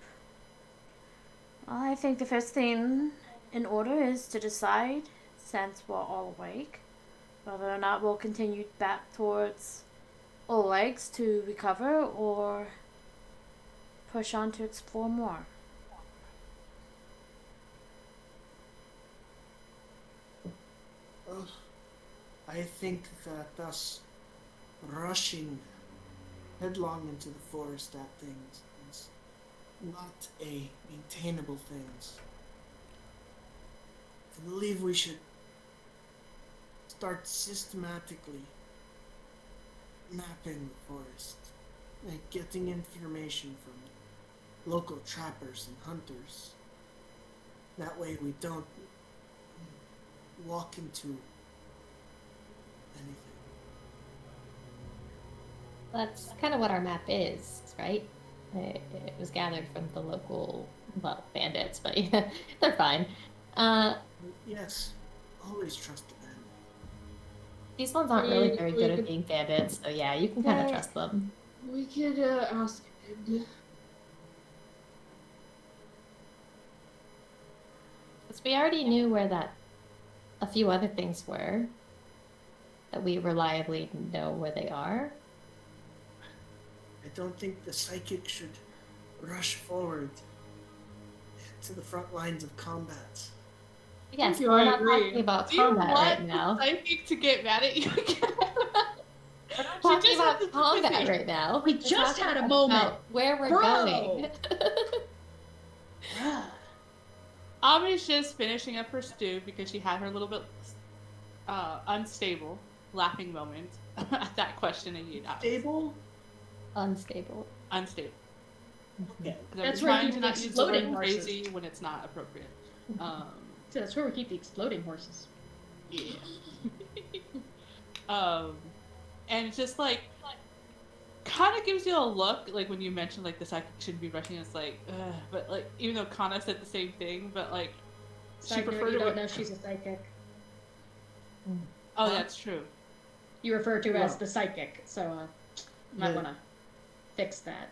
Well, I think the first thing in order is to decide, since we're all awake, whether or not we'll continue back towards Oleg's to recover or push on to explore more. Well, I think that us rushing headlong into the forest at things is not a maintainable thing. I believe we should start systematically mapping the forest, like getting information from local trappers and hunters. That way we don't walk into anything. That's kind of what our map is, right? It was gathered from the local, well, bandits, but yeah, they're fine. Yes, always trust the bandit. These ones aren't really very We good at could- being bandits, so yeah, you can kind of Yeah. trust them. We could ask him. Because we already knew where a few other things were, that we reliably know where they are. I don't think the psychic should rush forward to the front lines of combat. Yes, you, we're I not agree. talking about Do you combat want right the now. psychic to get mad at you again? We're not She talking just about has to combat listen. right now. We We're just talking had a about moment. where we're Bro. going. Bruh. Ami's just finishing up her stew because she had her little bit unstable laughing moment at that question that you'd asked. Stable? Unstable. Unstable. Okay. That's I'm where trying you to keep not use the word exploding horses. crazy when it's not appropriate. So that's where we keep the exploding horses. Yeah. And it's just like kind of gives you a look like when you mentioned like the psychic shouldn't be rushing. It's like, but like even though Kana said the same thing, but like she Side note, preferred you to. don't know she's a psychic. Oh, that's true. You refer to her as Well. the psychic, so might Yeah. want to fix that.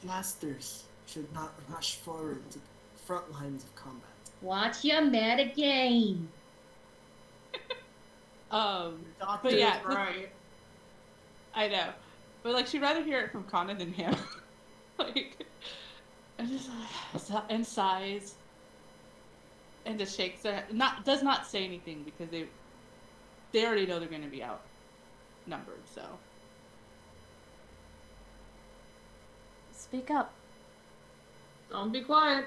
Plasters should not rush forward to the front lines of combat. Watch your metagame. Doctor, But yeah, Right. I know, but like she'd rather hear it from Kana than him. Like, and just and sighs, and just shakes her. Does not say anything because they already know they're going to be outnumbered. So Speak up. Don't be quiet.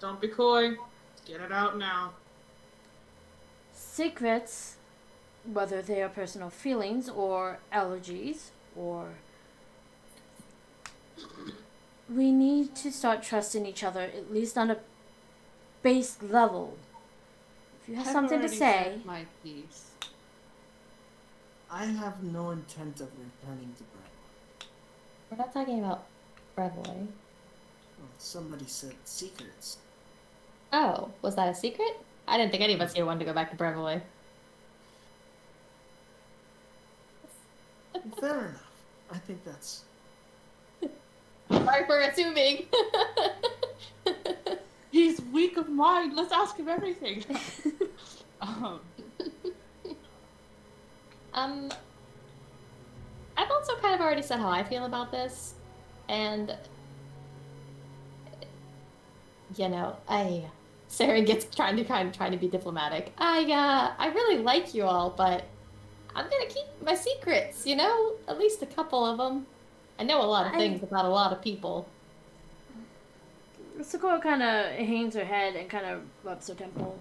Don't be coy. Let's get it out now. Secrets, whether they are personal feelings or allergies or we need to start trusting each other at least on a base level. If you have I've something to already say, said my piece. I have no intent of returning to Brentwood. We're not talking about Brevoy. Well, somebody said secrets. Oh, was that a secret? I didn't think any of us here wanted to go back to Brevoy. Fair enough. I think that's... Sorry for assuming. He's weak of mind. Let's ask him everything. um, I've also kind of already said how I feel about this, and you know, Sarah gets trying to be diplomatic. I really like you all, but I'm gonna keep my secrets. You know, at least a couple of them. I know a lot of things about a lot of people. Sakura kind of hangs her head and kind of rubs her temple.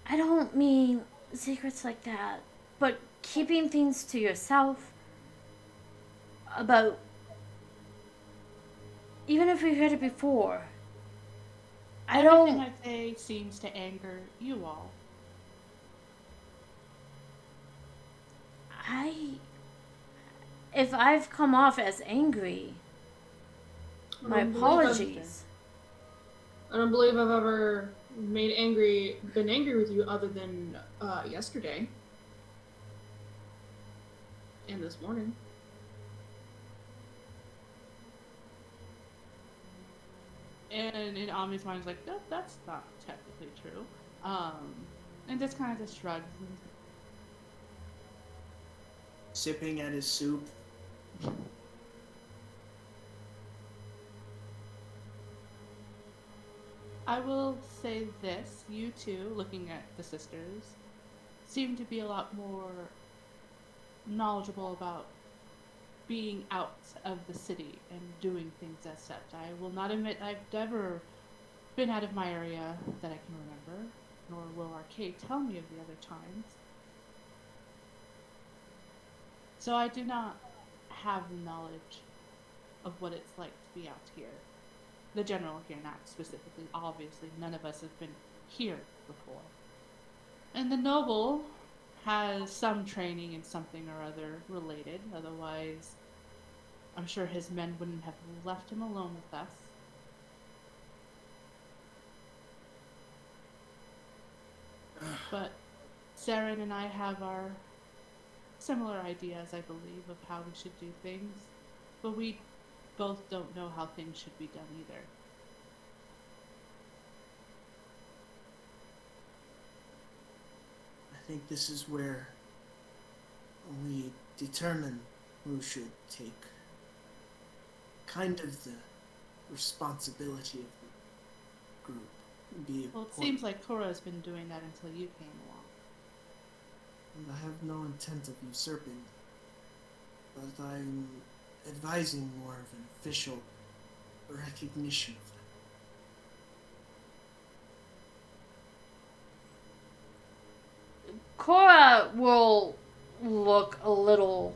I don't mean secrets like that, but keeping things to yourself about even if we heard it before. I everything don't. I say seems to anger you all. If I've come off as angry, my apologies. I don't believe I've ever been angry with you other than yesterday. And this morning. And in Ami's mind, is like, no, that's not technically true. And just kind of just shrugs. Sipping at his soup. I will say this: you two, looking at the sisters, seem to be a lot more knowledgeable about being out of the city and doing things as such. I will not admit I've ever been out of my area that I can remember, nor will Arcade tell me of the other times. So I do not have the knowledge of what it's like to be out here. The general here, not specifically. Obviously, none of us have been here before. And the noble has some training in something or other related. Otherwise, I'm sure his men wouldn't have left him alone with us. But Saren and I have our similar ideas, I believe, of how we should do things. But we both don't know how things should be done either. I think this is where we determine who should take kind of the responsibility of the group. Be Well, it seems like Cora has been doing that until you came along. And I have no intent of usurping, but I'm advising more of an official recognition of them. Cora will look a little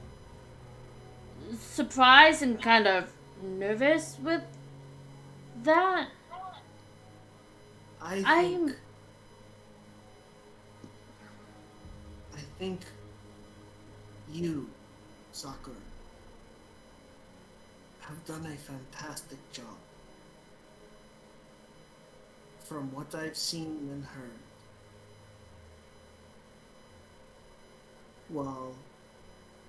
surprised and kind of nervous with that. I think you, Sakura, have done a fantastic job. From what I've seen and heard. Well,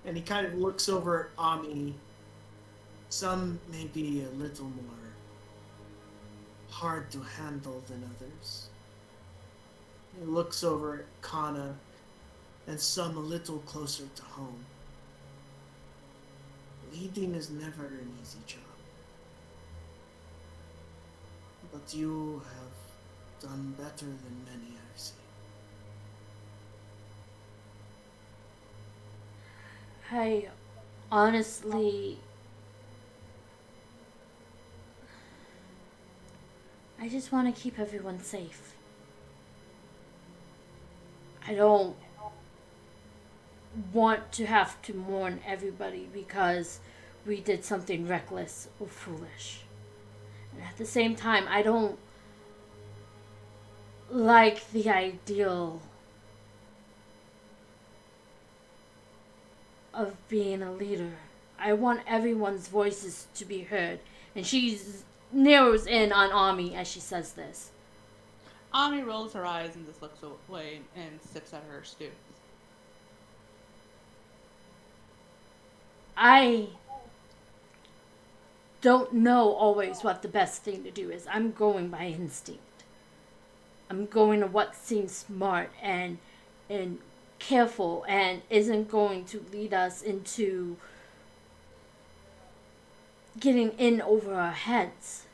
and he kind of looks over at Ami. Some may be a little more hard to handle than others. He looks over at Kana, and some a little closer to home. Leading is never an easy job. But you have done better than many I've seen. I honestly, I just want to keep everyone safe. I don't want to have to mourn everybody because we did something reckless or foolish. And at the same time, I don't like the ideal of being a leader. I want everyone's voices to be heard. And she narrows in on Ami as she says this. Ami rolls her eyes and just looks away and sips at her stew. I don't know always what the best thing to do is. I'm going by instinct. I'm going to what seems smart and careful and isn't going to lead us into getting in over our heads.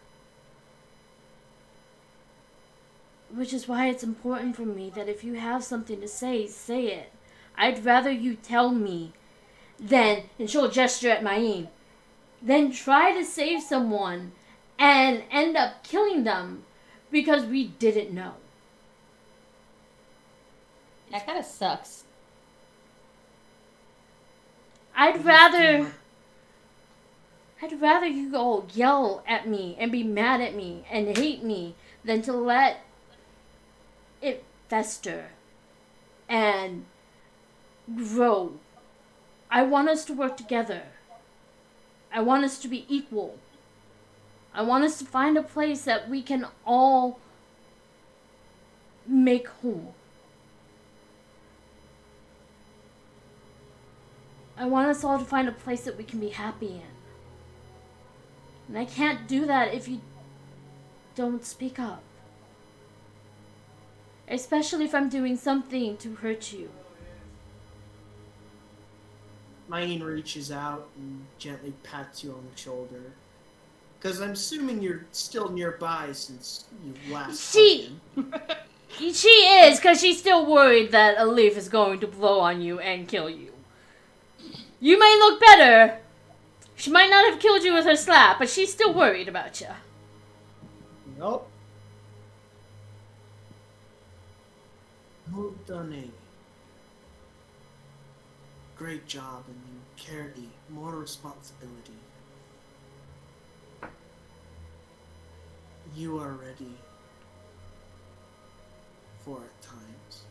Which is why it's important for me that if you have something to say, say it. I'd rather you tell me than, and she'll gesture at Myeen, than try to save someone and end up killing them because we didn't know. That kind of sucks. I'd rather you go yell at me and be mad at me and hate me than to let it fester and grow. I want us to work together. I want us to be equal. I want us to find a place that we can all make home. I want us all to find a place that we can be happy in. And I can't do that if you don't speak up. Especially if I'm doing something to hurt you. Myeen reaches out and gently pats you on the shoulder. Because I'm assuming you're still nearby since you last She hugged him. She is, because she's still worried that a leaf is going to blow on you and kill you. You may look better. She might not have killed you with her slap, but she's still worried about you. Nope. Well done, Amy. Great job, and you carry more responsibility. You are ready for at times.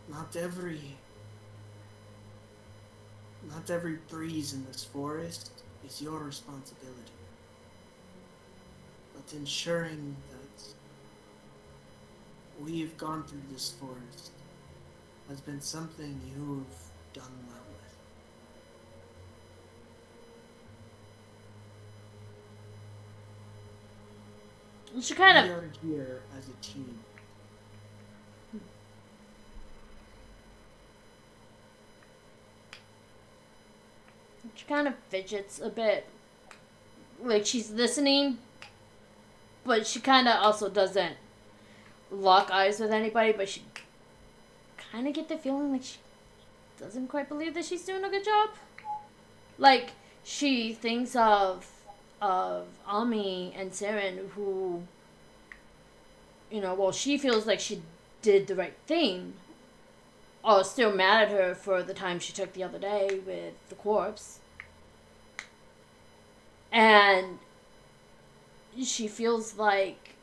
Not every breeze in this forest is your responsibility. But ensuring that we've gone through this forest has been something you've done well with. She kind We of are here as a team. fidgets a bit. Like she's listening, but she kind of also doesn't lock eyes with anybody, but she kind of get the feeling like she doesn't quite believe that she's doing a good job. Like she thinks of Ami and Saren, who, well, she feels like she did the right thing, are still mad at her for the time she took the other day with the corpse. And she feels like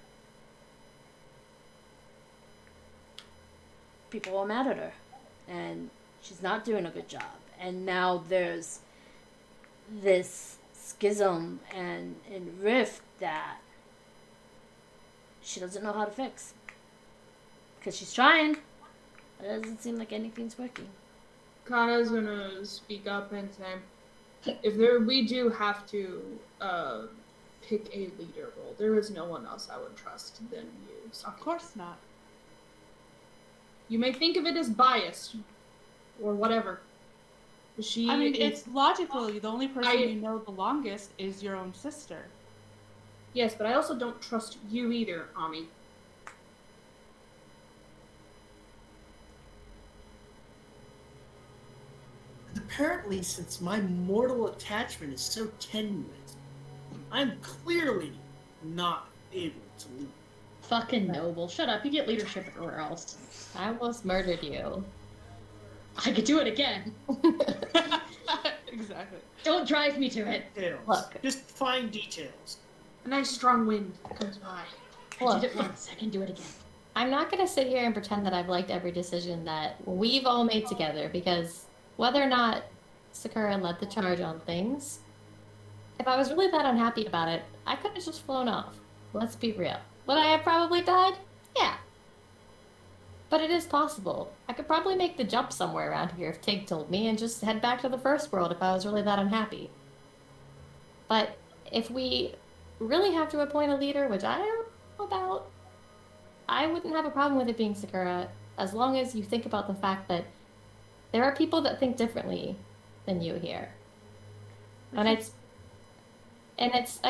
people are mad at her and she's not doing a good job. And now there's this schism and rift that she doesn't know how to fix. Because she's trying, but it doesn't seem like anything's working. Kana's gonna speak up and say, we do have to pick a leader role. There is no one else I would trust than you. Of course not. You may think of it as biased or whatever. It's logically the only person you know the longest is your own sister. Yes, but I also don't trust you either, Ami. Apparently, since my mortal attachment is so tenuous, I'm clearly not able to lead. Fucking noble. Shut up. You get leadership everywhere else. I almost murdered you. I could do it again. Exactly. Don't drive me to it. Details. Look. Just fine details. A nice strong wind comes by. I did it once. I can do it again. I'm not going to sit here and pretend that I've liked every decision that we've all made together, because whether or not Sakura led the charge on things, if I was really that unhappy about it, I could have just flown off. Let's be real. Would I have probably died? Yeah. But it is possible. I could probably make the jump somewhere around here if Tig told me and just head back to the first world if I was really that unhappy. But if we really have to appoint a leader, which I don't know about, I wouldn't have a problem with it being Sakura, as long as you think about the fact that there are people that think differently than you here. And I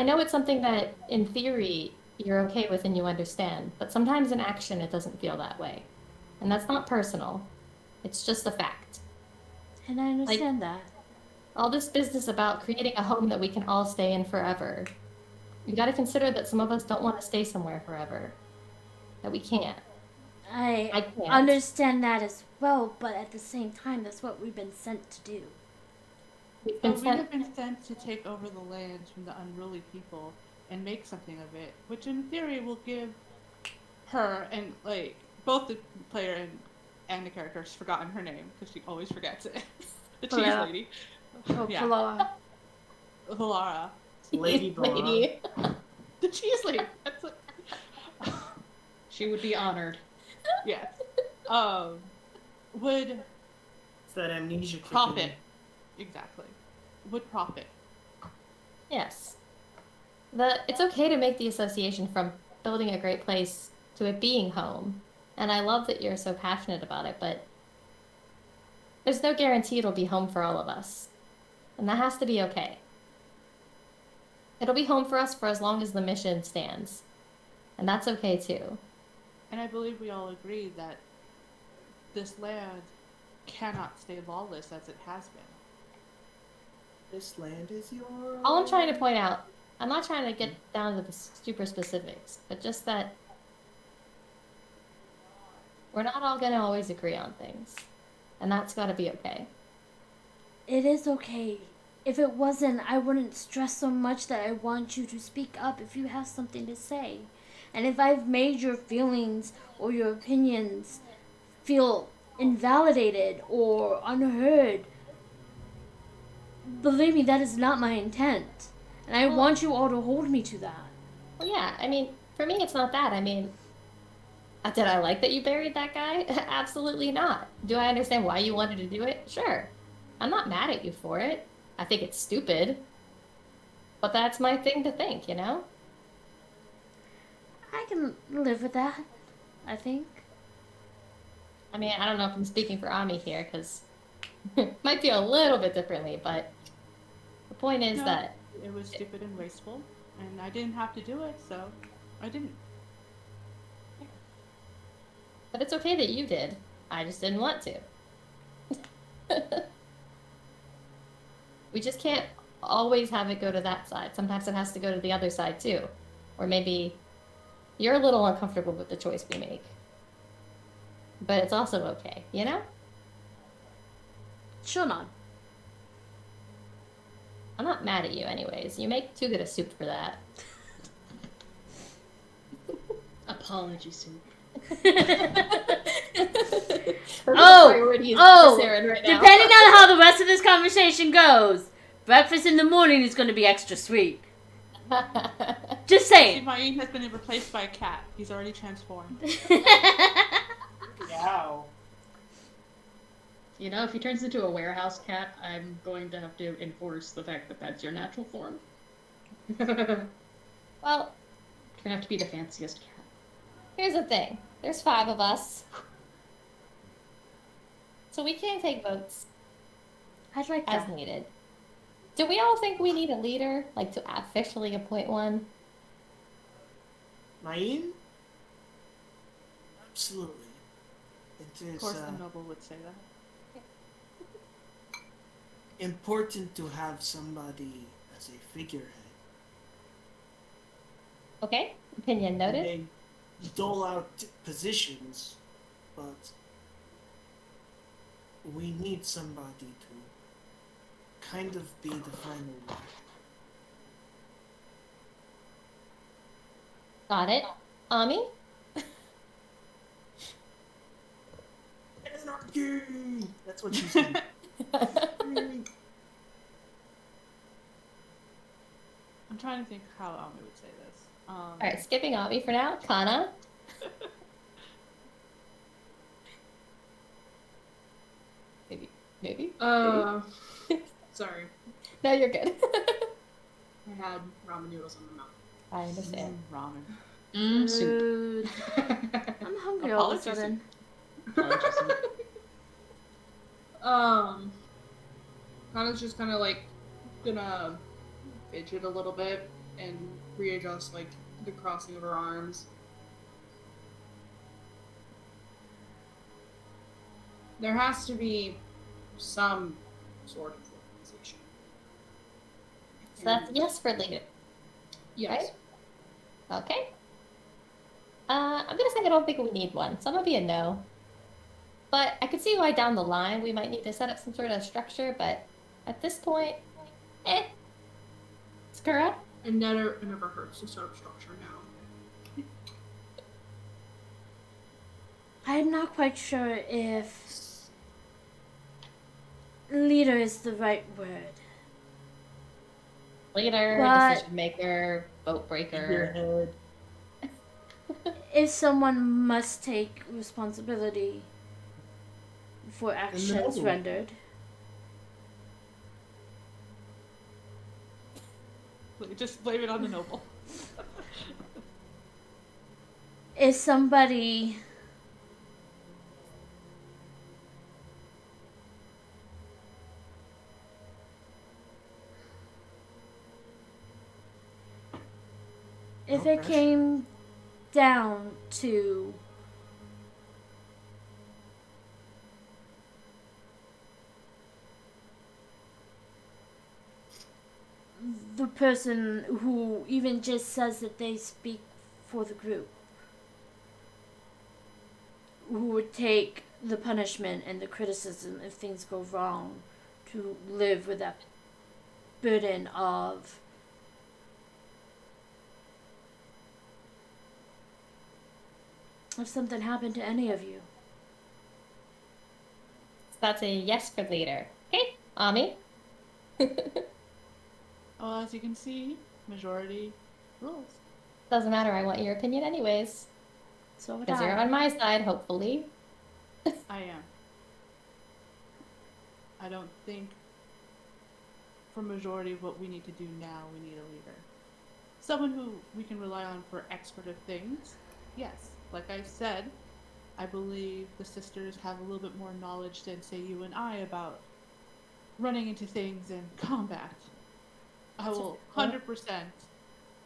know it's something that, in theory, you're okay with and you understand, but sometimes in action it doesn't feel that way. And that's not personal. It's just a fact. And I understand that. All this business about creating a home that we can all stay in forever. You gotta consider that some of us don't want to stay somewhere forever. That we can't. I can't. understand that as well, but at the same time, that's what we've been sent to do. We've been We have sent. been sent to take over the land from the unruly people and make something of it, which in theory will give her and both the player and the character has forgotten her name because she always forgets it. The cheese Polara. lady. Oh, Yeah. Polara. Lady Lady. The cheese lady. That's She would be honored. yes. Would that amnesia kicking Profit. in. Exactly. Would profit. Yes. It's okay to make the association from building a great place to it being home. And I love that you're so passionate about it, but there's no guarantee it'll be home for all of us. And that has to be okay. It'll be home for us for as long as the mission stands. And that's okay too. And I believe we all agree that this land cannot stay lawless as it has been. This land is yours. All I'm trying to point out, I'm not trying to get down to the super specifics, but just that we're not all going to always agree on things. And that's got to be okay. It is okay. If it wasn't, I wouldn't stress so much that I want you to speak up if you have something to say. And if I've made your feelings or your opinions feel invalidated or unheard, believe me, that is not my intent. And I want you all to hold me to that. Well, yeah, I mean, for me, it's not that. I mean, did I like that you buried that guy? Absolutely not. Do I understand why you wanted to do it? Sure. I'm not mad at you for it. I think it's stupid. But that's my thing to think, you know? I can live with that, I think. I mean, I don't know if I'm speaking for Ami here, because might feel a little bit differently, but the point is No, that it was stupid and wasteful, and I didn't have to do it, so I didn't. but it's okay that you did. I just didn't want to. We just can't always have it go to that side. Sometimes it has to go to the other side too. Or maybe you're a little uncomfortable with the choice we make. But it's also okay, you know? Sure not. I'm not mad at you anyways. You make too good a soup for that. Apology soup. Priorities for Saren right now. Depending on how the rest of this conversation goes, breakfast in the morning is going to be extra sweet. Just See, saying. Myeen has been replaced by a cat. He's already transformed. Wow. You know, if he turns into a warehouse cat, I'm going to have to enforce the fact that that's your natural form. Gonna Well, have to be the fanciest cat. here's the thing. There's 5 of us. So we can take votes I'd like as that. needed. Do we all think we need a leader? Like, to officially appoint one? Myeen? Absolutely. It Of is course, the noble would say that. important to have somebody as a figurehead. Okay, opinion noted. They dole out positions, but we need somebody to kind of be the final one. Got it. Ami? Anarchy! That's what she said. I'm trying to think how Ami would say this. Alright, skipping Ami for now. Kana? Maybe? Sorry. No, you're good. I had ramen noodles in my mouth. I understand. Ramen. Soup. Rude. I'm hungry all of a Apologies. sudden. Kana's just kind of like gonna fidget a little bit and readjust like the crossing of her arms. There has to be some sort of organization. So that's yes for leader. Yes. Okay. I'm gonna say I don't think we need one, so I'm gonna be a no. But I could see why down the line we might need to set up some sort of structure, but at this point, Skura? It never hurts to set up structure now. I'm not quite sure if leader is the right word. Leader, But- decision maker, vote breaker. Figurehead. If someone must take responsibility, for actions noble. rendered. Just blame it on the noble. If somebody if it Okay. came down to the person who even just says that they speak for the group, who would take the punishment and the criticism if things go wrong, to live with that burden of if something happened to any of you. So that's a yes for leader. Okay, Ami. Well, as you can see, majority rules. Doesn't matter. I want your opinion anyways. So would Because you're I. on my side, hopefully. I am. I don't think for majority of what we need to do now, we need a leader. Someone who we can rely on for expert of things. Yes. Like I said, I believe the sisters have a little bit more knowledge than, say, you and I about running into things in combat. I will 100%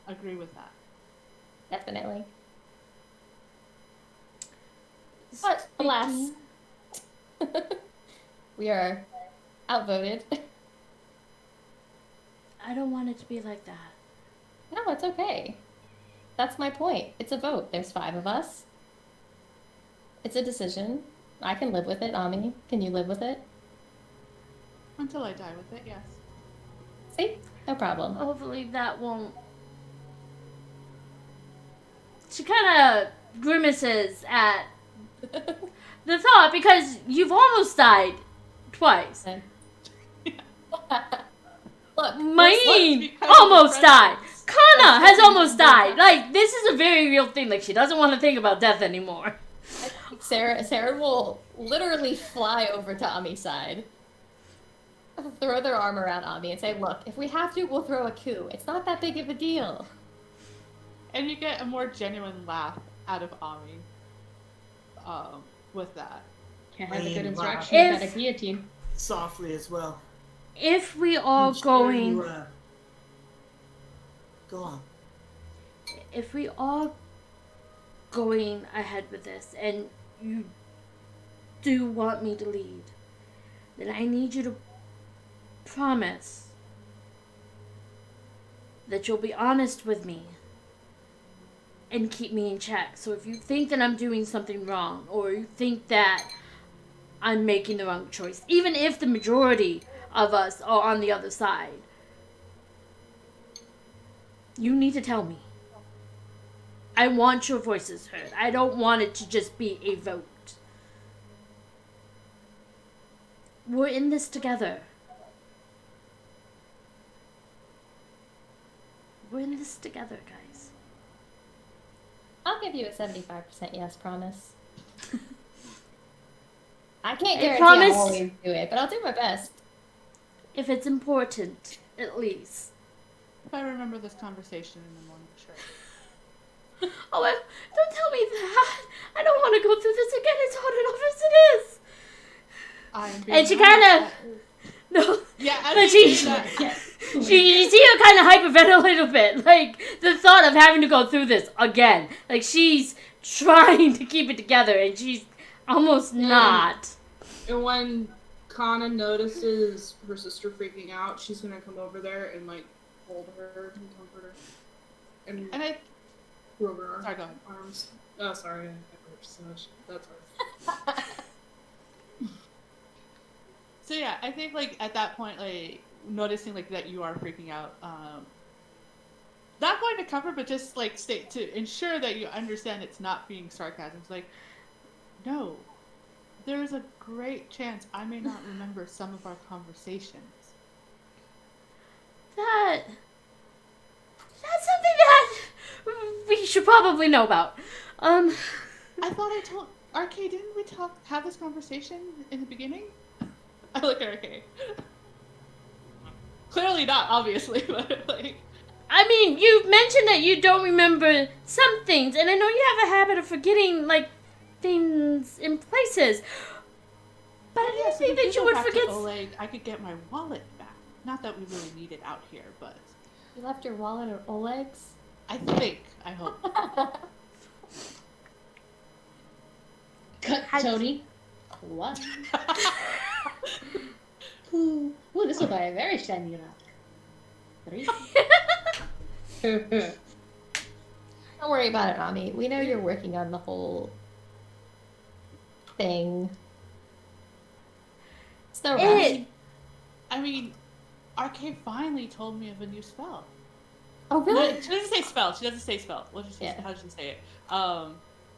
agree with that. Definitely. But alas, we are outvoted. I don't want it to be like that. No, it's okay. That's my point. It's a vote. There's 5 of us. It's a decision. I can live with it, Ami. Can you live with it? Until I die with it, yes. See? No problem. Hopefully that won't. She kind of grimaces at the thought because you've almost died twice. Look, Myeen because of almost the died. presence. Kana That's has almost something died. you Like, this is a very real thing. Like, she doesn't want to think about death anymore. Sarah will literally fly over to Ami's side, throw their arm around Ami, and say, "Look, if we have to, we'll throw a coup. It's not that big of a deal." And you get a more genuine laugh out of Ami with that. Can't have a good Myeen, interaction wow. without a guillotine. Softly as well. If we are I'm sure going... you, go on. If we are going ahead with this and you do want me to lead, then I need you to promise that you'll be honest with me and keep me in check. So if you think that I'm doing something wrong, or you think that I'm making the wrong choice, even if the majority of us are on the other side, you need to tell me. I want your voices heard. I don't want it to just be a vote. We're in this together. We're in this together, guys. I'll give you a 75% yes promise. I can't I guarantee promise- I'll always do it, but I'll do my best. If it's important, at least. If I remember this conversation in the morning, sure. Oh, don't tell me that. I don't want to go through this again. It's hard enough as it is. I am being And she honest. kind of... No. Yeah, I But didn't she- do that. You see her kind of hyperventilate a bit. Like, the thought of having to go through this again. Like, she's trying to keep it together, and she's almost not. And when Kana notices her sister freaking out, she's gonna come over there and like hold her and comfort her. And And I... go over her Sorry, go ahead. arms. Oh, sorry. I hurt so much. That's hard. So yeah, I think like at that point, like noticing like that you are freaking out, not going to cover, but just like state to ensure that you understand it's not being sarcasm. It's like, no, there is a great chance I may not remember some of our conversations. That's something that we should probably know about. I thought I told. RK, didn't we have this conversation in the beginning? I look at RK. Clearly not, obviously, but like. I mean, you mentioned that you don't remember some things, and I know you have a habit of forgetting, like, things in places. But I didn't think that you would forget. Oleg, I could get my wallet back. Not that we really need it out here, but. You left your wallet at Oleg's? I think. I hope. Cut, Tony. What? Ooh, this will buy a very shiny rock. 3. Don't worry about it, Ami. We know you're working on the whole thing. It's no rush. I mean, RK finally told me of a new spell. Oh, really? No, she doesn't say spell. She doesn't say spell. Yeah. How does she say it?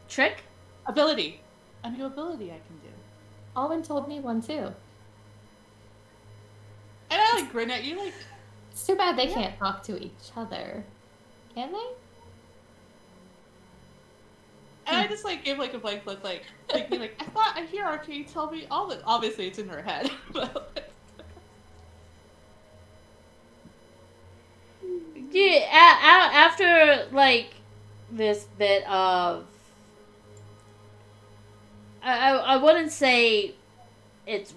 Trick? Ability. A new ability I can do. Alwyn told me one too. And I like grin at you like. It's too bad they can't talk to each other. Can they? And I just like gave like a blank look, like thinking like I thought I hear RK tell me all that. Obviously, it's in her head. But, like, Yeah, after, like, this bit of... I wouldn't say it's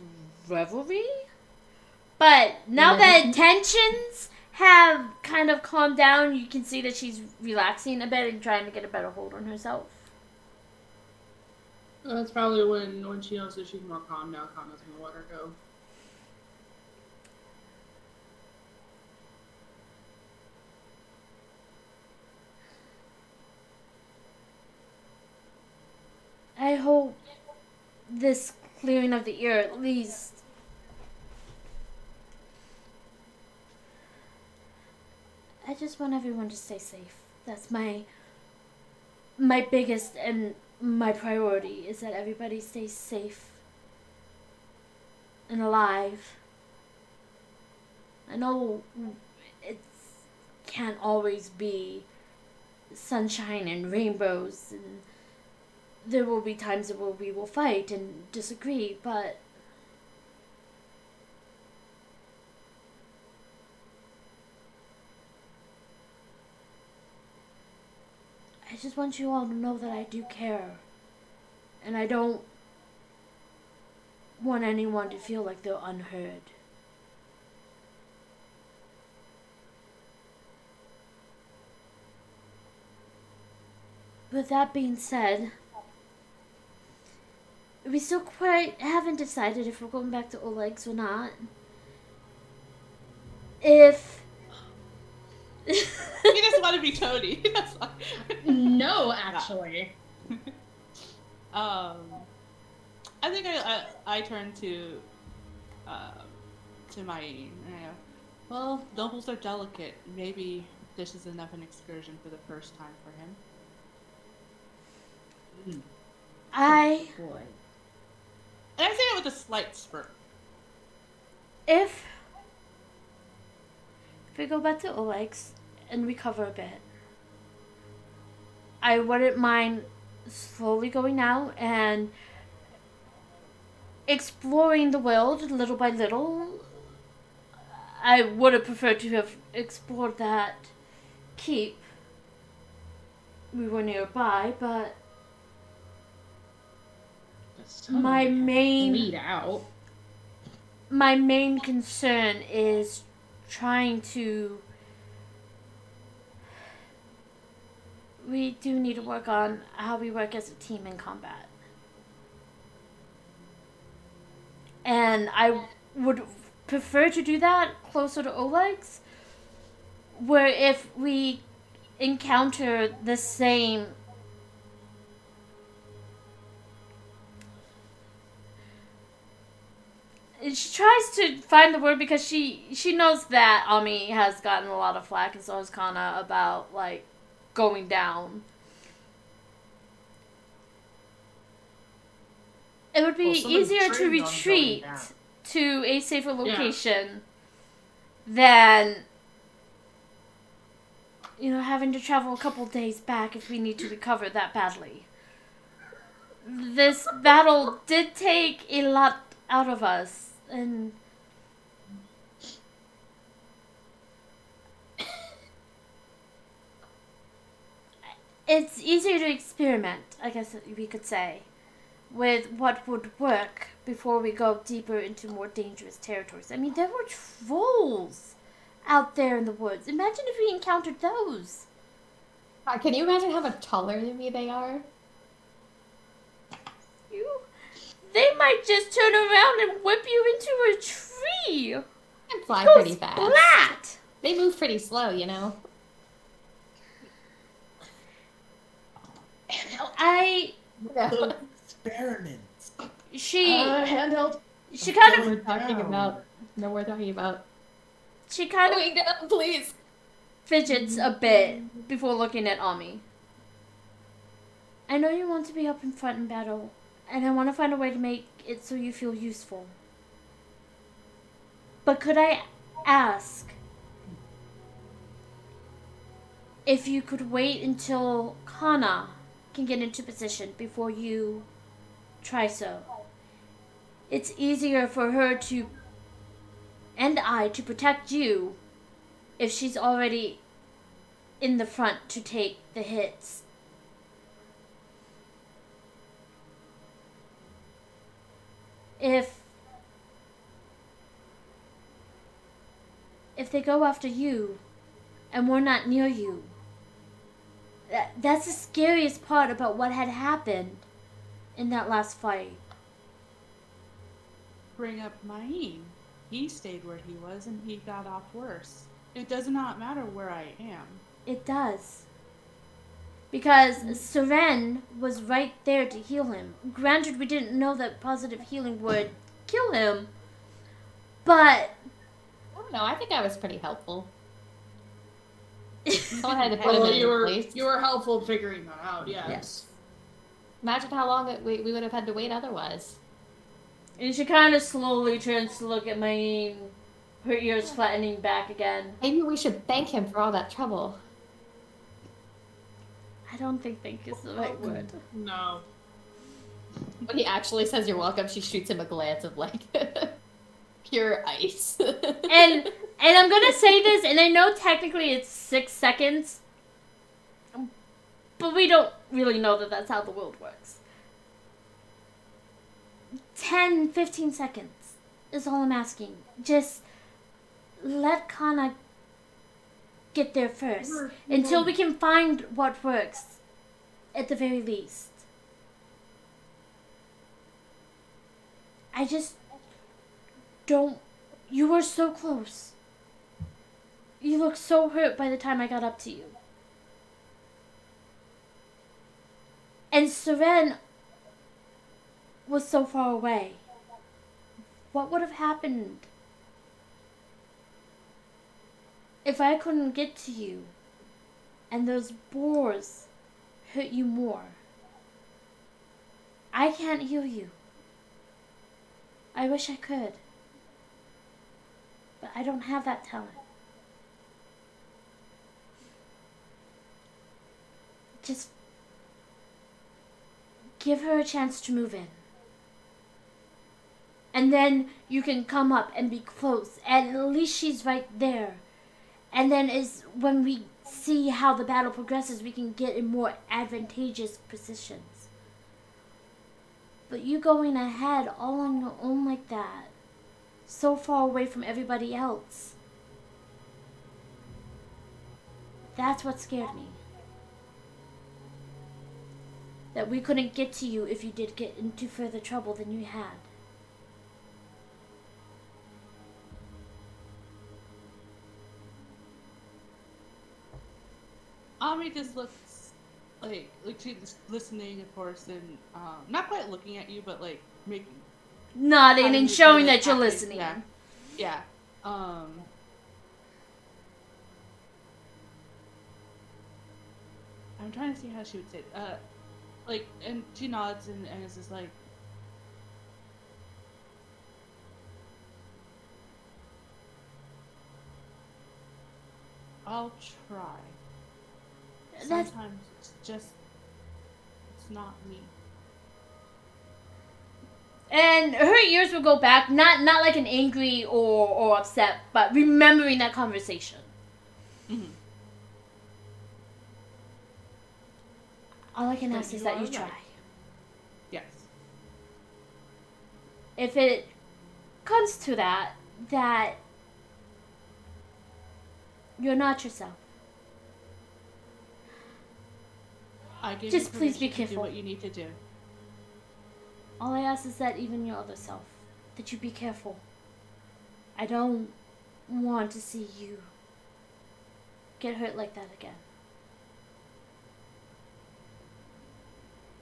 revelry, but now that tensions have kind of calmed down, you can see that she's relaxing a bit and trying to get a better hold on herself. That's probably when she knows that she's more calm now. Connor's gonna let her go. I hope this clearing of the air at least... I just want everyone to stay safe. That's my biggest and my priority, is that everybody stays safe and alive. I know it can't always be sunshine and rainbows, and there will be times where we will fight and disagree, but I just want you all to know that I do care. And I don't want anyone to feel like they're unheard. With that being said, we still quite haven't decided if we're going back to Oleg's or not. If you just want to be Tony. That's fine. No, actually. I think I turn to Myeen. Well, nobles are delicate. Maybe this is enough an excursion for the first time for him. Boy. And I say it with a slight spurt. If we go back to Oleg's and recover a bit, I wouldn't mind slowly going out and exploring the world little by little. I would have preferred to have explored that keep. We were nearby, but my Lead out. my main concern is trying to... We do need to work on how we work as a team in combat. And I would prefer to do that closer to Oleg's, where if we encounter the same... She tries to find the word because she knows that Ami has gotten a lot of flack, and so has Kana, about, like, going down. It would be easier to retreat to a safer location than, having to travel a couple days back if we need to recover that badly. this battle did take a lot out of us, and it's easier to experiment, I guess we could say, with what would work before we go deeper into more dangerous territories. I mean, there were trolls out there in the woods. Imagine if we encountered those. Can you imagine how much taller than me they are? They might just turn around and whip you into a tree. And fly Go pretty fast. splat. They move pretty slow, you know. I The experiments. she Handheld. she kind No, of we're talking about. No, we're talking about. she kind of Going down, please. fidgets a bit before looking at Ami. I know you want to be up in front in battle, and I want to find a way to make it so you feel useful. But could I ask if you could wait until Kana can get into position before you try so? It's easier for her to and I to protect you if she's already in the front to take the hits. If they go after you and we're not near you, that's the scariest part about what had happened in that last fight. Bring up Myeen. He stayed where he was and he got off worse. It does not matter where I am. It does. Because Seren was right there to heal him. Granted, we didn't know that positive healing would kill him, but I don't know. I think I was pretty helpful. Someone had to put him Well, in you were place. helpful in figuring that out. Yes. Yes. Imagine how long we would have had to wait otherwise. And she kind of slowly turns to look at Myeen, her ears flattening back again. Maybe we should thank him for all that trouble. I don't think "thank" is the right word. No. When he actually says you're welcome, she shoots him a glance of like pure ice. And I'm gonna say this, and I know technically it's 6 seconds, but we don't really know that that's how the world works. 10, 15 seconds is all I'm asking. Just let Kana get there first. Until we can find what works, at the very least. I just don't... You were so close. You looked so hurt by the time I got up to you. And Seren was so far away. What would have happened if I couldn't get to you and those boars hurt you more? I can't heal you. I wish I could. But I don't have that talent. Just give her a chance to move in. And then you can come up and be close. And at least she's right there. And then is when we see how the battle progresses, we can get in more advantageous positions. But you going ahead all on your own like that, so far away from everybody else, that's what scared me. That we couldn't get to you if you did get into further trouble than you had. Ami just looks like she's listening, of course, and not quite looking at you, but like making Nodding patting and your showing belly, that you're patting- listening. Yeah, yeah. I'm trying to see how she would say it. Like, and she nods and is just like, I'll try. That's Sometimes it's not me. And her ears will go back, not like an angry or upset, but remembering that conversation. Mm-hmm. All I can But ask is you that are you try. right. Yes. If it comes to that you're not yourself. I give Just you please be permission to do careful. what you need to do. All I ask is that even your other self, that you be careful. I don't want to see you get hurt like that again.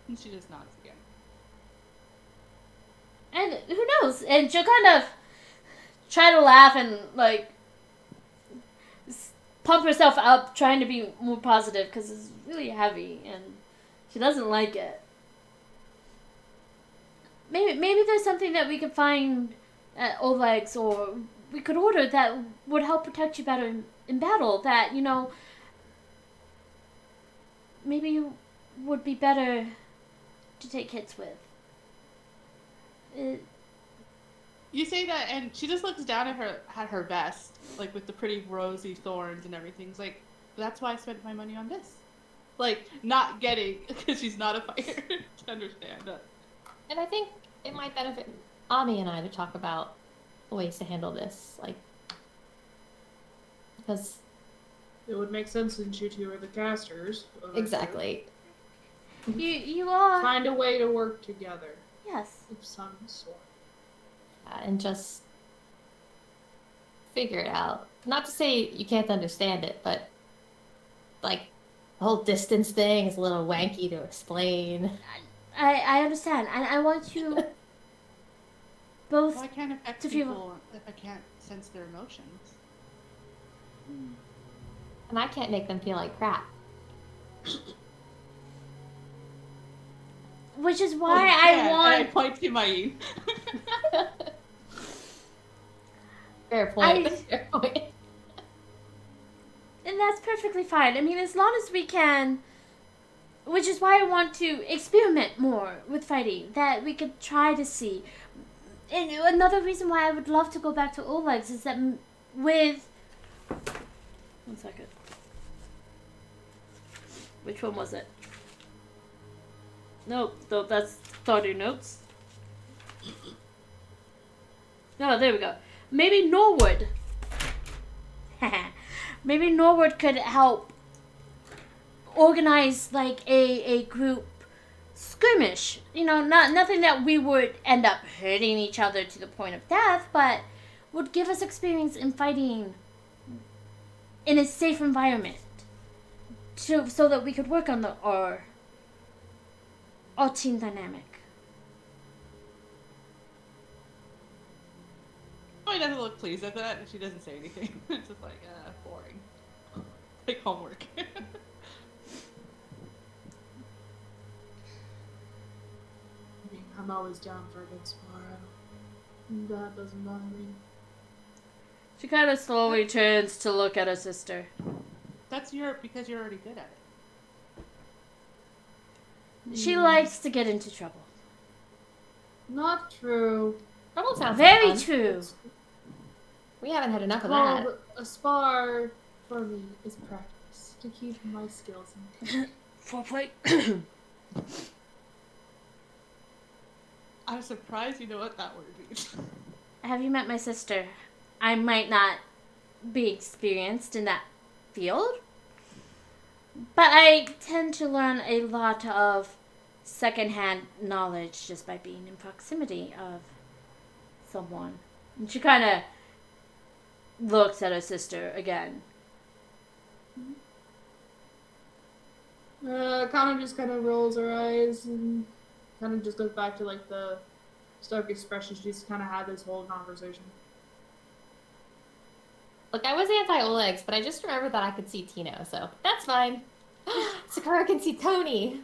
And she just nods again. And who knows? And she'll kind of try to laugh and like pump herself up, trying to be more positive because it's really heavy and she doesn't like it. Maybe there's something that we could find at Oleg's, or we could order that would help protect you better in battle. That, you know, maybe you would be better to take hits with. You say that, and she just looks down at her vest, like with the pretty rosy thorns and everything. It's like, that's why I spent my money on this. Like, not getting, because she's not a fighter, to understand that. And I think it might benefit Ami and I to talk about ways to handle this, like, because It would make sense since you two are the casters. exactly. You are. Find a way to work together Yes. of some sort. And just figure it out. Not to say you can't understand it, but like the whole distance thing is a little wanky to explain. I understand, and I want you both. Well, I can't affect To feel- people if I can't sense their emotions. And I can't make them feel like crap. Which is why Well, you I can, and I want. point to Myeen. Fair point. I- Fair point. And that's perfectly fine. I mean, as long as we can. Which is why I want to experiment more with fighting. That we could try to see. And another reason why I would love to go back to Oleg's is that with. 1 second. Which one was it? Nope, that's starting notes. No, there we go. Maybe Norwood. Maybe Norwood could help organize like a group skirmish. You know, nothing that we would end up hurting each other to the point of death, but would give us experience in fighting in a safe environment. So that we could work on our team dynamic. Oh, he doesn't look pleased at that, and she doesn't say anything. It's just like, boring. Like homework. I mean, I'm always down for a good spar. That doesn't bother me. She kind of slowly turns to look at her sister. That's because you're already good at it. She likes to get into trouble. Not true. Trouble sounds Very fun. true. We haven't had enough of Well, that. a spar for me is practice to keep my skills in. Foreplay. I'm surprised you know what that word means. Have you met my sister? I might not be experienced in that field, but I tend to learn a lot of secondhand knowledge just by being in proximity of someone. And she kind of looks at her sister again. Kana just kind of rolls her eyes and kind of just goes back to like the stoic expression she just kind of had this whole conversation. Look, I was anti-Oleg's, but I just remembered that I could see Tino, so that's fine. Sakura can see Tony.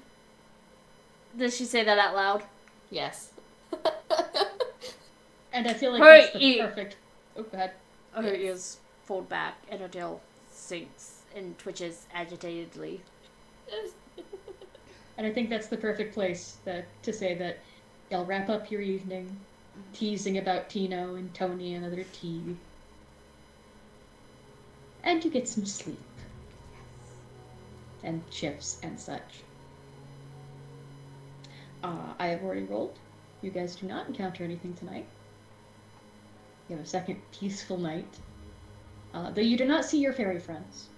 Does she say that out loud? Yes. And I feel like Her that's the perfect. Oh, go ahead. Her Yes. ears fold back and her tail sinks and twitches agitatedly. And I think that's the perfect place to say that Y'all wrap up your evening, teasing about Tino and Tony and other tea. And you get some sleep. And shifts and such. I have already rolled. You guys do not encounter anything tonight. You have a second peaceful night. Though you do not see your fairy friends.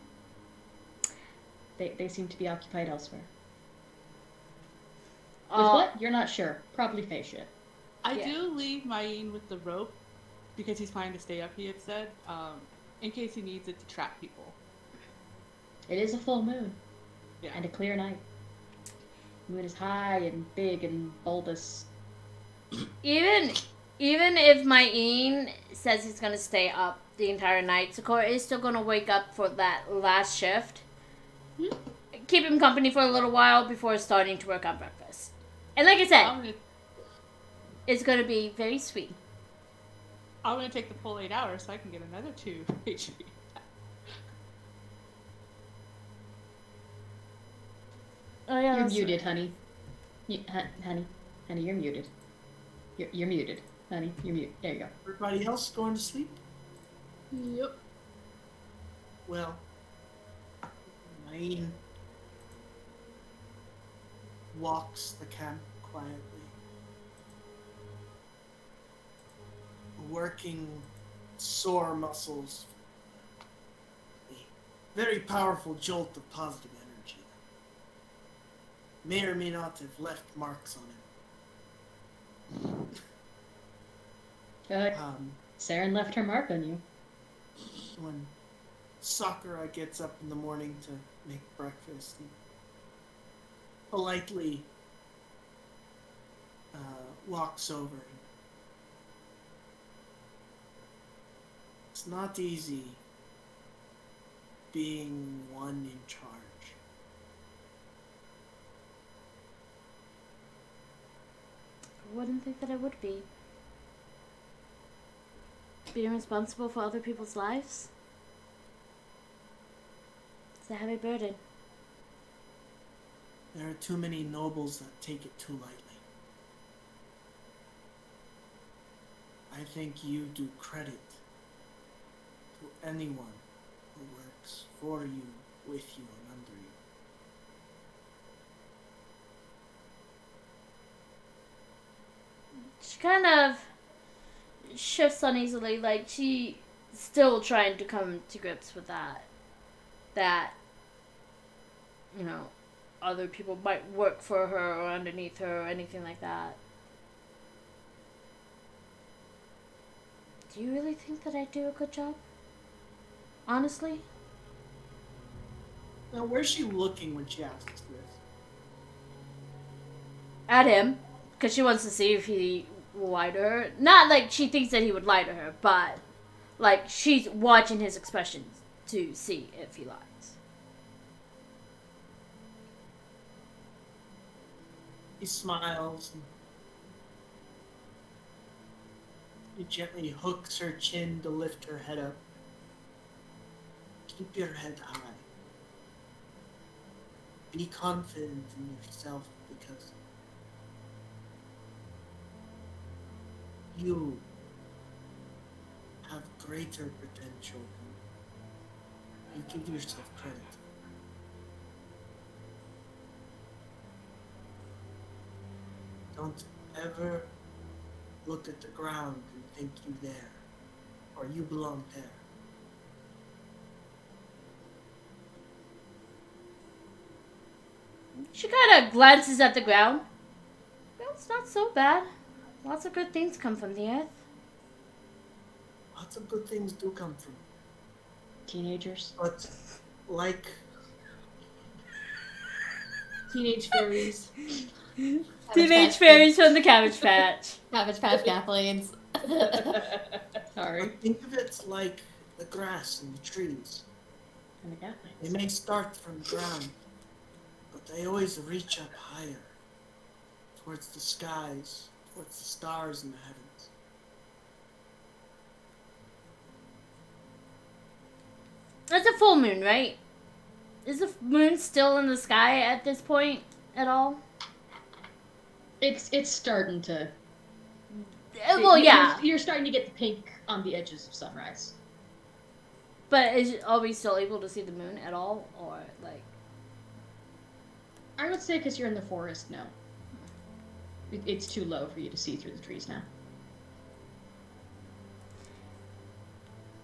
They seem to be occupied elsewhere. With what? You're not sure. Probably face shit. I do leave Myeen with the rope because he's planning to stay up, he had said, in case he needs it to trap people. It is a full moon. Yeah. And a clear night. The moon is high and big and bulbous. Even if Myeen says he's gonna stay up the entire night, Sakura is still gonna wake up for that last shift. Keep him company for a little while before starting to work on breakfast. And like I said, it's gonna be very sweet. I'm gonna take the full 8 hours so I can get another 2 HP. Oh yeah, You're that's muted, honey. Honey, you're muted. You're muted, honey. You're muted. There you go. Everybody else going to sleep? Yep. Well, Myeen walks the camp quietly, working sore muscles. A very powerful jolt of positive energy. May or may not have left marks on him. Saren left her mark on you. When Sakura gets up in the morning to make breakfast and politely walks over. It's not easy being one in charge. I wouldn't think that I would be. Being responsible for other people's lives? It's a heavy burden. There are too many nobles that take it too lightly. I think you do credit to anyone who works for you, with you, and under you. She kind of shifts uneasily, like she's still trying to come to grips with that. That, you know, other people might work for her or underneath her or anything like that. Do you really think that I do a good job? Honestly? Now, where's she looking when she asks this? At him. Because she wants to see if he will lie to her. Not like she thinks that he would lie to her, but like she's watching his expressions to see if he lies. He smiles. And he gently hooks her chin to lift her head up. Keep your head high. Be confident in yourself because you have greater potential than you give yourself credit. Don't ever look at the ground and think you there, or you belong there. She kind of glances at the ground. Well, it's not so bad. Lots of good things come from the earth. Lots of good things do come from Teenagers. but like Teenage fairies. Teenage fairies from the Cabbage Patch. Cabbage Patch Kathleens. Sorry. think of it like the grass and the trees. And the They Kathleens. may start from the ground, but they always reach up higher, towards the skies, towards the stars in the heavens. It's a full moon, right? Is the moon still in the sky at this point at all? It's starting to. Well, yeah. You're starting to get the pink on the edges of sunrise. But are we still able to see the moon at all, or like? I would say because you're in the forest now. It's too low for you to see through the trees now.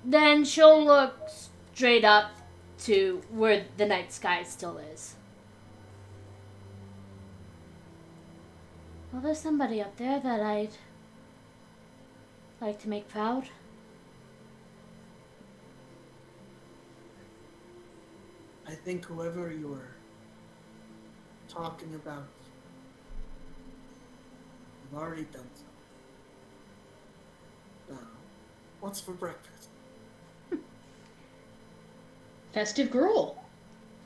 Then she'll look straight up to where the night sky still is. Well, there's somebody up there that I'd like to make proud. I think whoever you were talking about, you've already done so. Now, what's for breakfast? Festive gruel.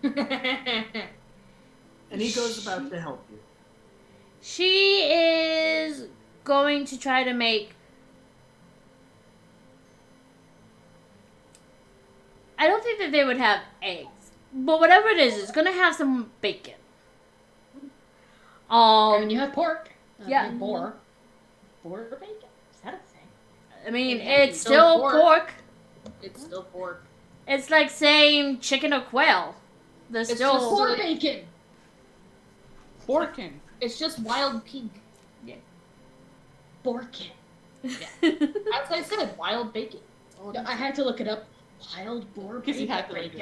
And he goes about to help you. She is going to try to make. I don't think that they would have eggs, but whatever it is, it's gonna have some bacon. And you have pork. Yeah. Boar. Boar bacon? Is that a thing? I mean, Yeah, it's still pork. It's still pork. It's like saying chicken or quail. There's It's still just Boar like- bacon! Borkin. It's just wild pink. Borkin. As I said, wild bacon. That's all it I had to look it up. Wild boar 'Cause you bacon. had to look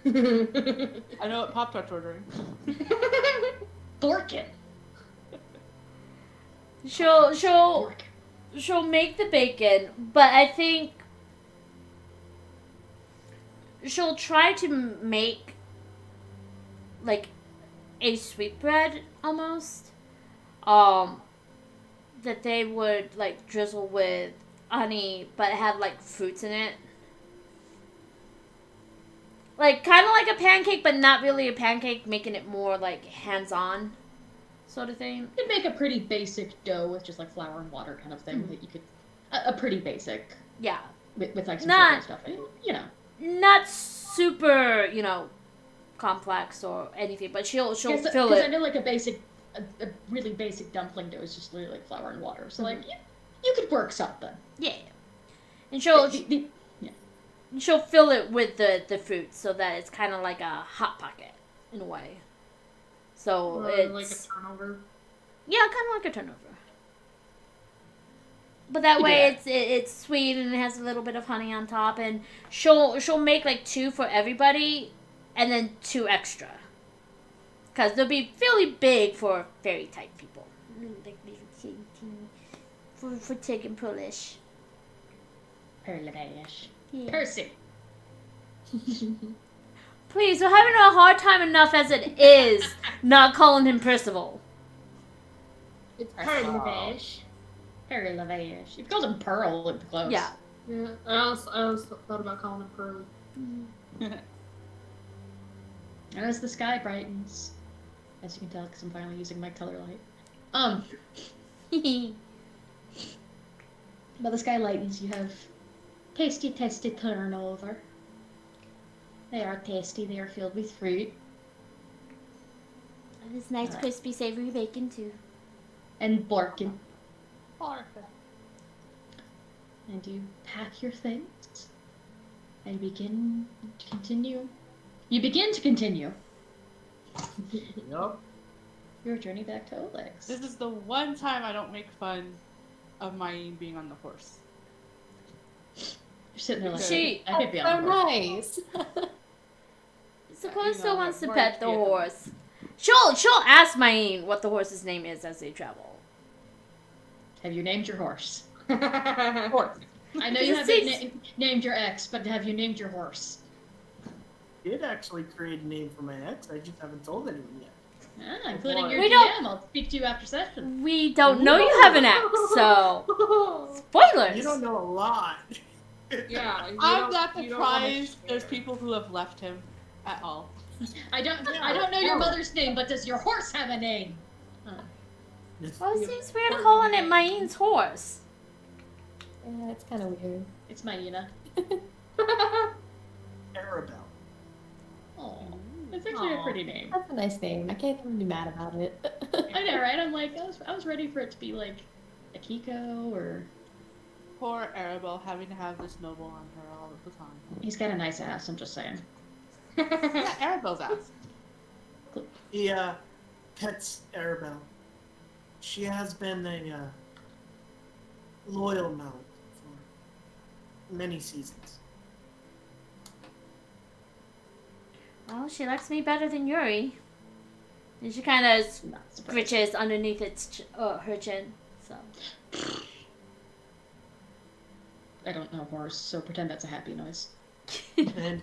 it is. I know what Pop Tart's ordering. Borkin. she'll Borkin. she'll make the bacon, but I think she'll try to make like a sweetbread almost. That they would like drizzle with honey, but have like fruits in it. Like kind of like a pancake, but not really a pancake, making it more like hands-on sort of thing. You could make a pretty basic dough with just like flour and water kind of thing that you could. A pretty basic. Yeah. With like some Not- sugar and stuff. You know. Not super, complex or anything, but she'll fill Because I it. know like a really basic dumpling dough is just literally like flour and water. So like you could work something. Yeah. And she'll The- she'll fill it with the fruit so that it's kind of like a hot pocket in a way. So Or it's like a turnover. yeah, kind of like a turnover. But that You do way that. it's sweet and it has a little bit of honey on top, and she'll make like 2 for everybody, and then 2 extra. Cause they'll be fairly big for very tight people. Like little teeny, for Tig and Polish. Perlish. Yeah. Percy. Please, we're having a hard time enough as it is not calling him Percival. It's Percival. Perlish. Perlish. If you called him Pearl, it'd be close. Yeah. Yeah, I also thought about calling him Pearly. And as the sky brightens, as you can tell, because I'm finally using my color light. But the sky lightens, you have tasty turnover. They are tasty, they are filled with fruit. This nice, Alright. crispy, savory bacon, too. And Borkin. Borkin. And you pack your things. And begin to continue. You begin to continue Yup. your journey back to Olex. This is the one time I don't make fun of Myeen being on the horse. You're sitting there like, She- I could be So on the horse. nice. Suppose still wants to more pet the vehicle. horse. She'll ask Myeen what the horse's name is as they travel. Have you named your horse? Horse. I know you This haven't is- named your ex, but have you named your horse? Did actually create a name for my ex. I just haven't told anyone yet. Ah, including your We DM. don't- I'll speak to you after session. We don't know you have an ex, so spoilers. You don't know a lot. Yeah. you I'm don't- not you don't wanna surprised there's share. people who have left him at all. I don't know your mother's name, but does your horse have a name? Well, it seems weird calling it Myeen's horse. Yeah, it's kind of weird. It's Myena. Arabelle. Oh, it's actually a Aw. pretty name. That's a nice name. I can't even be mad about it. I know, right? I'm like, I was ready for it to be like a Kiko or. Poor Arabelle having to have this noble on her all the time. He's got a nice ass. I'm just saying. Yeah, Arabelle's ass. He pets Arabelle. She has been a loyal mount for many seasons. Well, she likes me better than Yuri. And she kind of Not surprised. scritches underneath her chin. So. I don't know horse, so pretend that's a happy noise. And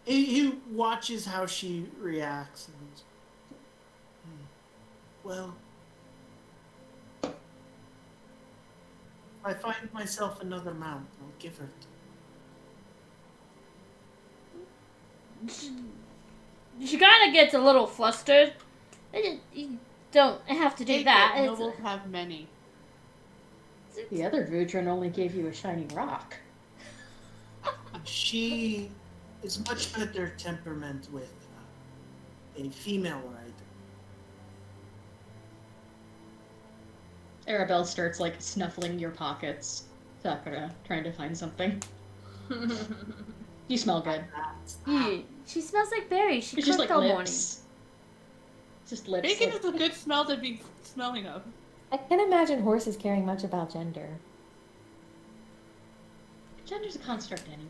he watches how she reacts. And goes, well, if I find myself another mount, I'll give her to She kind of gets a little flustered. You don't have to do Take that. it, It's- nobles have many. The other Vutrin only gave you a shiny rock. She is much better temperament with a female rider. Arabelle starts like snuffling your pockets. Sakura, trying to find something. You smell good. She smells like berries. She It's cooked just like all morning. lips. Just lips. Bacon like- is a good smell to be smelling of. I can't imagine horses caring much about gender. Gender's a construct anyway.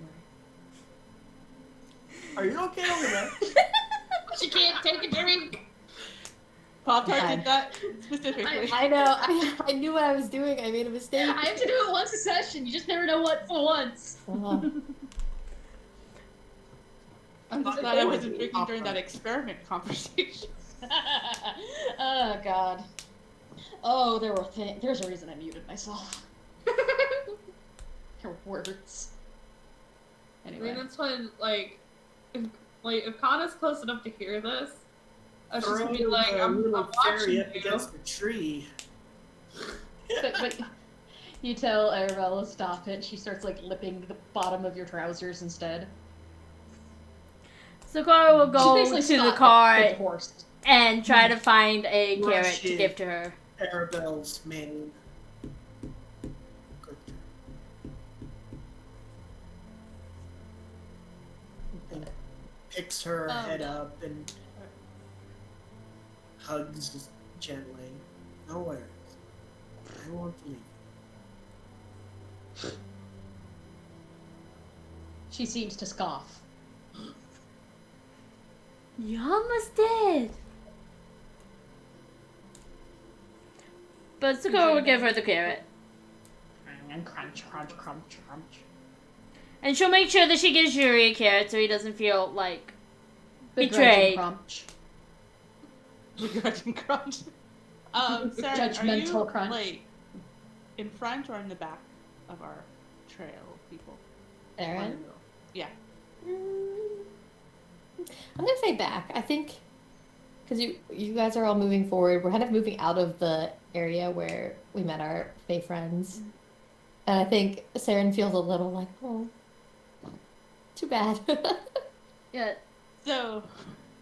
Are you okay over there? She can't take a drink. Pop-Tart God. did that specifically. I know. I knew what I was doing. I made a mistake. I have to do it once a session. You just never know what for once. I'm just glad I wasn't drinking during that experiment conversation. Oh God. Oh, there's a reason I muted myself. Your words. I Anyway. mean, that's when, if Kana's close enough to hear this, I was just gonna be Throw like, the I'm little watching fairy you. up against the tree. But you tell Arabelle to stop it. She starts like lipping the bottom of your trousers instead. Sakura will She go basically to the stopped car with the horse. and try to find a Brush carrot to it. give to her. Arabelle's mane. And picks her head up and hugs gently. No worries. I won't leave. She seems to scoff. You almost did. But Sakura will give her the carrot. And crunch, crunch, crunch, crunch. And she'll make sure that she gives Yuri a carrot so he doesn't feel like Begrudging betrayed. crunch. Begrudging crunch. Sarah, Judgmental are you, crunch. like, in front or in the back of our trail of people? Or in the Aaron? middle? Yeah. I'm gonna say back. I think because you guys are all moving forward. We're kind of moving out of the area where we met our Fae friends, and I think Saren feels a little like, oh, too bad. Yeah. So,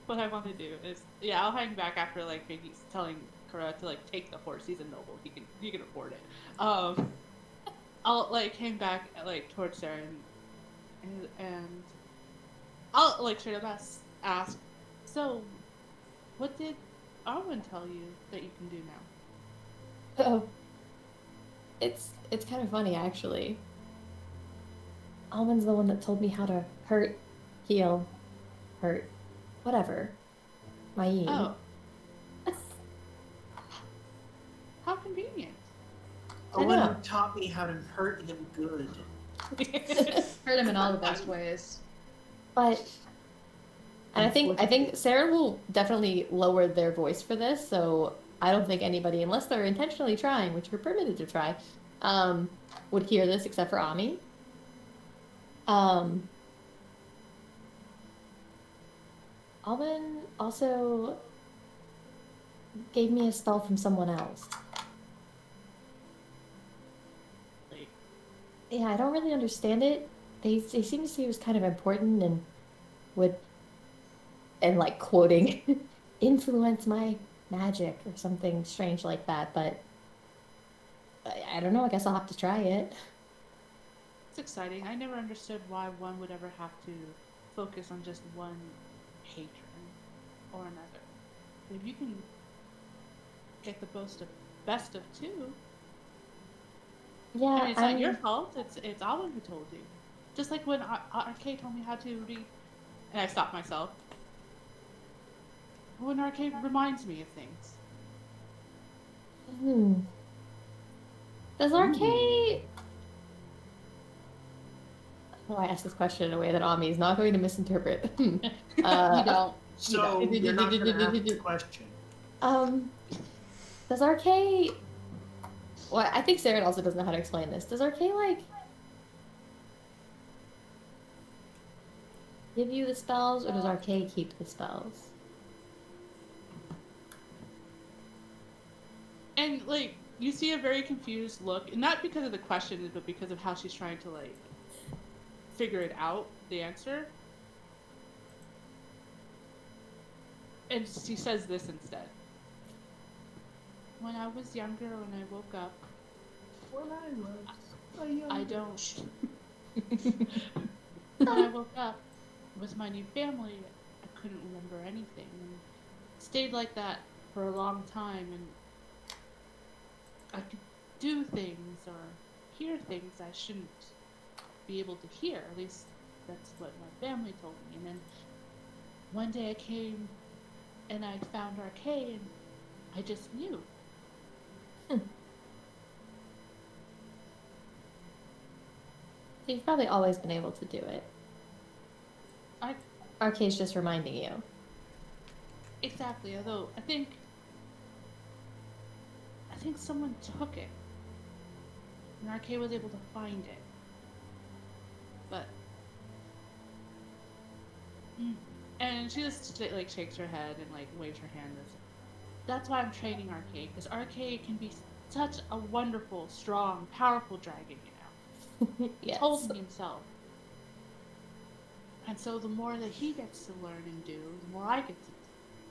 what I want to do is, I'll hang back after like maybe telling Kara to like take the horse. He's a noble. He can afford it. I'll like hang back like towards Sarah and I'll like straight up ask. So, what did Arwen tell you that you can do now? Oh, it's kind of funny actually. Almond's the one that told me how to hurt, heal, hurt, whatever. Myeen. Oh, how convenient. I Owen know. taught me how to hurt him good. Hurt him in all the best ways. But and I think Sarah will definitely lower their voice for this, so I don't think anybody, unless they're intentionally trying, which you're permitted to try, would hear this except for Ami. Alvin also gave me a spell from someone else. Yeah, I don't really understand it. They seem to say it was kind of important and would, and like quoting, influence my magic or something strange like that, but I don't know. I guess I'll have to try it. It's exciting. I never understood why one would ever have to focus on just one patron or another. If you can get the best of two, Yeah, I mean, it's not your fault. It's Alan who told you. Just like when Arcade told me how to read, and I stopped myself. When Arcade reminds me of things. Does Arcade? Oh, I asked this question in a way that Ami is not going to misinterpret. You don't. So you're not going to ask the question. Does Arcade? Well, I think Sarah also doesn't know how to explain this. Does Arcade like give you the spells, or does Arcade keep the spells? And like you see a very confused look, and not because of the question, but because of how she's trying to like figure it out, the answer. And she says this instead. When I was younger, when I woke up, I don't. When I woke up with my new family, I couldn't remember anything, and stayed like that for a long time, and I could do things or hear things I shouldn't be able to hear. At least that's what my family told me. And then one day I came and I found Arcade, and I just knew. You've probably always been able to do it. Arcade's just reminding you. Exactly. Although I think someone took it, and Arcade was able to find it. But and she just like shakes her head and like waves her hand. That's why I'm training Arcade, because Arcade can be such a wonderful, strong, powerful dragon. Yes. He told me himself. And so the more that he gets to learn and do, the more I get to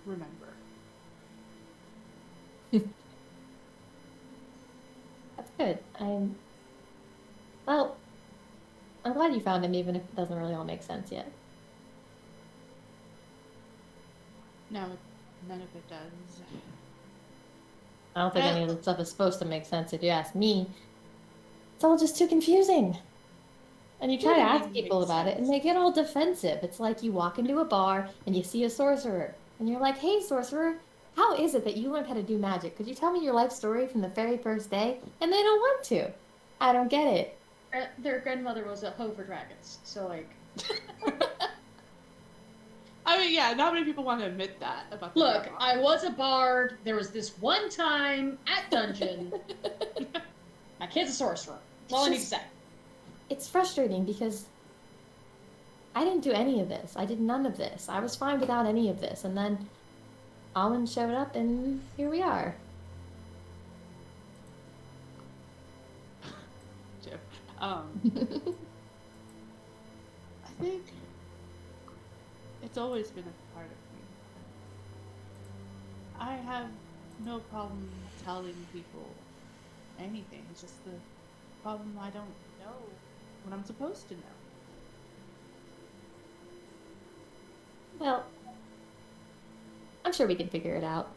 remember. That's good. I'm glad you found him, even if it doesn't really all make sense yet. No, none of it does. I don't think any of the stuff is supposed to make sense if you ask me. It's all just too confusing. And you try to ask people about it, and they get all defensive. It's like you walk into a bar, and you see a sorcerer, and you're like, hey, sorcerer, how is it that you learned how to do magic? Could you tell me your life story from the very first day? And they don't want to. I don't get it. Their grandmother was a hoe for dragons, so like... I mean, yeah, not many people want to admit that about their Look, grandma. I was a bard. There was this one time at dungeon. My kid's a sorcerer. That's all I need to say. It's frustrating because I didn't do any of this. I did none of this. I was fine without any of this. And then Alwyn showed up, and here we are. Jim. I think it's always been a part of me. I have no problem telling people anything. It's just the problem I don't know what I'm supposed to know. Well, I'm sure we can figure it out.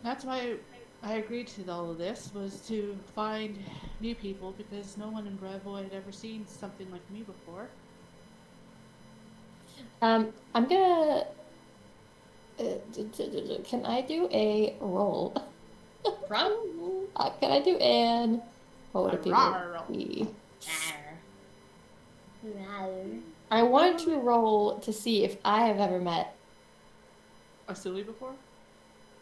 That's why I agreed to all of this, was to find new people, because no one in Brevoy had ever seen something like me before. I'm gonna... can I do a roll? Can I do an... What would it be? I want to roll to see if I have ever met A silly before?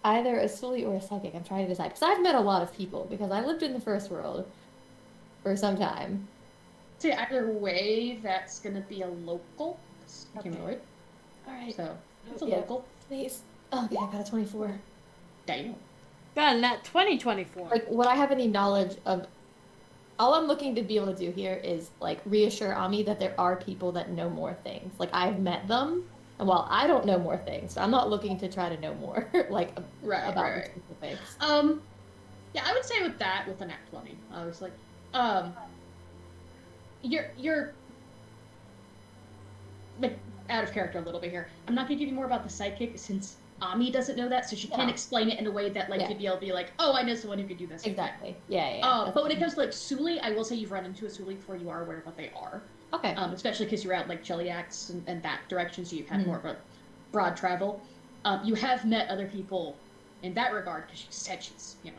either a Sully or a psychic. I'm trying to decide. Because I've met a lot of people, because I lived in the first world for some time. So either way, that's gonna be a local humanoid. Alright. So it's a Yeah. local. Please. Oh, okay, I got a 24. Damn. Got a nat 2024. Like, would I have any knowledge of... All I'm looking to be able to do here is, like, reassure Ami that there are people that know more things. Like, I've met them, Well, I don't know more things, so I'm not looking to try to know more, like, Right, about right, the specifics. yeah, I would say with that, with an act 20, I was like, um, you're like out of character a little bit here. I'm not gonna give you more about the psychic since Ami doesn't know that, so she can't No. explain it in a way that like Yeah. you'd be able to be like, oh, I know someone who could do this. Exactly. Yeah. But when it comes to like Suli, I will say you've run into a Suli before you are aware of what they are. Okay. Especially because you're out like Cheliax and that direction, so you've had Mhm. more of a broad travel. You have met other people in that regard because she said she's, you know.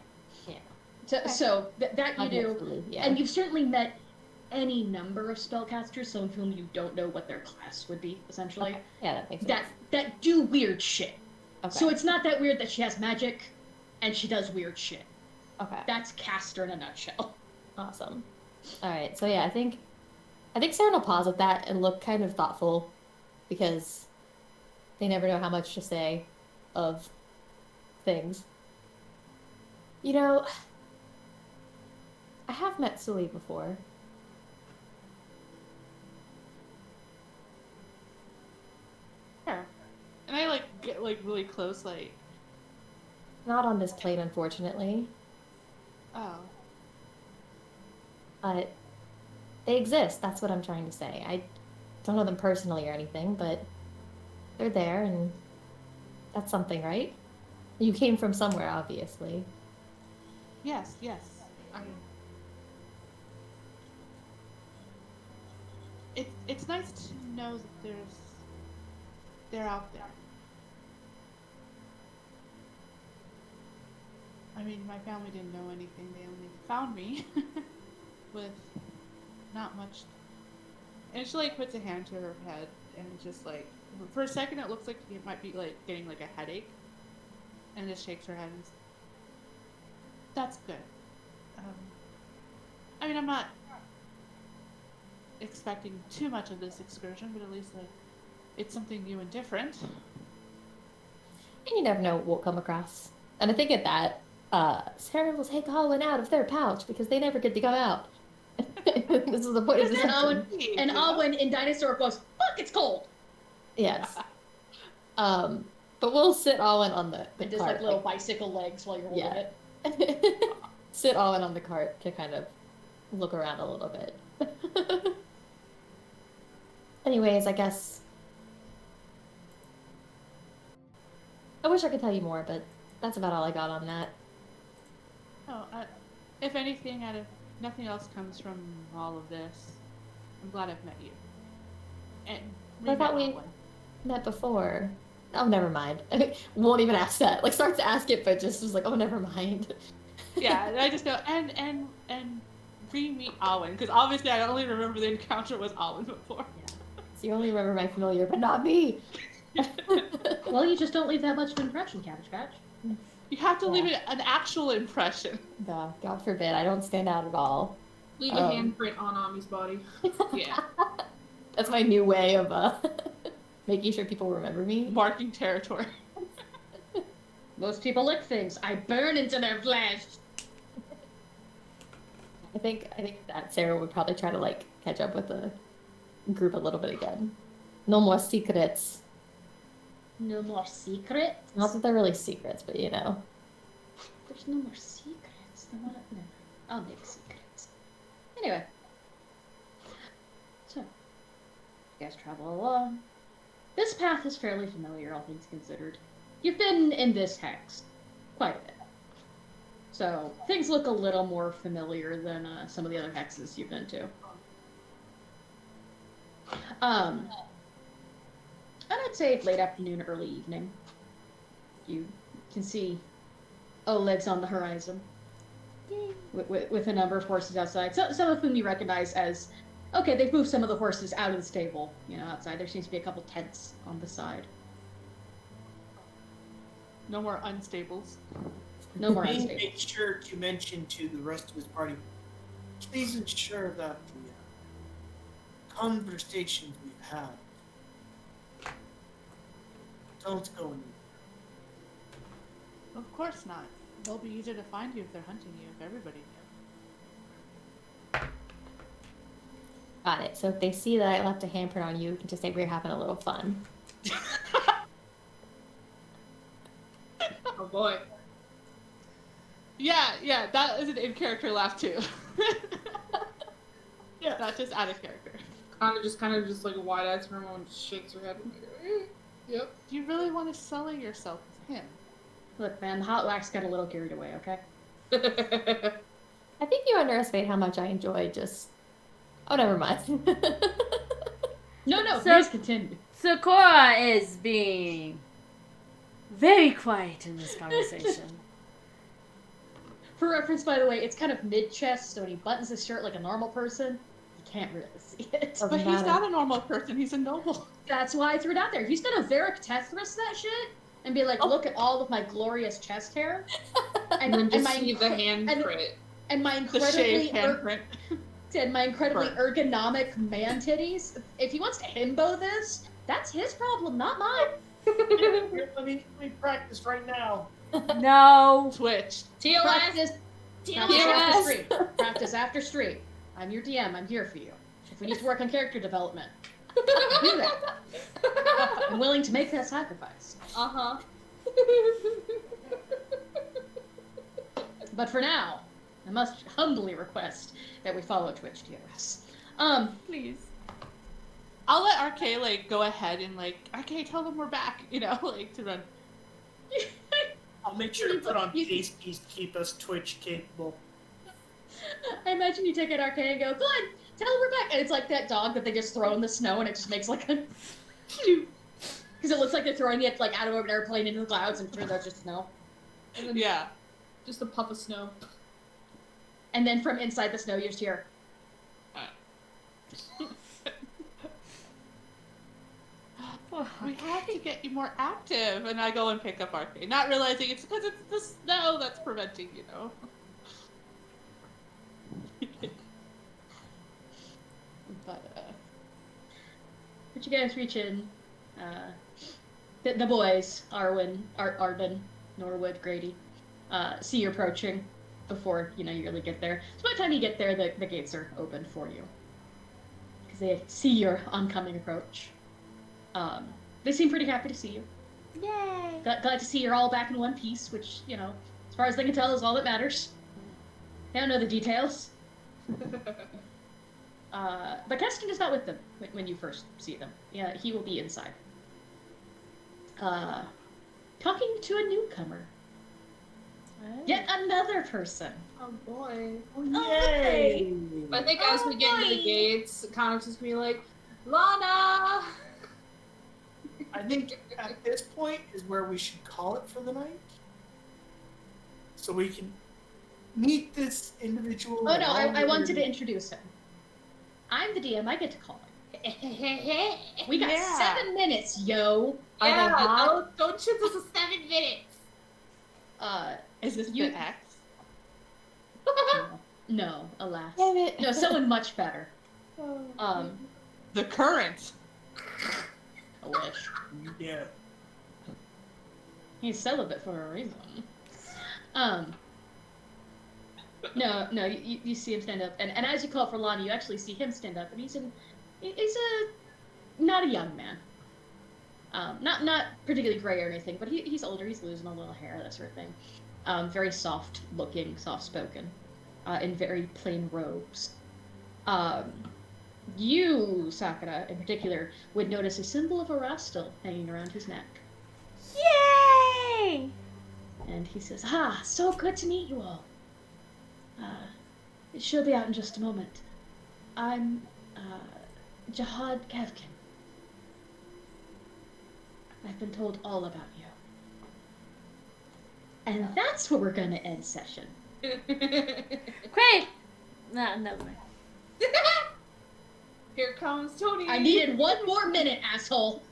Yeah. So that you I've do. absolutely, yeah. And you've certainly met any number of spellcasters, some of whom you don't know what their class would be, essentially. Okay. Yeah, that makes sense. That do weird shit. Okay. So it's not that weird that she has magic and she does weird shit. Okay. That's Caster in a nutshell. Awesome. All right. So yeah, I think Sarah will pause at that and look kind of thoughtful because they never know how much to say of things. You know, I have met Sully before. Yeah. And I like get like really close, like, Not on this plane, unfortunately, oh, but they exist. That's what I'm trying to say. I don't know them personally or anything, but they're there, and that's something, right? You came from somewhere, obviously. yes. It's nice to know that they're out there. I mean, my family didn't know anything. They only found me with not much. And she like puts a hand to her head and just like for a second it looks like it might be like getting like a headache, and just shakes her head and that's good. I mean, I'm not expecting too much of this excursion, but at least like it's something new and different. And you never know what we'll come across. And I think at that, Sarah will take Owen out of their pouch because they never get to come out. This is the point of this And Owen, episode. and Owen in Dinosaur goes, fuck, it's cold. Yes. But we'll sit Owen on the And just cart. like little bicycle legs while you're holding Yeah. it. Sit Owen on the cart to kind of look around a little bit. Anyways, I guess I wish I could tell you more, but that's about all I got on that. Oh, if anything, nothing else comes from all of this, I'm glad I've met you. And I thought we met before. Oh, never mind. Won't even ask that. Like, starts to ask it, but just was like, oh, never mind. Yeah, I just know and re-meet Alwyn, because obviously I only remember the encounter with Alwyn before. So you only remember my familiar, but not me. Well, you just don't leave that much of an impression, Cabbage Patch. You have to Yeah. leave an actual impression. God forbid, I don't stand out at all. Leave a handprint on Ami's body. Yeah. That's my new way of making sure people remember me. Marking territory. Most people lick things. I burn into their flesh. I think that Sarah would probably try to like catch up with the group a little bit again. No more secrets. No more secrets? Not that they're really secrets, but you know. There's no more secrets. No, I'll make secrets. Anyway. So, you guys travel along. This path is fairly familiar, all things considered. You've been in this hex quite a bit. So, things look a little more familiar than some of the other hexes you've been to. And I'd say late afternoon, early evening. You can see Oleg's on the horizon. With a number of horses outside. Some of whom you recognize as, okay, they've moved some of the horses out of the stable, outside. There seems to be a couple tents on the side. No more unstables. No more Myeen unstable. made sure to mention to the rest of his party, please ensure that the conversations we've had don't go anywhere. Of course not. They'll be easier to find you if they're hunting you, if everybody knew. Got it. So if they see that I left a handprint on you, you can just say we're having a little fun. Oh boy. Yeah, that is an in-character laugh too. Yeah. Not just out of character. Kind of just like wide-eyed to her and just shakes her head. Yep. Do you really want to sully yourself with him? Look, man, the hot wax got a little carried away, okay? I think you underestimate how much I enjoy just. Oh, never mind. No, So- please continue. Sakura is being very quiet in this conversation. For reference, by the way, it's kind of mid-chest, so when he buttons his shirt like a normal person, you can't really see it. Oh. But he's not a normal person. He's a noble. That's why I threw it out there. He's gonna Varric Tethris that shit and be like, look at all of my glorious chest hair. And then just my see the incre- hand and- print. and my The incredibly shaved handprint. and my incredibly Burn. ergonomic man titties. If he wants to himbo this, that's his problem, not mine. Here, let me practice right now. No. Twitch. TOS! Practice after TOS. stream. Practice after stream. I'm your DM. I'm here for you. If we need to work on character development, do that. I'm willing to make that sacrifice. Uh-huh. But for now, I must humbly request that we follow Twitch TOS. Please. I'll let RK like go ahead and like RK tell them we're back. You know, like to run. I'll make sure to put on pace piece to keep us Twitch capable. I imagine you take an RK and go, good, tell them we're back. And it's like that dog that they just throw in the snow and it just makes like a... Because it looks like they're throwing it like out of an airplane into the clouds and turns out just snow. And then Yeah. just a puff of snow. And then from inside the snow you just hear, We have to get you more active, and I go and pick up RK, not realizing it's because it's the snow that's preventing, you know. but you guys reach in, the boys, Arwen, Arden, Norwood, Grady, see you approaching before, you really get there. So by the time you get there, the gates are open for you. Because they see your oncoming approach. They seem pretty happy to see you. Yay. Glad to see you're all back in one piece, which, as far as they can tell is all that matters. They don't know the details. But Keston is not with them when you first see them. Yeah, he will be inside. Talking to a newcomer. Yet another person. Oh boy. Yay! I think as we get into the gates, kind of just be like, Lana! I think at this point is where we should call it for the night. So we can meet this individual. Oh no, I wanted to introduce him. I'm the DM, I get to call him. We got Yeah. 7 minutes, yo. Are they hot? don't shoot this for 7 minutes! Is this You- the X? No, alas. Damn it. No, someone much better. The current. I wish. Yeah. He's celibate for a reason. No, you see him stand up, and as you call for Lonnie, you actually see him stand up, and he's not a young man. Not particularly gray or anything, but he's older, he's losing a little hair, that sort of thing. Very soft looking, soft spoken, in very plain robes. You, Sakura, in particular, would notice a symbol of a rastal hanging around his neck. Yay! And he says, so good to meet you all. She'll be out in just a moment. I'm, Jihad Kevkin. I've been told all about you. And that's where we're gonna end session. Great! No, never mind. Here comes Tony! I needed 1 more minute, asshole!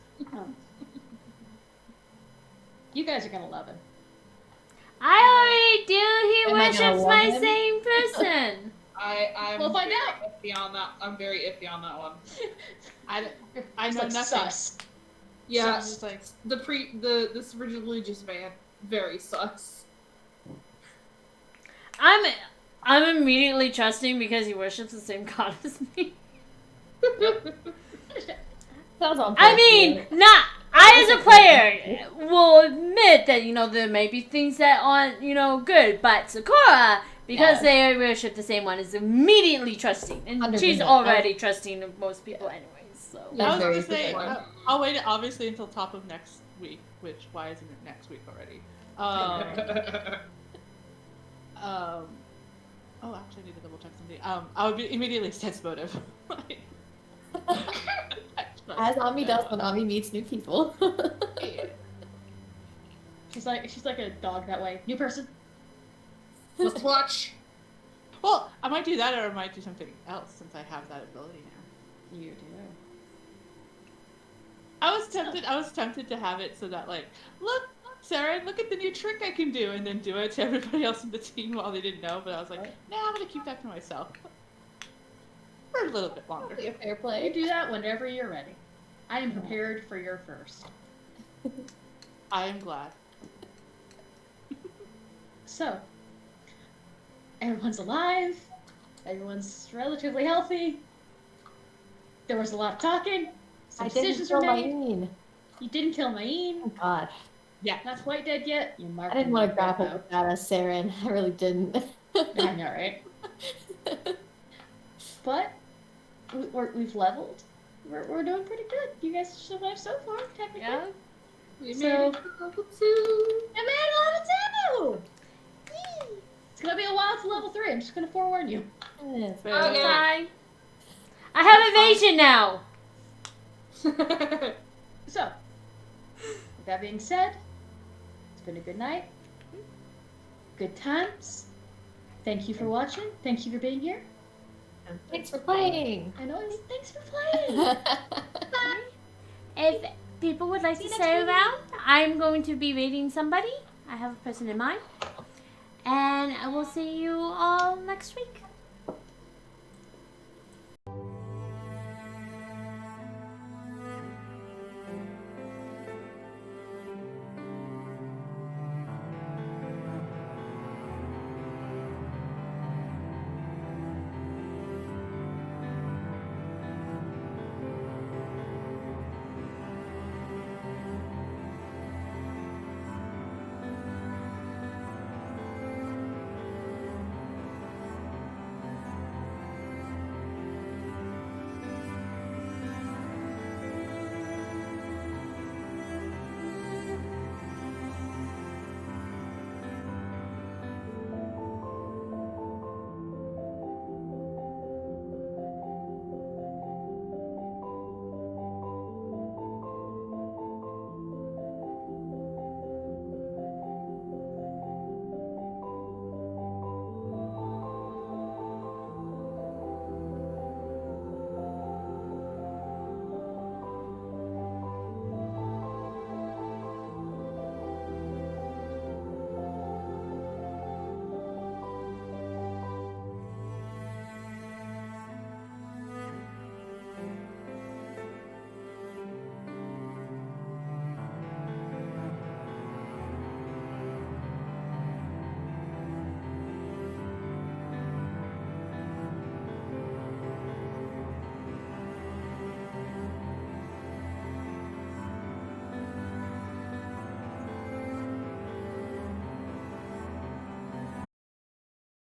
You guys are gonna love him. I already do. He Am I gonna worships my love him? same person. I'm We'll find very out. iffy on that. I'm very iffy on that one. I It's know like nothing. sus. Yeah, So it's like, this religious man, very sus. I'm immediately trusting because he worships the same god as me. Sounds on I point, mean, dude. not. I I, as a player, will admit that, there may be things that aren't, good, but Sakura, because they worship the same one, is immediately trusting. And 100%. she's already trusting of most people anyways, so. Yeah. I was very gonna say, good. I'll wait obviously until top of next week, which, why isn't it next week already? Oh, actually, I need to double check something. I would be immediately sense motive. As Ami does when Ami meets new people. She's like a dog that way. New person. Let's watch. Well, I might do that, or I might do something else since I have that ability now. You do. I was tempted to have it so that, like, look, Sarah, look at the new trick I can do, and then do it to everybody else in the team while they didn't know. But I was like, nah, I'm gonna keep that to myself for a little bit longer. Be a fair You play. do that whenever you're ready. I am prepared for your first. I am glad. So, everyone's alive. Everyone's relatively healthy. There was a lot of talking. Some I didn't decisions kill were made. Myeen. You didn't kill Myeen. Oh God. Not quite dead yet. You marked I didn't him want to dead, grapple though. with that as Saren. I really didn't. I know, right? But we've leveled. We're doing pretty good. You guys survived so far, technically. Yeah. We So- made it to level 2. And man, level 2! Yee! It's gonna be a while to level 3. I'm just gonna forewarn you. Yes. Okay. Bye. I have evasion now. So, with that being said, it's been a good night. Good times. Thank you for watching. Thank you for being here. Thanks for playing. I know. Thanks for playing. If people would like See to you next stay week. around, I'm going to be rating somebody. I have a person in mind. And I will see you all next week.